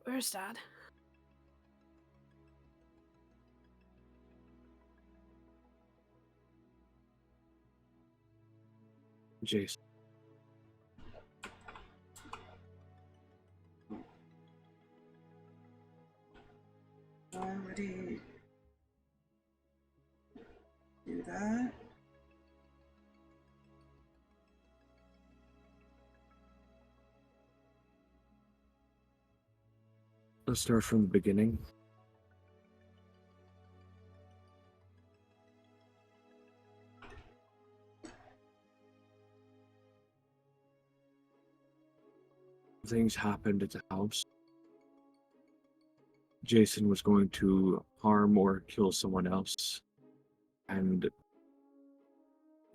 Where's Dad? Jace. Why would he do that? Let's start from the beginning. Things happened at the house. Jason was going to harm or kill someone else, and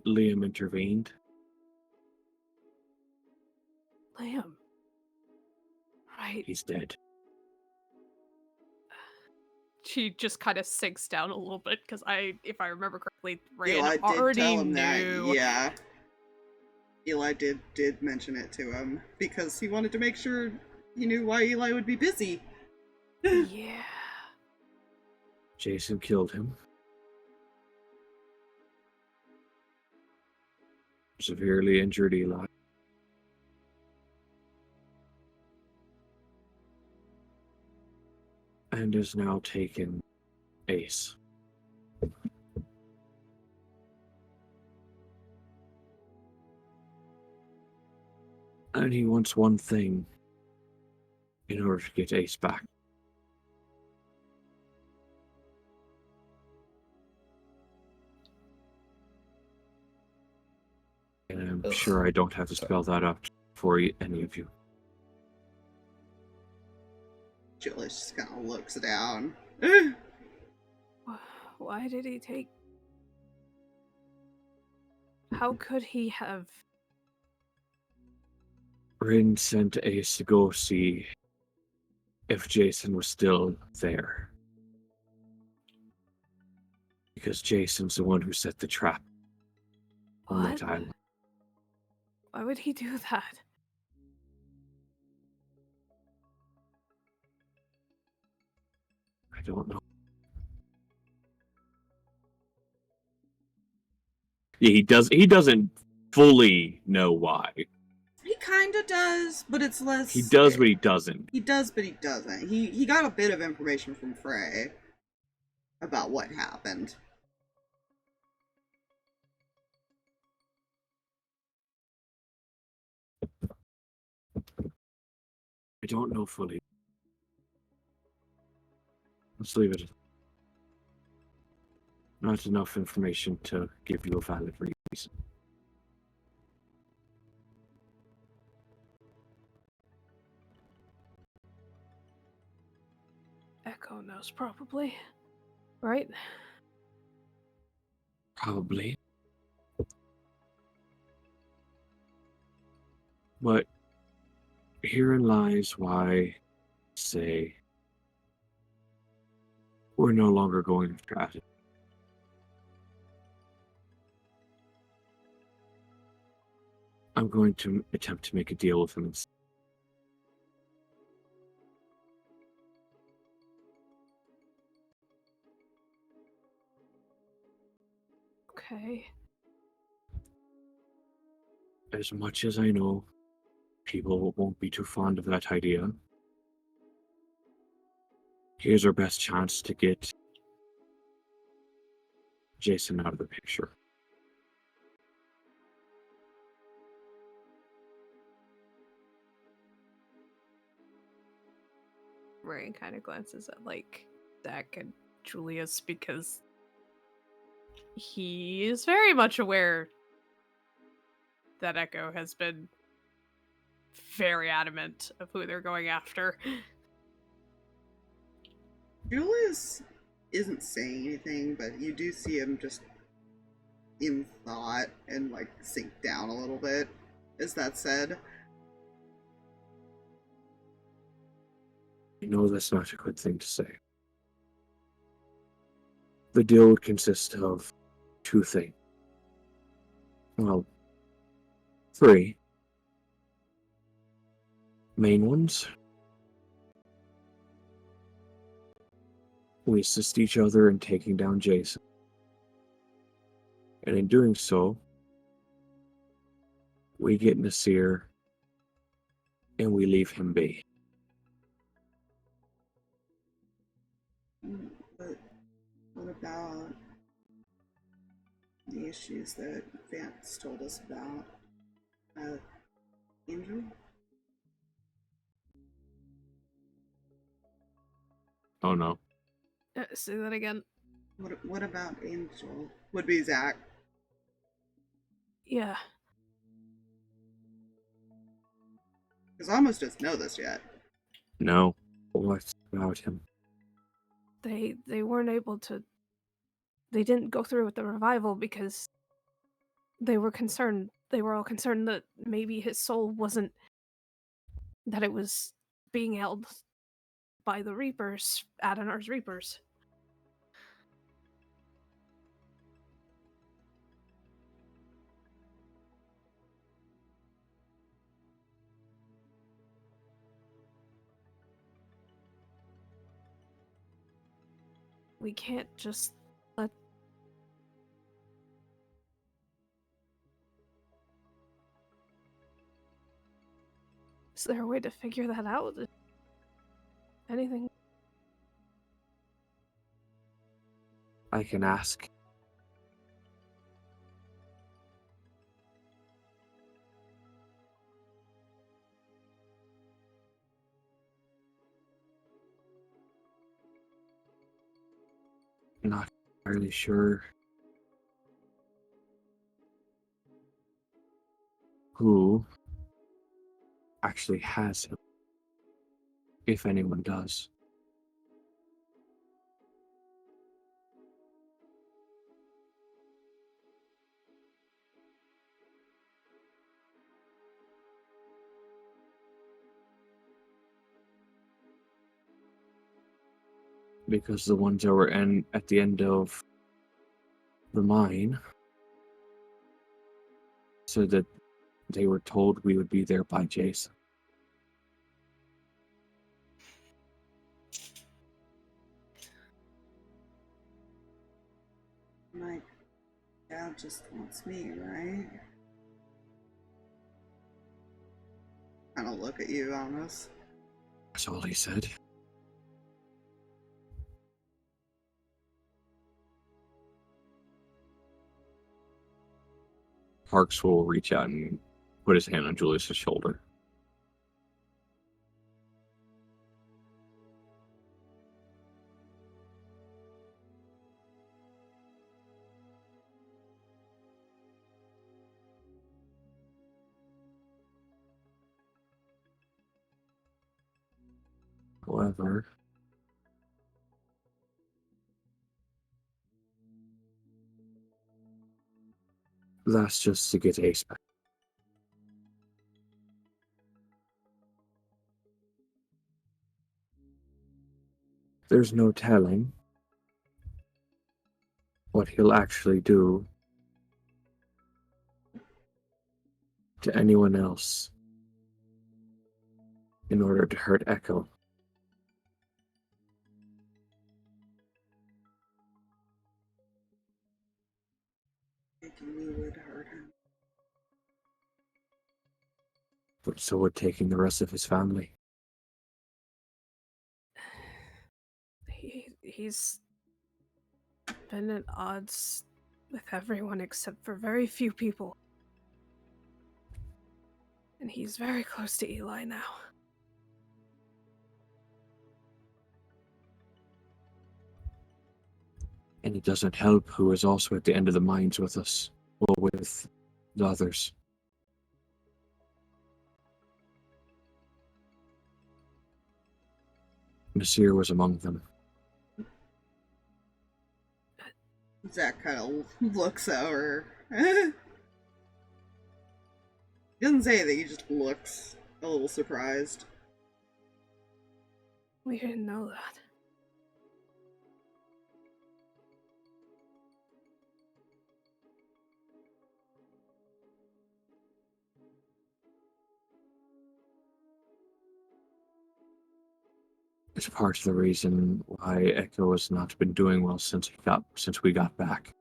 Liam intervened. Liam. Right. He's dead. She just kind of sinks down a little bit because if I remember correctly, Eli Reyan did already tell him knew. that, yeah. Eli did mention it to him because he wanted to make sure he knew why Eli would be busy. Yeah. Jason killed him. Severely injured Eli. And is now taken Ace. And he wants one thing in order to get Ace back. And I'm Ugh. sure I don't have to spell that out for any of you. Julius just kind of looks down. Why did he take... How could he have... Rin sent Ace to go see if Jason was still there. Because Jason's the one who set the trap on that What? island. Why would he do that? I don't know. Yeah, he doesn't fully know why. He kind of does, but it's less... He does, but he doesn't. He does, but he doesn't. He got a bit of information from Frey about what happened. I don't know fully. Let's leave it. Not enough information to give you a valid reason. Echo knows, probably. Right? Probably. But herein lies why I say we're no longer going to try it. I'm going to attempt to make a deal with him. Okay. As much as I know, people won't be too fond of that idea. Here's our best chance to get Jason out of the picture. Reyan kind of glances at, like, Zach and Julius because he is very much aware that Echo has been very adamant of who they're going after. Julius isn't saying anything, but you do see him just in thought and like sink down a little bit, as that said. I know that's not a good thing to say. The deal would consist of two things. Well, three main ones. We assist each other in taking down Jason. And in doing so, we get Nasir and we leave him be. But what about the issues that Vance told us about? Angel? Oh no. Say that again. What about Angel? Would be Zach. Yeah. Because Almost doesn't know this yet. No. What about him? They weren't able to. They didn't go through with the revival because they were concerned. They were all concerned that maybe his soul wasn't. That it was being held by the Reapers, Adenar's Reapers. We can't just let. Is there a way to figure that out? Anything? I can ask. Not entirely sure who actually has him, if anyone does. Because the ones that were at the end of the mine said that they were told we would be there by Jason. My dad just wants me, right? Kind of look at you, Almost. That's all he said. Harx will reach out and put his hand on Julius's shoulder. However, that's just to get Ace back. There's no telling what he'll actually do to anyone else in order to hurt Echo. Thinking we would hurt him. But so would taking the rest of his family. He's been at odds with everyone except for very few people. And he's very close to Eli now. And it doesn't help who is also at the end of the mines with us. Well, with the others. Nasir was among them. Zach kind of looks over. He doesn't say anything, he just looks a little surprised. We didn't know that. It's part of the reason why Echo has not been doing well since we got back.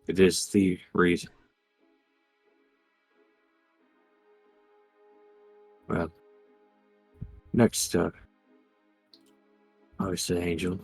It is the reason. Well, next up, obviously Angel.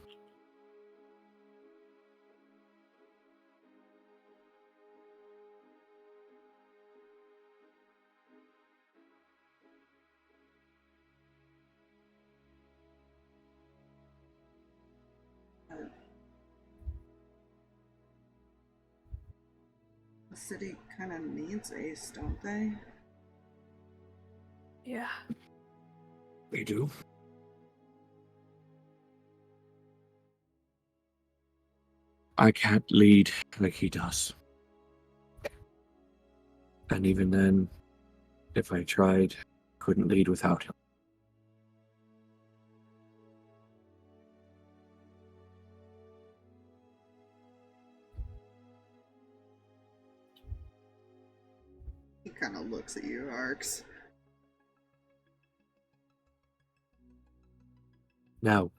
city kind of needs Ace, don't they? Yeah. We do. I can't lead like he does. And even then, if I tried, couldn't lead without him. He kind of looks at you, Harx. Now,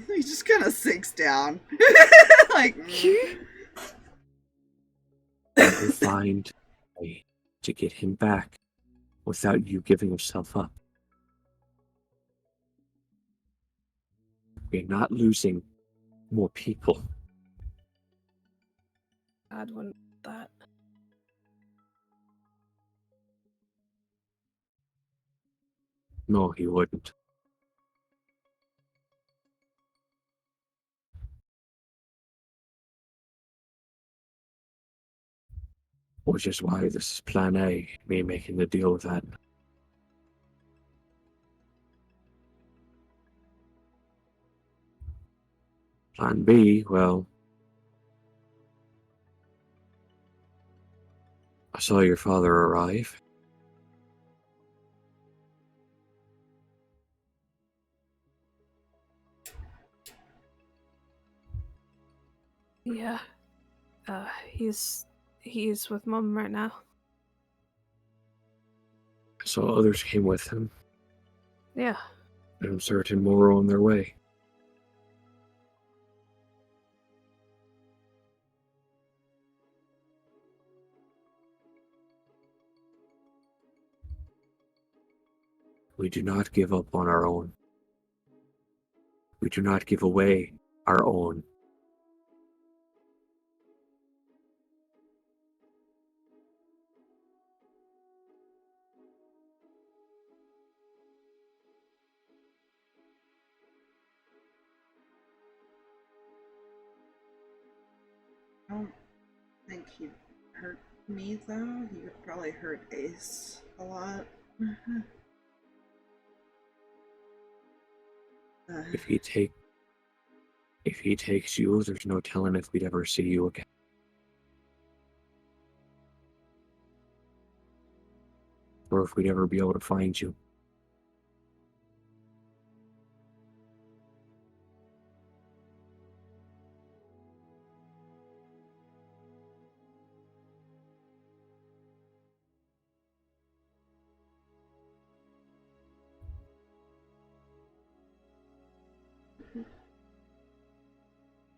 He just kind of sinks down. Like, we'll find a way to get him back without you giving yourself up. We're not losing more people. God wouldn't that. No, he wouldn't. Which is why this is plan A, me making the deal with that. Plan B, well, I saw your father arrive. Yeah. He's with Mom right now. I saw others came with him. Yeah. I'm certain more are on their way. We do not give up on our own. We do not give away our own. I don't think he'd hurt me, though. He would probably hurt Ace a lot. If he takes you, there's no telling if we'd ever see you again. Or if we'd ever be able to find you.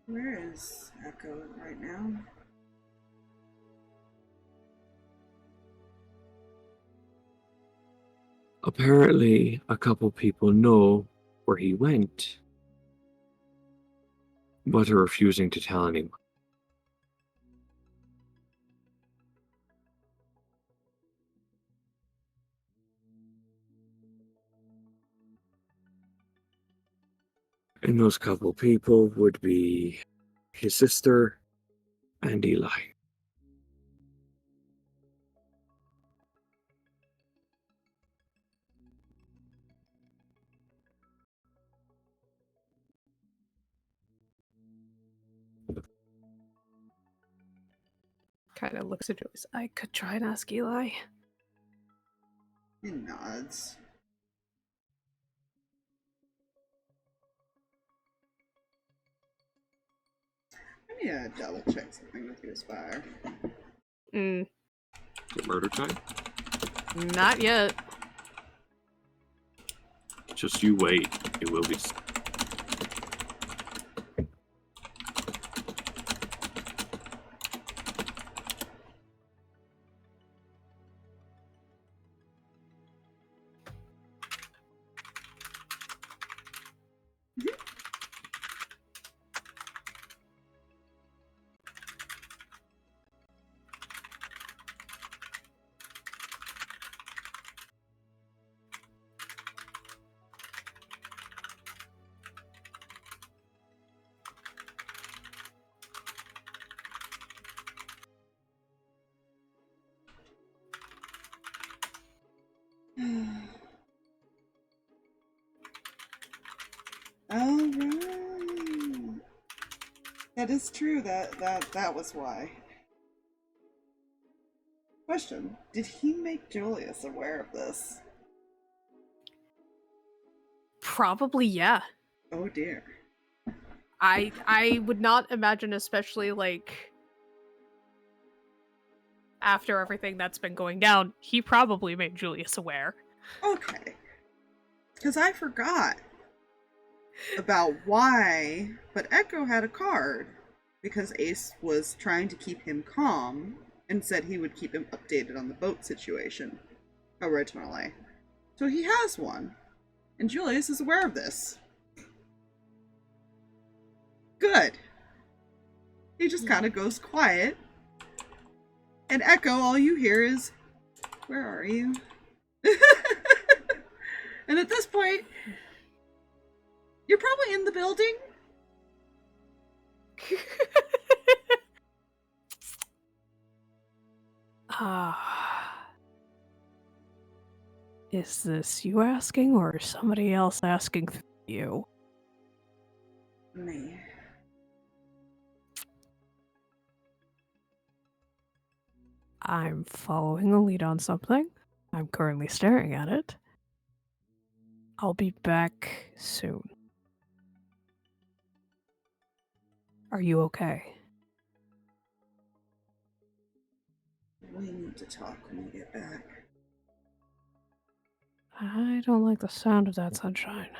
Where is Echo right now? Apparently, a couple people know where he went, but are refusing to tell anyone. And those couple people would be his sister and Eli. Kind of looks at Julius. I could try and ask Eli. He nods. I need to double check something with you, Aspire. Mm, Is it murder time? not yet. Just you wait. It will be. That is true. That was why. Question: did he make Julius aware of this? Probably, yeah. Oh dear. I would not imagine, especially like after everything that's been going down, he probably made Julius aware. Okay. Because I forgot about why, but Echo had a card because Ace was trying to keep him calm and said he would keep him updated on the boat situation originally. So he has one, and Julius is aware of this. Good. He just kind of goes quiet, and Echo, all you hear is, "Where are you?" And at this point, you're probably in the building. Is this you asking or somebody else asking you? Me. I'm following a lead on something. I'm currently staring at it. I'll be back soon. Are you okay? We need to talk when we get back. I don't like the sound of that, Sunshine.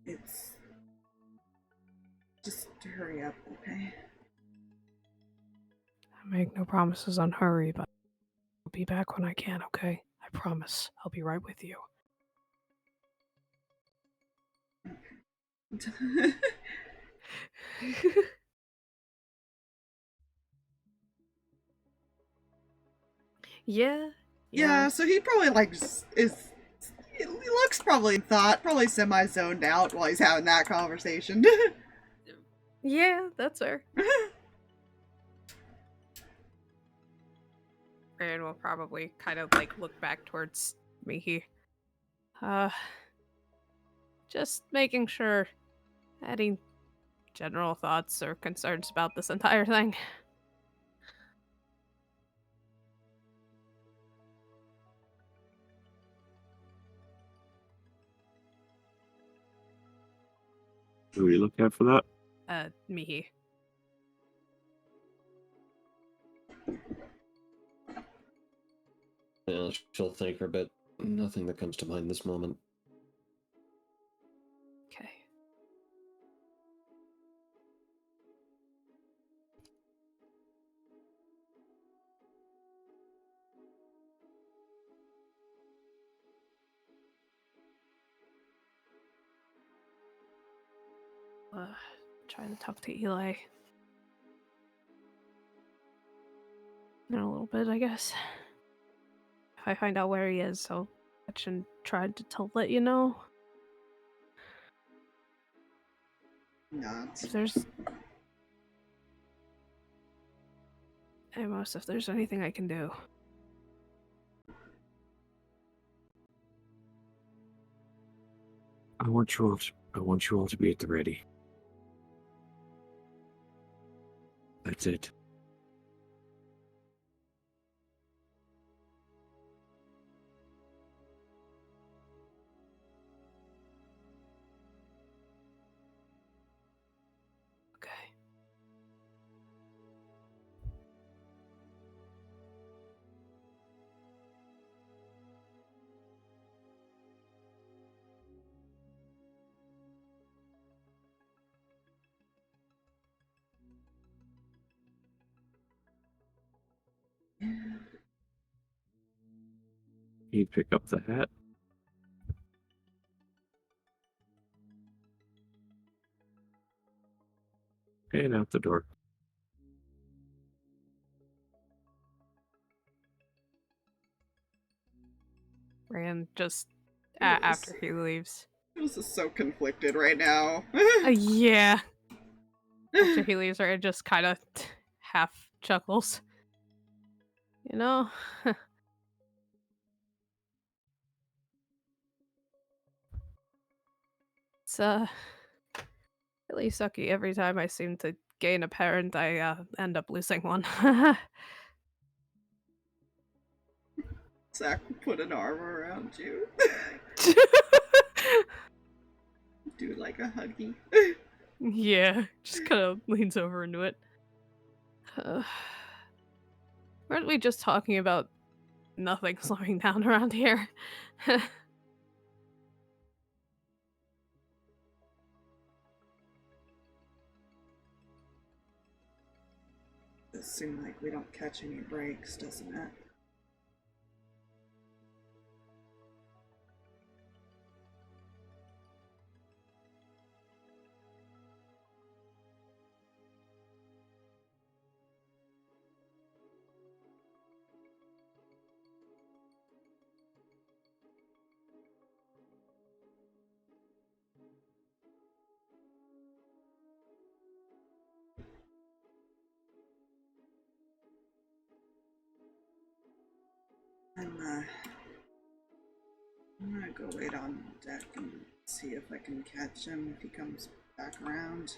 It's... just hurry up, okay? I make no promises on hurry, but I'll be back when I can, okay? I promise. I'll be right with you. Yeah, so he probably like he looks probably in thought, probably semi-zoned out while he's having that conversation. Yeah, that's her. Reyan will probably kind of like look back towards Mihi. Just making sure. Any general thoughts or concerns about this entire thing? Who are you looking at for that? Mihi. Yeah, she'll think her, but nothing that comes to mind this moment. Okay. Trying to talk to Eli. In a little bit, I guess. If I find out where he is, I'll catch and try to let you know. Not. If there's... Amos, if there's anything I can do. I want you all to be at the ready. That's it. Okay. He'd pick up the hat. And out the door. Reyan just Yes. after he leaves. This is so conflicted right now. Yeah. After he leaves, Reyan just kind of half chuckles. You know? It's really sucky. Every time I seem to gain a parent, I end up losing one. Zach will put an arm around you. Do like a huggy. Yeah, just kind of leans over into it. Weren't we just talking about nothing slowing down around here? Does seem like we don't catch any breaks, doesn't it? I'm gonna go wait on deck and see if I can catch him if he comes back around.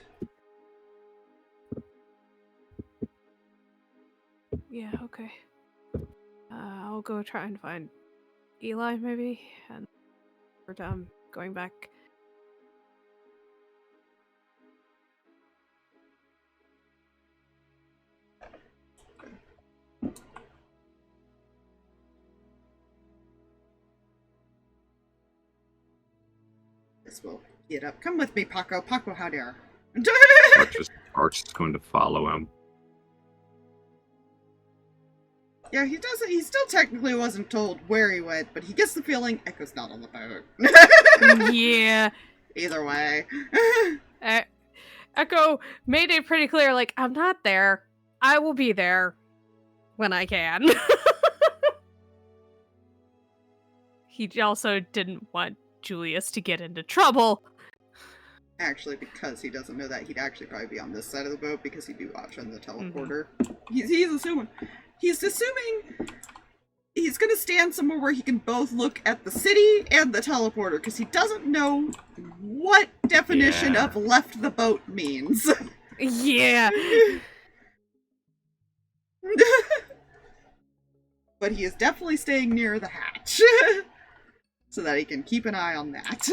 Yeah, okay. I'll go try and find Eli, maybe, and we're done going back. This will get up. Come with me, Paco. Paco, how dare. Harx is going to follow him. Yeah, he doesn't. He still technically wasn't told where he went, but he gets the feeling Echo's not on the boat. Yeah. Either way. Echo made it pretty clear, like, I'm not there. I will be there when I can. He also didn't want Julius to get into trouble. Actually, because he doesn't know that, he'd actually probably be on this side of the boat because he'd be watching the teleporter. He's assuming. He's assuming he's gonna stand somewhere where he can both look at the city and the teleporter, because he doesn't know what definition of left the boat means. Yeah. But he is definitely staying near the hatch. So that he can keep an eye on that.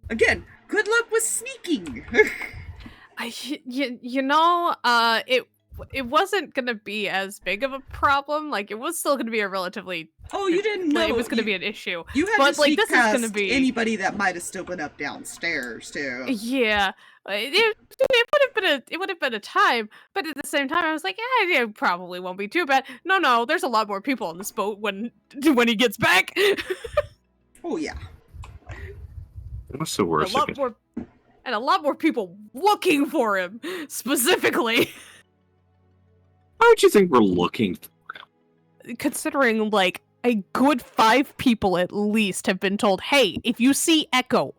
Again, good luck with sneaking. It wasn't gonna be as big of a problem. Like, it was still gonna be a relatively. Oh, you didn't know it was gonna be an issue. You had but, to sneak like, this past is gonna be anybody that might have still been up downstairs too. Yeah, it would have been a time, but at the same time, I was like, yeah, it probably won't be too bad. No, there's a lot more people on this boat when he gets back. Oh yeah. What's the worst? A lot more people looking for him specifically. Why would you think we're looking for him? Considering, like, a good 5 people at least have been told, hey, if you see Echo,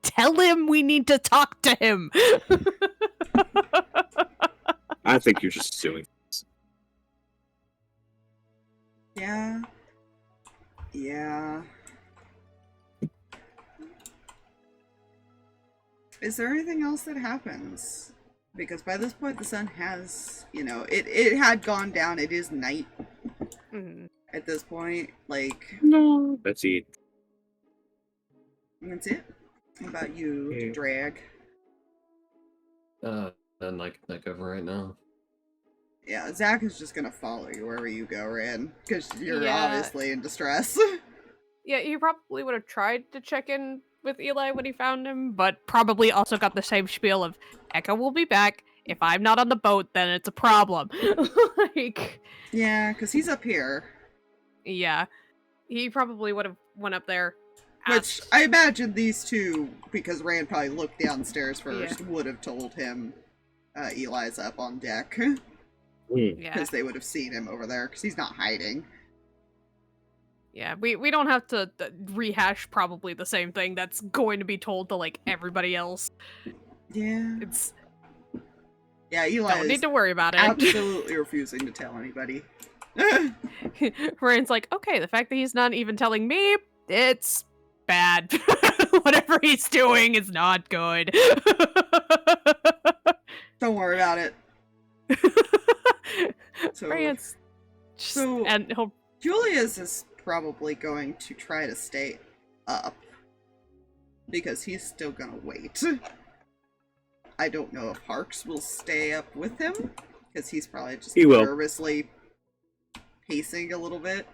tell him we need to talk to him. I think you're just doing this. Yeah. Yeah. Is there anything else that happens? Because by this point the sun has, it had gone down. It is night at this point. Like, no, that's it. That's it? What about you, Drag? Like over right now. Yeah, Zach is just gonna follow you wherever you go, Reyan, because you're Yeah. obviously in distress. Yeah, he probably would have tried to check in with Eli when he found him, but probably also got the same spiel of, Echo will be back. If I'm not on the boat, then it's a problem. Like, yeah, because he's up here. Yeah. He probably would have went up there. Which, I imagine these two, because Rand probably looked downstairs first, Yeah. would have told him Eli's up on deck. Yeah. Because they would have seen him over there, because he's not hiding. Yeah, we don't have to rehash probably the same thing that's going to be told to, like, everybody else. Yeah. It's... Yeah, Eli don't need to worry about it. Absolutely refusing to tell anybody. Rand's like, okay, the fact that he's not even telling me, It's bad. Whatever he's doing is not good. Don't worry about it. So, France. And he'll. Julius is probably going to try to stay up because he's still gonna wait. I don't know if Harx will stay up with him because he's probably just nervously pacing a little bit.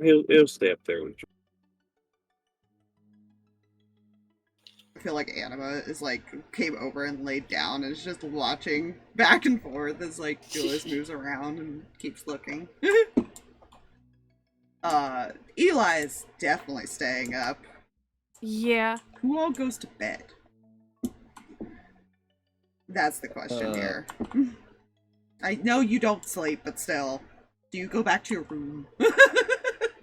He'll stay up there with you. I feel like Anima is like came over and laid down and is just watching back and forth as like Julius moves around and keeps looking. Eli is definitely staying up. Yeah. Who all goes to bed? That's the question here. I know you don't sleep, but still. Do you go back to your room?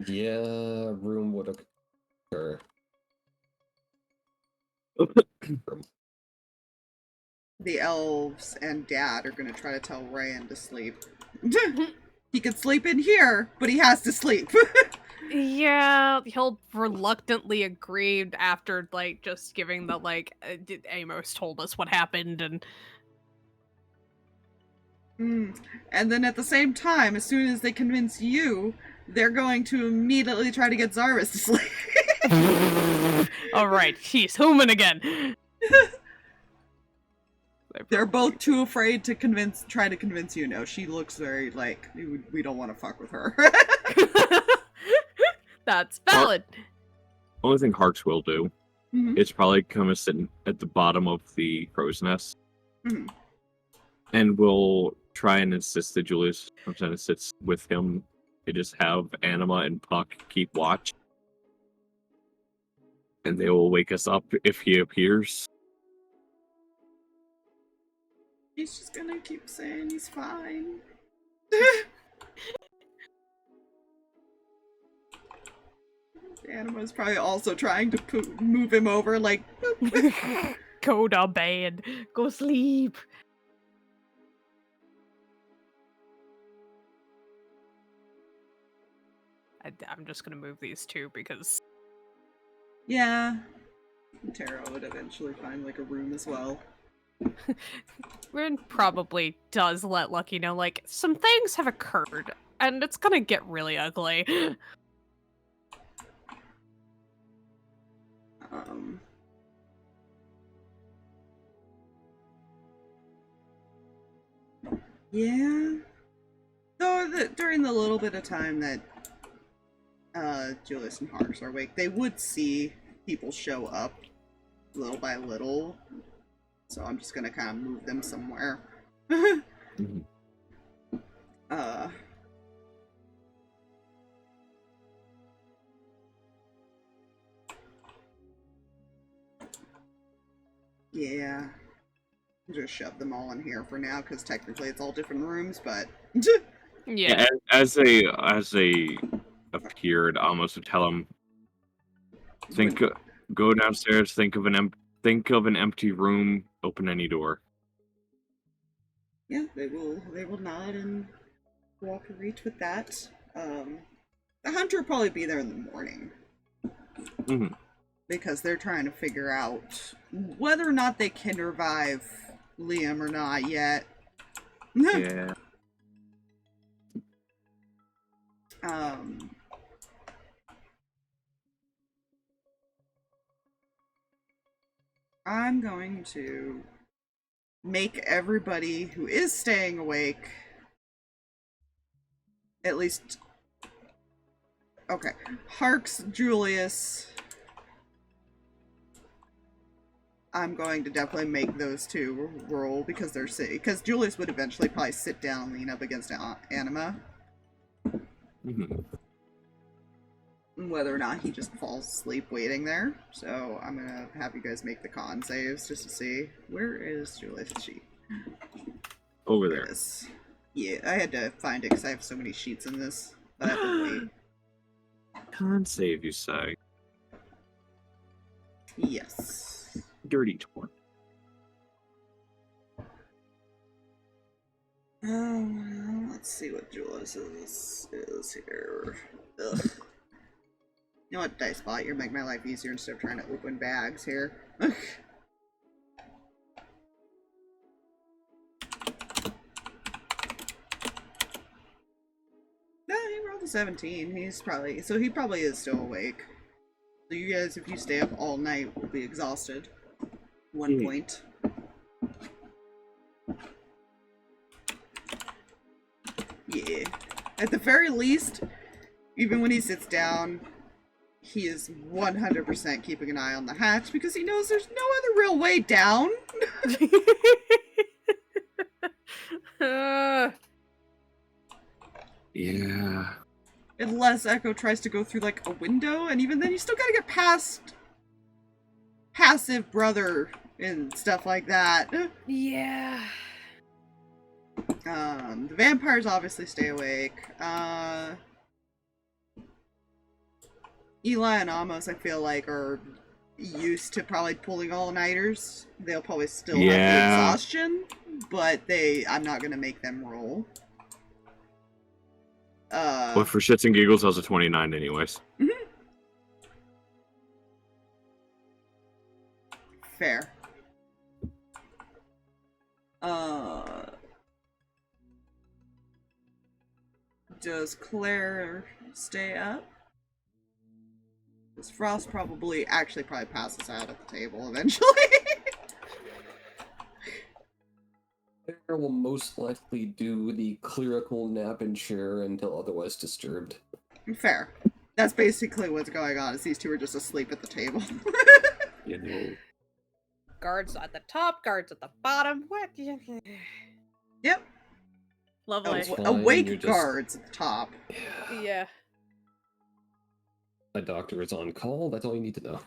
Yeah, room would occur. The elves and Dad are gonna try to tell Reyan to sleep. He can sleep in here, but he has to sleep. Yeah, he'll reluctantly agree after, like, just giving the, like, Amos told us what happened, and... And then at the same time, as soon as they convince you, they're going to immediately try to get Zarvis to sleep. Alright, he's human again! They're both too afraid to try to convince you. No, she looks very, like, we don't want to fuck with her. That's valid. Only thing Harx will do is probably come and sit at the bottom of the crow's nest. And we'll try and insist that Julius comes in and sits with him. They just have Anima and Puck keep watch. And they will wake us up if he appears. He's just gonna keep saying he's fine. Anima's probably also trying to move him over, like... Go to bed. Go sleep. I'm just gonna move these two because... Yeah. Tara would eventually find, like, a room as well. Rin probably does let Lucky know, like, some things have occurred, and it's gonna get really ugly. Yeah. Though during the little bit of time that Julius and Harx are awake, they would see people show up little by little. So I'm just gonna kind of move them somewhere. Yeah. Just shove them all in here for now, because technically it's all different rooms, but... Yeah. As they appeared, Amos would tell him, go downstairs, think of an empty room, open any door. Yeah, they will nod and walk a reach with that. The hunter will probably be there in the morning. Because they're trying to figure out whether or not they can revive Liam or not yet. Yeah. I'm going to make everybody who is staying awake at least... Okay. Harx, Julius... I'm going to definitely make those two roll because they're sick. Because Julius would eventually probably sit down and lean up against Anima. Whether or not he just falls asleep waiting there. So I'm gonna have you guys make the con saves just to see. Where is Julius' sheet? Over there. Yeah, I had to find it because I have so many sheets in this. But I have to wait. Con save, you say? Yes. Dirty 20. Let's see what Julius is here. Ugh. You know what, Dicebot? You're making my life easier instead of trying to open bags here. No, he rolled a 17. He probably is still awake. So you guys, if you stay up all night, will be exhausted. 1 point. Yeah. At the very least, even when he sits down, he is 100% keeping an eye on the hatch because he knows there's no other real way down. Yeah. Unless Echo tries to go through, like, a window, and even then you still gotta get past passive brother and stuff like that. Yeah. The vampires obviously stay awake. Eli and Amos, I feel like, are used to probably pulling all-nighters. They'll probably still have the exhaustion, but I'm not gonna make them roll. Well, for shits and giggles, I was a 29 anyways. Fair. Does Claire stay up? Because Frost probably passes out at the table eventually. Claire will most likely do the clerical nap and chair until otherwise disturbed. Fair. That's basically what's going on, is these two are just asleep at the table. You know. Guards at the top, guards at the bottom. What? Yep. Lovely. Fine, Awake you're just- guards at the top. Yeah. A doctor is on call, that's all you need to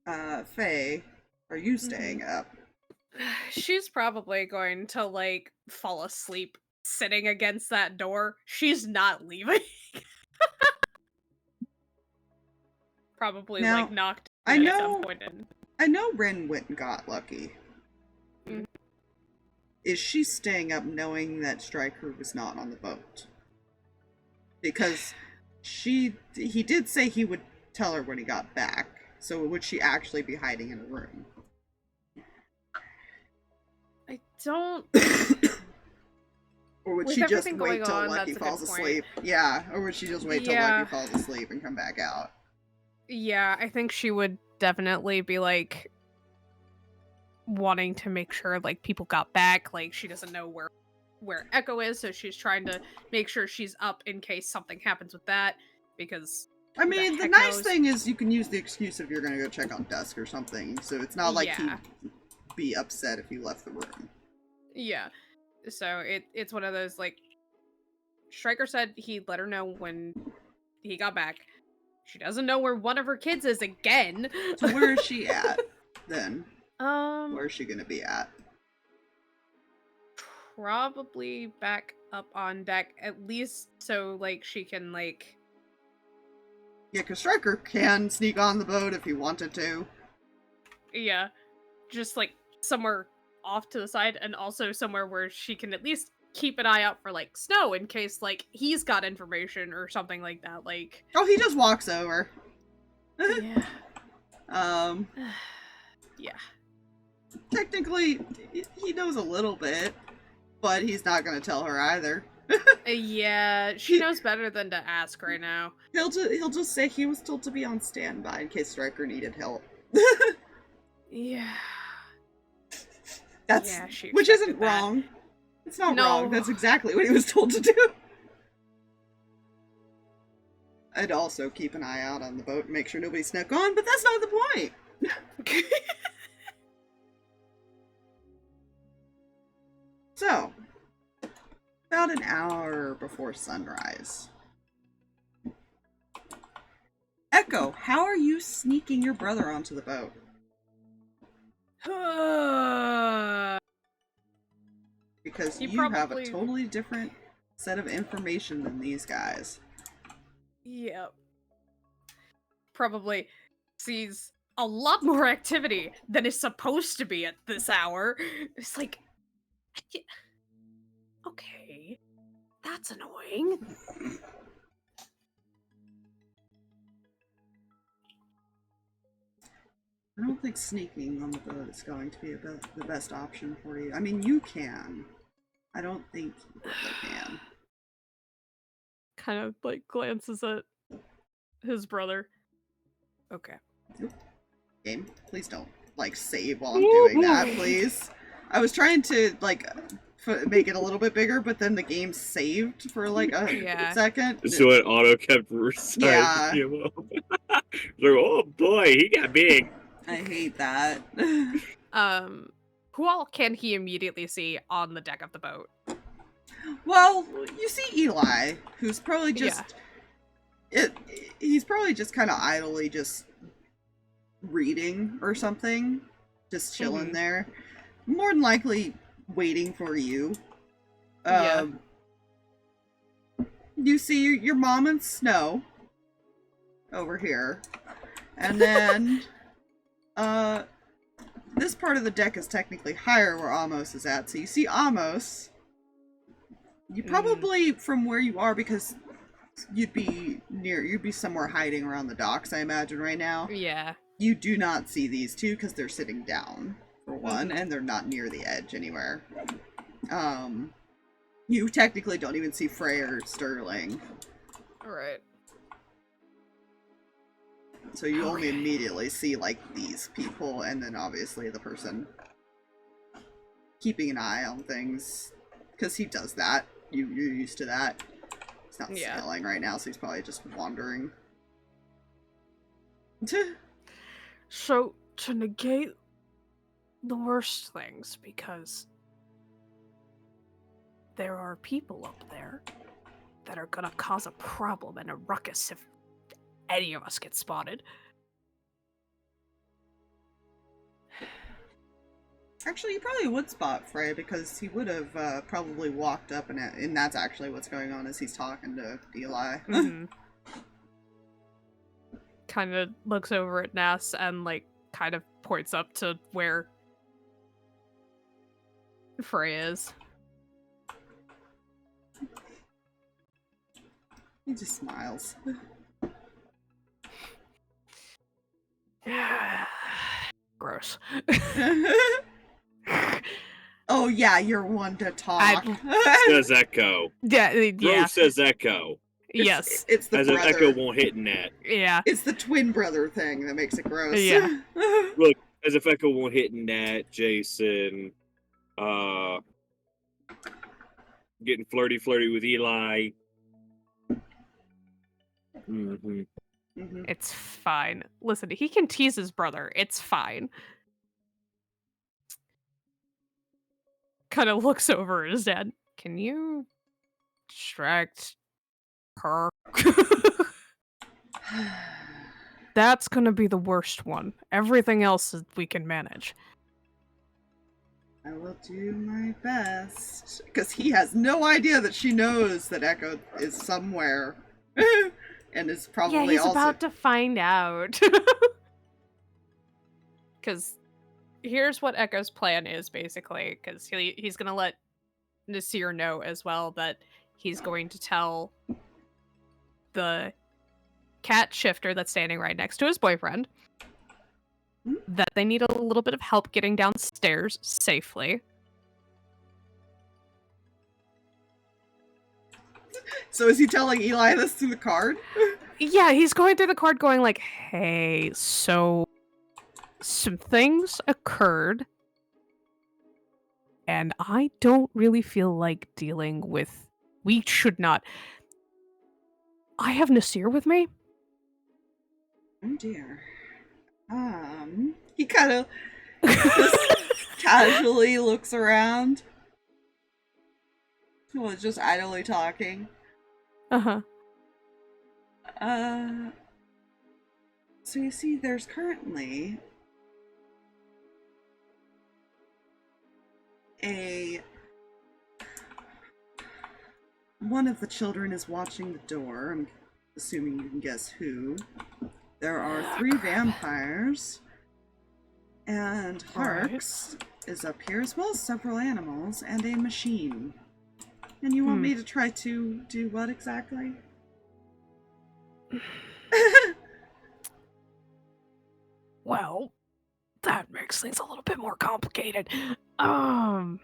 know. Faye, are you staying up? She's probably going to, like, fall asleep sitting against that door. She's not leaving. Probably, Now, like, knocked I at know- some point in. I know Ren went and got lucky. Mhm. Is she staying up knowing that Stryker was not on the boat? Because he did say he would tell her when he got back. So would she actually be hiding in a room? I don't. Or would With she just everything wait going till on, Lucky that's a good falls point. asleep? Yeah, or would she just wait till Yeah. Lucky falls asleep and come back out? Yeah, I think she would definitely be, like, wanting to make sure, like, people got back. Like, she doesn't know where Echo is, so she's trying to make sure she's up in case something happens with that, because I who mean, the heck nice knows? thing is you can use the excuse if you're gonna go check on Dusk or something, so it's not like Yeah. he'd be upset if you left the room. Yeah. So it's one of those, like, Stryker said he'd let her know when he got back. She doesn't know where one of her kids is again. So where is she at, then? Um, Where is she gonna be at? probably back up on deck, at least so, like, she can, like, Yeah, because Stryker can sneak on the boat if he wanted to. yeah, just, like, somewhere off to the side, and also somewhere where she can at least keep an eye out for, like, Snow in case, like, he's got information or something like that. Like, Oh, he just walks over. yeah. Yeah. Technically, he knows a little bit, but he's not gonna tell her either. Yeah, she knows better than to ask right now. He'll just say he was told to be on standby in case Stryker needed help. Yeah. That's Yeah, she which expected isn't that. wrong. It's not No. wrong. That's exactly what he was told to do. I'd also keep an eye out on the boat and make sure nobody snuck on, but that's not the point. So, about an hour before sunrise. Echo, how are you sneaking your brother onto the boat? Because He you have a probably- totally different set of information than these guys. Yep. Probably sees a lot more activity than is supposed to be at this hour. It's like, Okay. That's annoying. I don't think sneaking on the boat is going to be the best option for you. I mean, you can. I don't think you really can. Kind of like glances at his brother. Okay. Game, please don't like save while I'm doing that, please. I was trying to like make it a little bit bigger, but then the game saved for like a second. So it auto kept resizing him up. Like, oh boy, he got big. I hate that. Who all can he immediately see on the deck of the boat? Well, you see Eli, who's probably just he's probably just kind of idly just reading or something, just chilling there. More than likely waiting for you. You see your mom and Snow over here. And then this part of the deck is technically higher where Amos is at. So you see Amos. You probably, from where you are, because you'd be somewhere hiding around the docks, I imagine, right now. Yeah. You do not see these two because they're sitting down, for one, and they're not near the edge anywhere. You technically don't even see Frey or Sterling. Alright. So you only immediately see, like, these people, and then obviously the person keeping an eye on things. Because he does that. You're used to that. He's not sailing right now, so he's probably just wandering. So, to negate the worst things, because there are people up there that are gonna cause a problem and a ruckus if any of us get spotted. Actually, you probably would spot Frey, because he would have probably walked up, and that's actually what's going on as he's talking to Eli. Kind of looks over at Ness and, like, kind of points up to where Frey is. He just smiles. Gross. Oh yeah, you're one to talk. Says Echo. Yeah. Rose says Echo. Yes. It's the as brother. An Echo won't hit in that. Yeah. It's the twin brother thing that makes it gross. Yeah. Look, as if Echo won't hit in that, Jason, getting flirty with Eli. It's fine. Listen, he can tease his brother. It's fine. Kind of looks over at his dad. Can you distract her? That's gonna be the worst one. Everything else we can manage. I will do my best. Because he has no idea that she knows that Echo is somewhere. And is probably he's about to find out. Because here's what Echo's plan is, basically. Because he's going to let Nasir know as well that he's going to tell the cat shifter that's standing right next to his boyfriend that they need a little bit of help getting downstairs safely. So is he telling Eli this through the card? Yeah, he's going through the card going like, hey, so some things occurred and I don't really feel like dealing with... We should not... I have Nasir with me. Oh dear. He kind of just casually looks around. Well, just idly talking. Uh-huh. So you see, there's currently one of the children is watching the door. I'm assuming you can guess who. There are 3 vampires, and Harx is up here, as well as several animals and a machine. And you want me to try to do what exactly? Well, that makes things a little bit more complicated. Not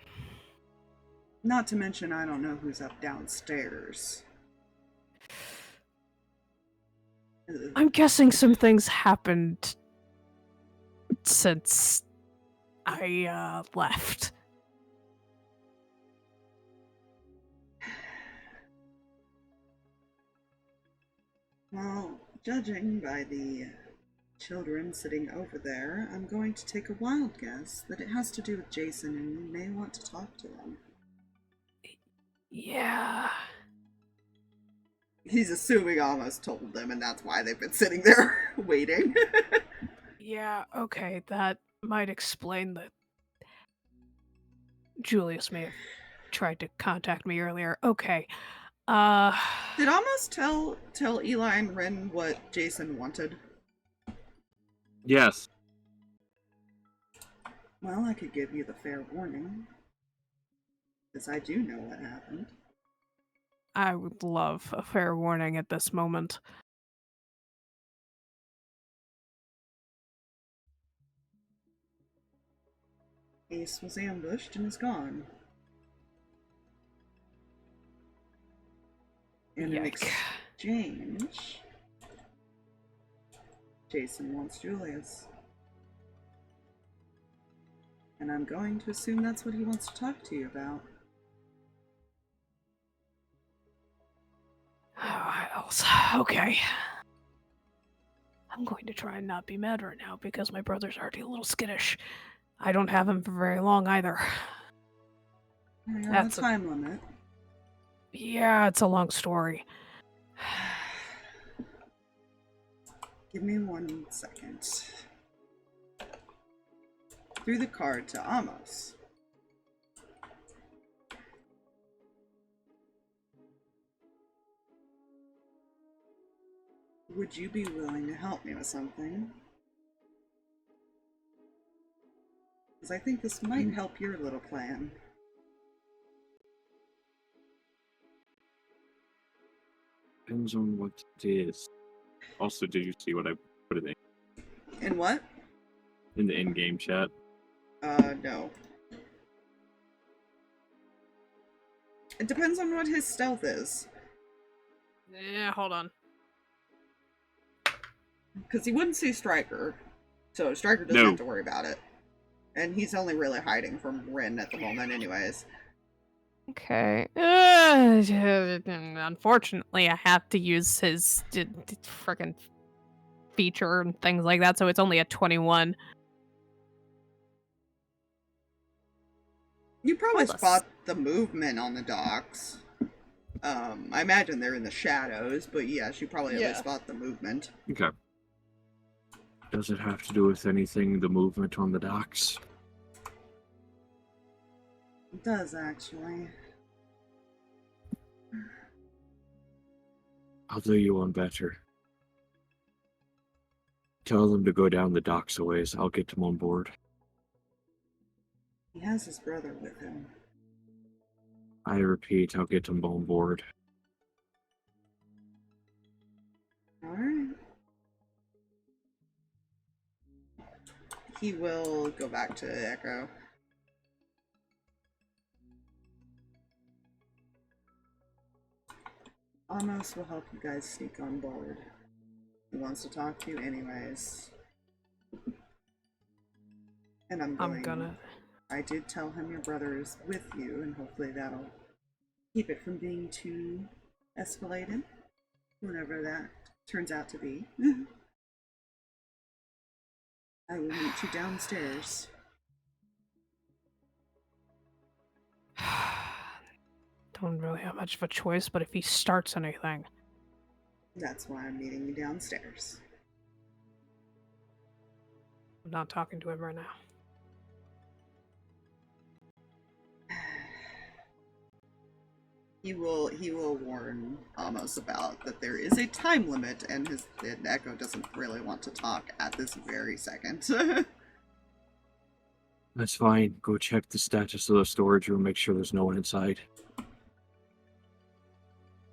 to mention, I don't know who's up downstairs. I'm guessing some things happened since I left. Well, judging by the children sitting over there, I'm going to take a wild guess that it has to do with Jason and you may want to talk to them. Yeah. He's assuming Almost told them, and that's why they've been sitting there waiting. Yeah, okay, that might explain that Julius may have tried to contact me earlier. Okay. Did Almost tell Eli and Ren what Jason wanted? Yes. Well, I could give you the fair warning. Because I do know what happened. I would love a fair warning at this moment. Ace was ambushed and is gone. In an exchange, Jason wants Julius. And I'm going to assume that's what he wants to talk to you about. Okay. I'm going to try and not be mad right now because my brother's already a little skittish. I don't have him for very long either. You're on a time limit. Yeah, it's a long story. Give me 1 second. Through the card to Amos. Would you be willing to help me with something? Because I think this might help your little plan. Depends on what it is. Also, did you see what I put in In what? in the in-game chat? No. It depends on what his stealth is. Yeah, hold on. Because he wouldn't see Stryker. So Stryker doesn't have to worry about it. And he's only really hiding from Rin at the moment anyways. Okay. Unfortunately, I have to use his freaking feature and things like that, so it's only a 21. You probably spot the movement on the docks. I imagine they're in the shadows, but yes, you probably at least spot the movement. Okay. Does it have to do with anything, the movement on the docks? It does, actually. I'll do you one better. Tell them to go down the docks a ways. I'll get them on board. He has his brother with him. I repeat, I'll get them on board. Alright. He will go back to Echo. Amos will help you guys sneak on board. He wants to talk to you anyways. And I'm gonna... I did tell him your brother is with you, and hopefully that'll keep it from being too escalated, whenever that turns out to be. I will meet you downstairs. Don't really have much of a choice, but if he starts anything... That's why I'm meeting you downstairs. I'm not talking to him right now. He will warn Amos about that there is a time limit, and Echo doesn't really want to talk at this very second. That's fine. Go check the status of the storage room, make sure there's no one inside.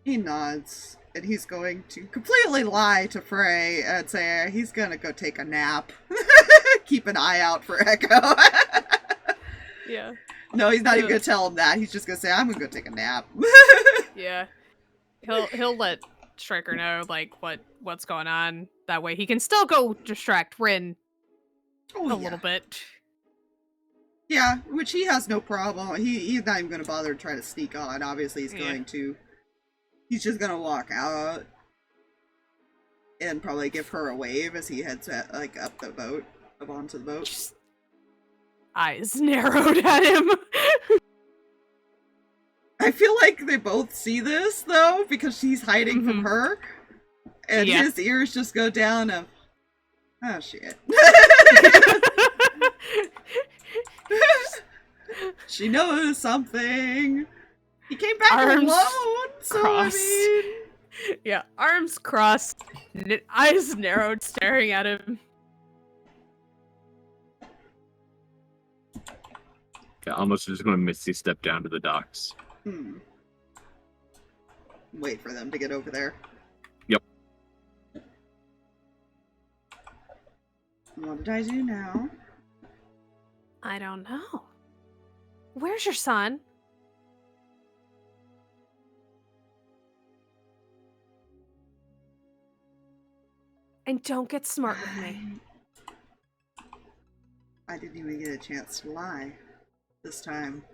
He nods, and he's going to completely lie to Frey and say he's gonna go take a nap. Keep an eye out for Echo. Yeah. No, he's not even gonna tell him that. He's just gonna say, I'm gonna go take a nap. Yeah. He'll let Striker know, like, what's going on. That way he can still go distract Rin a little bit. Yeah, which he has no problem. He's not even gonna bother to try to sneak on. Obviously, he's going to. He's just gonna walk out and probably give her a wave as he heads like up the boat, up onto the boat. Just eyes narrowed at him. I feel like they both see this though, because she's hiding from her, and his ears just go down of, oh shit. She knows something. He came back Arms alone, so crossed. I mean... Yeah, arms crossed, eyes narrowed, staring at him. Okay, almost just going to Misty step down to the docks. Wait for them to get over there. Yep. What did I do now? I don't know. Where's your son? And don't get smart with me. I didn't even get a chance to lie this time.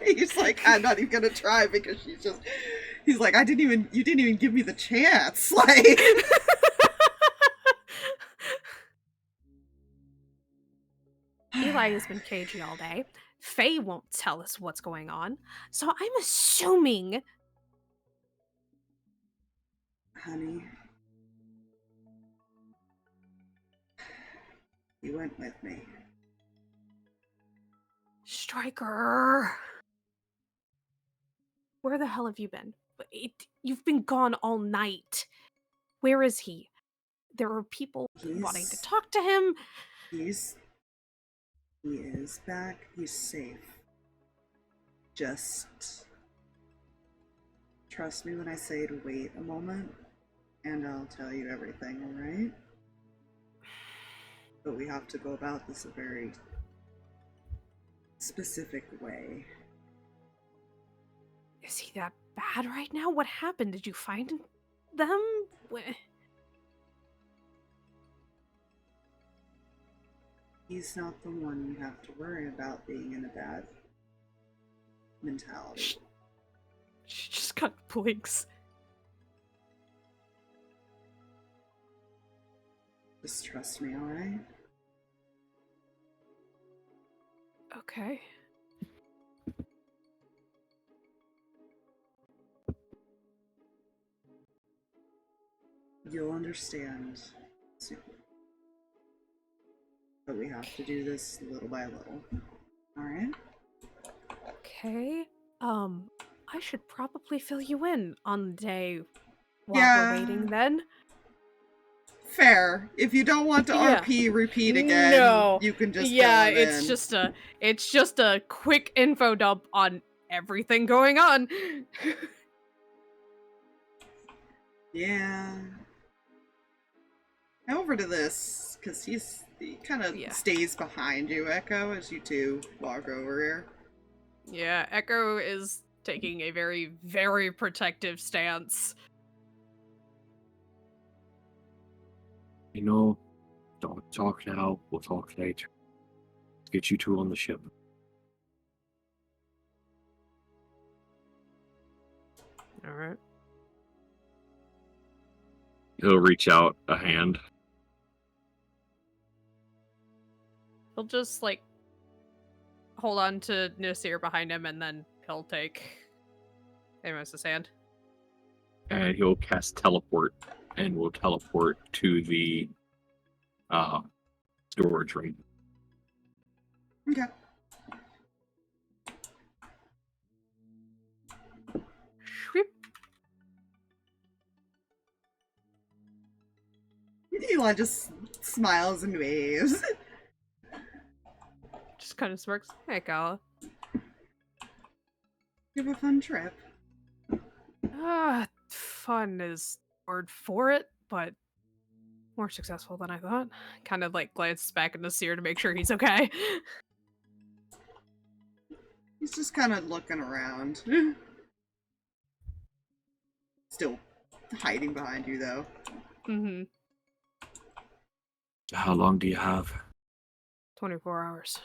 He's like, I'm not even gonna try because he's like, you didn't even give me the chance. Like, Eli has been cagey all day. Faye won't tell us what's going on. So I'm assuming... honey, you went with me. Striker! Where the hell have you been? You've been gone all night. Where is he? There are people wanting to talk to him. He is back. He's safe. Just trust me when I say to wait a moment, and I'll tell you everything, alright? But we have to go about this a very specific way. Is he that bad right now? What happened? Did you find them? He's not the one you have to worry about being in a bad mentality. She just kind of blinks. Just trust me, alright? Okay. You'll understand soon. But we have to do this little by little. Alright? Okay. I should probably fill you in on the day while we're waiting then. Fair. If you don't want to RP repeat again, you can just it's just a quick info dump on everything going on. Yeah. Over to this, because he kind of stays behind you, Echo, as you two walk over here. Yeah, Echo is taking a very, very protective stance. You know, don't talk now, we'll talk later. Let's get you two on the ship. Alright. He'll reach out a hand. He'll just, like, hold on to Nasir behind him, and then he'll take Amos's hand. And he'll cast teleport, and will teleport to the storage room. Okay. Shwip. Eli just smiles and waves. Just kind of smirks. Hey, Gala. You have a fun trip. fun is the word for it, but more successful than I thought. Kind of like glances back at Nasir to make sure he's okay. He's just kind of looking around. Still hiding behind you, though. Mm-hmm. How long do you have? 24 hours.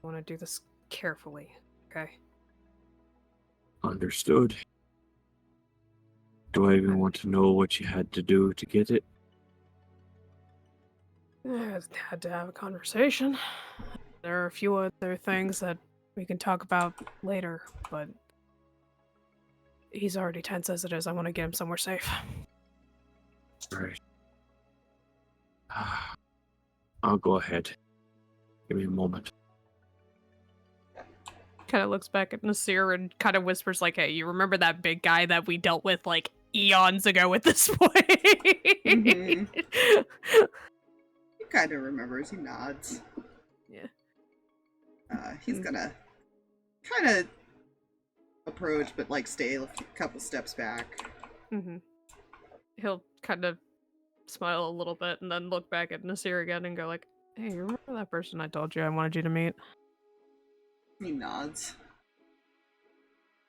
I want to do this carefully, okay? Understood. Do I even want to know what you had to do to get it? I had to have a conversation. There are a few other things that we can talk about later, but he's already tense as it is. I want to get him somewhere safe. Right. I'll go ahead. Give me a moment. Kind of looks back at Nasir and kind of whispers like, hey, you remember that big guy that we dealt with like eons ago at this point? Mm-hmm. He kind of remembers. He nods. Yeah. He's gonna kind of approach, but like stay a couple steps back. Mm-hmm. He'll kind of smile a little bit and then look back at Nasir again and go like, hey, you remember that person I told you I wanted you to meet? He nods.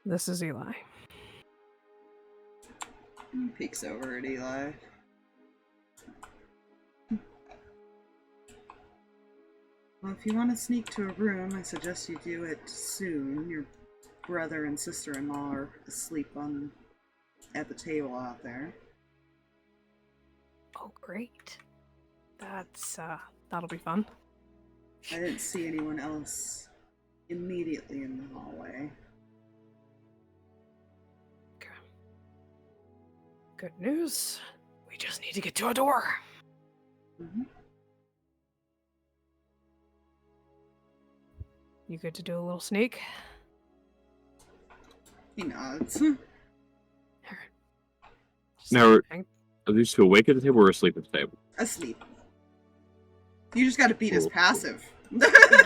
This is Eli. He peeks over at Eli. Well, if you want to sneak to a room, I suggest you do it soon. Your brother and sister-in-law are asleep at the table out there. Oh, great. That'll be fun. I didn't see anyone else immediately in the hallway. Okay. Good news. We just need to get to a door. Mm-hmm. You good to do a little sneak? He nods. Alright. Now, are these two awake at the table or asleep at the table? Asleep. You just gotta beat his Cool. passive.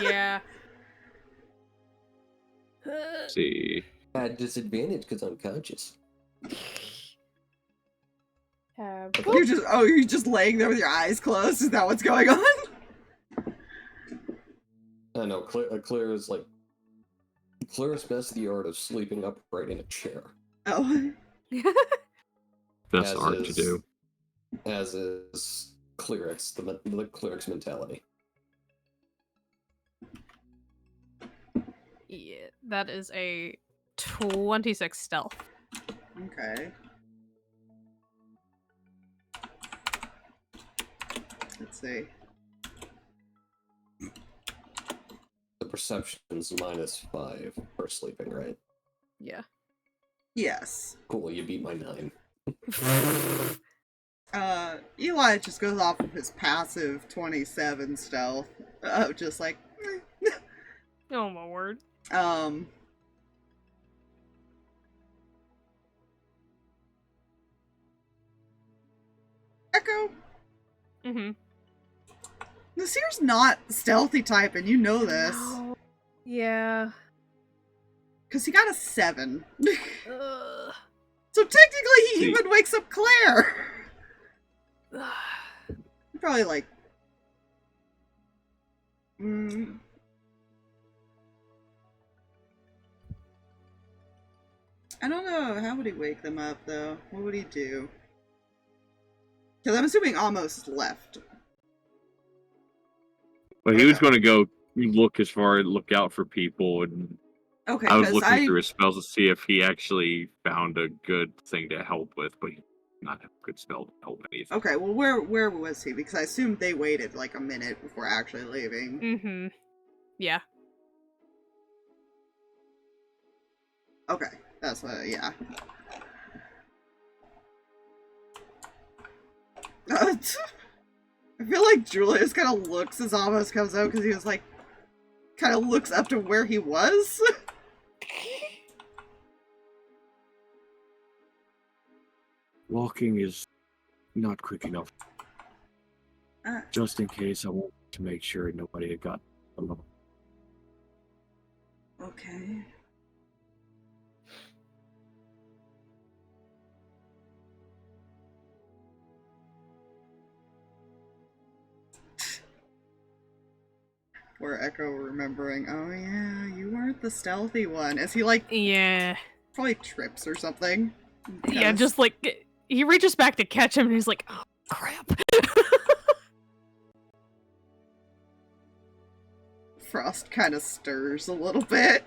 Yeah. Let's see. At disadvantage because I'm conscious. You're just laying there with your eyes closed? Is that what's going on? I know, Claire is like... Claire's best the art of sleeping upright in a chair. Oh. Best As art to is- do. As is Cleric's, the Cleric's mentality. Yeah, that is a 26 stealth. Okay. Let's see. The perception's -5 for sleeping, right? Yeah. Yes. Cool, you beat my 9. Eli just goes off of his passive 27 stealth. Just like, Oh my word. Echo, Mm-hmm. Nasir's not stealthy type, and you know this. No. Yeah. Because he got a 7. Ugh. So technically he See. even wakes up Claire. Ugh. Probably like... I don't know. How would he wake them up, though? What would he do? Because I'm assuming Amos left. But he was Okay. going to go look out for people, and Okay, I was because looking through his spells to see if he actually found a good thing to help with, but he did not have a good spell to help anything. Okay, well, where was he? Because I assumed they waited like a minute before actually leaving. Mm-hmm. Yeah. Okay, that's what, yeah. I feel like Julius kind of looks as Amos comes out because he was like, kind of looks up to where he was. Walking is not quick enough. Just in case, I want to make sure nobody had got alone. Okay. Poor Echo remembering, oh yeah, you weren't the stealthy one. Is he like, Yeah. probably trips or something? Yeah, Because just like, he reaches back to catch him and he's like, oh, crap. Frost kind of stirs a little bit.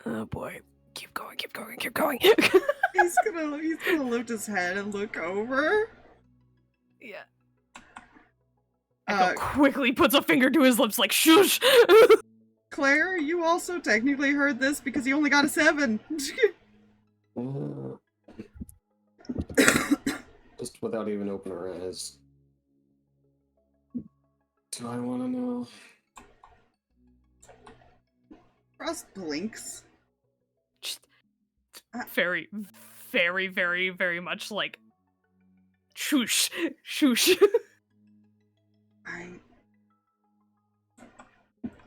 Oh boy. Keep going, keep going, keep going. he's gonna lift his head and look over. Yeah. Echo quickly puts a finger to his lips like, shush! Claire, you also technically heard this because you only got a 7. Just without even opening her eyes. Do I want to know? Frost blinks. Just very, very, very, very much like, shush, shush.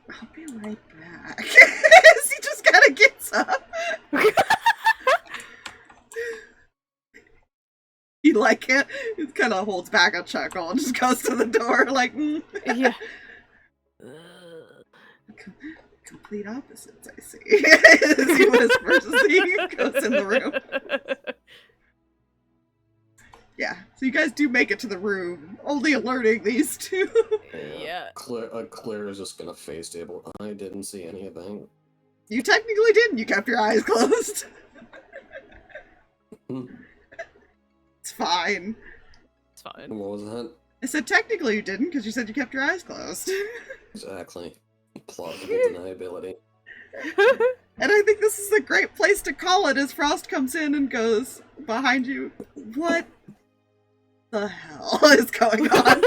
I'll be right back. He just kind of gets up. He like it. He kind of holds back a chuckle and just goes to the door like, Yeah. Complete opposites, I see. Is he whispers as he goes in the room. Yeah, so you guys do make it to the room, only alerting these two. Yeah. Claire is just gonna face table. I didn't see anything. You technically didn't. You kept your eyes closed. It's fine. It's fine. What was that? I said technically you didn't because you said you kept your eyes closed. Exactly. Plausible deniability. And I think this is a great place to call it as Frost comes in and goes behind you. What the hell is going on?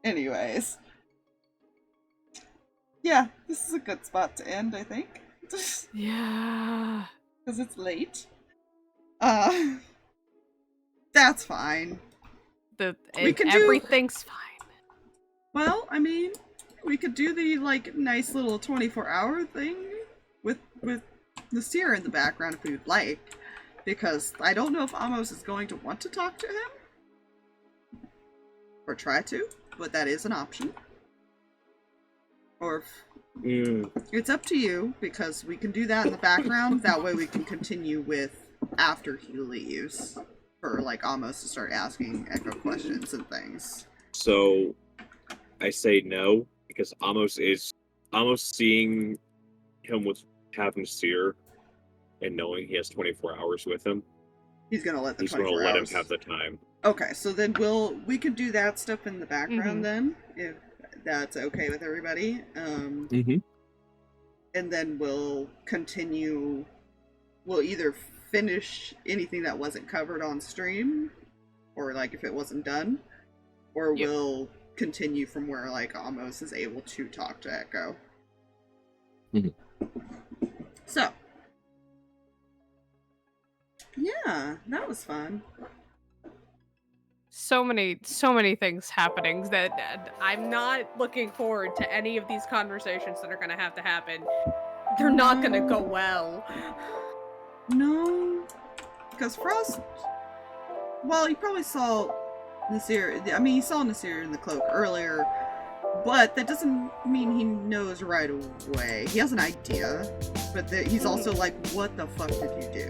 Anyways. Yeah, this is a good spot to end, I think. Yeah. Because it's late. That's fine. We can do- Everything's fine. Well, I mean, we could do the, like, nice little 24-hour thing with Nasir in the background if we would like. Because I don't know if Amos is going to want to talk to him. Or try to, but that is an option. Or it's up to you, because we can do that in the background. That way we can continue with after he leaves. For, like, Amos to start asking Echo questions and things. So, I say no, because Amos seeing him with having Seer and knowing he has 24 hours with him. He's gonna let the He's 24 gonna let hours. him have the time. Okay, so then we can do that stuff in the background then, if that's okay with everybody. And then we'll continue. We'll either finish anything that wasn't covered on stream, or like if it wasn't done, or we'll continue from where like Amos is able to talk to Echo. So, yeah, that was fun. So many things happening that I'm not looking forward to any of these conversations that are gonna have to happen. They're not gonna go well. No, because Frost, well, you probably saw Nasir, I mean, he saw Nasir in the cloak earlier, but that doesn't mean he knows right away. He has an idea, but he's also like, what the fuck did you do?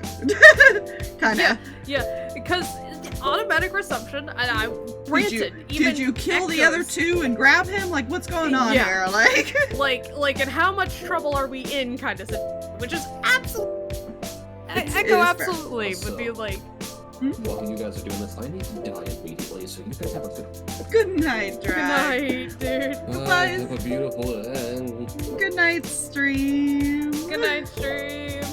Kinda. Yeah, because automatic resumption, and I granted, did you kill the other two and grab him? Like, what's going on here? Like, and how much trouble are we in, kind of, which is absolutely. Echo absolutely would be like. While you guys are doing this, I need to die immediately, so you guys have a good night, Drag. Good night, dude. Goodbye. Have a beautiful end. Good night, stream. Good night, stream.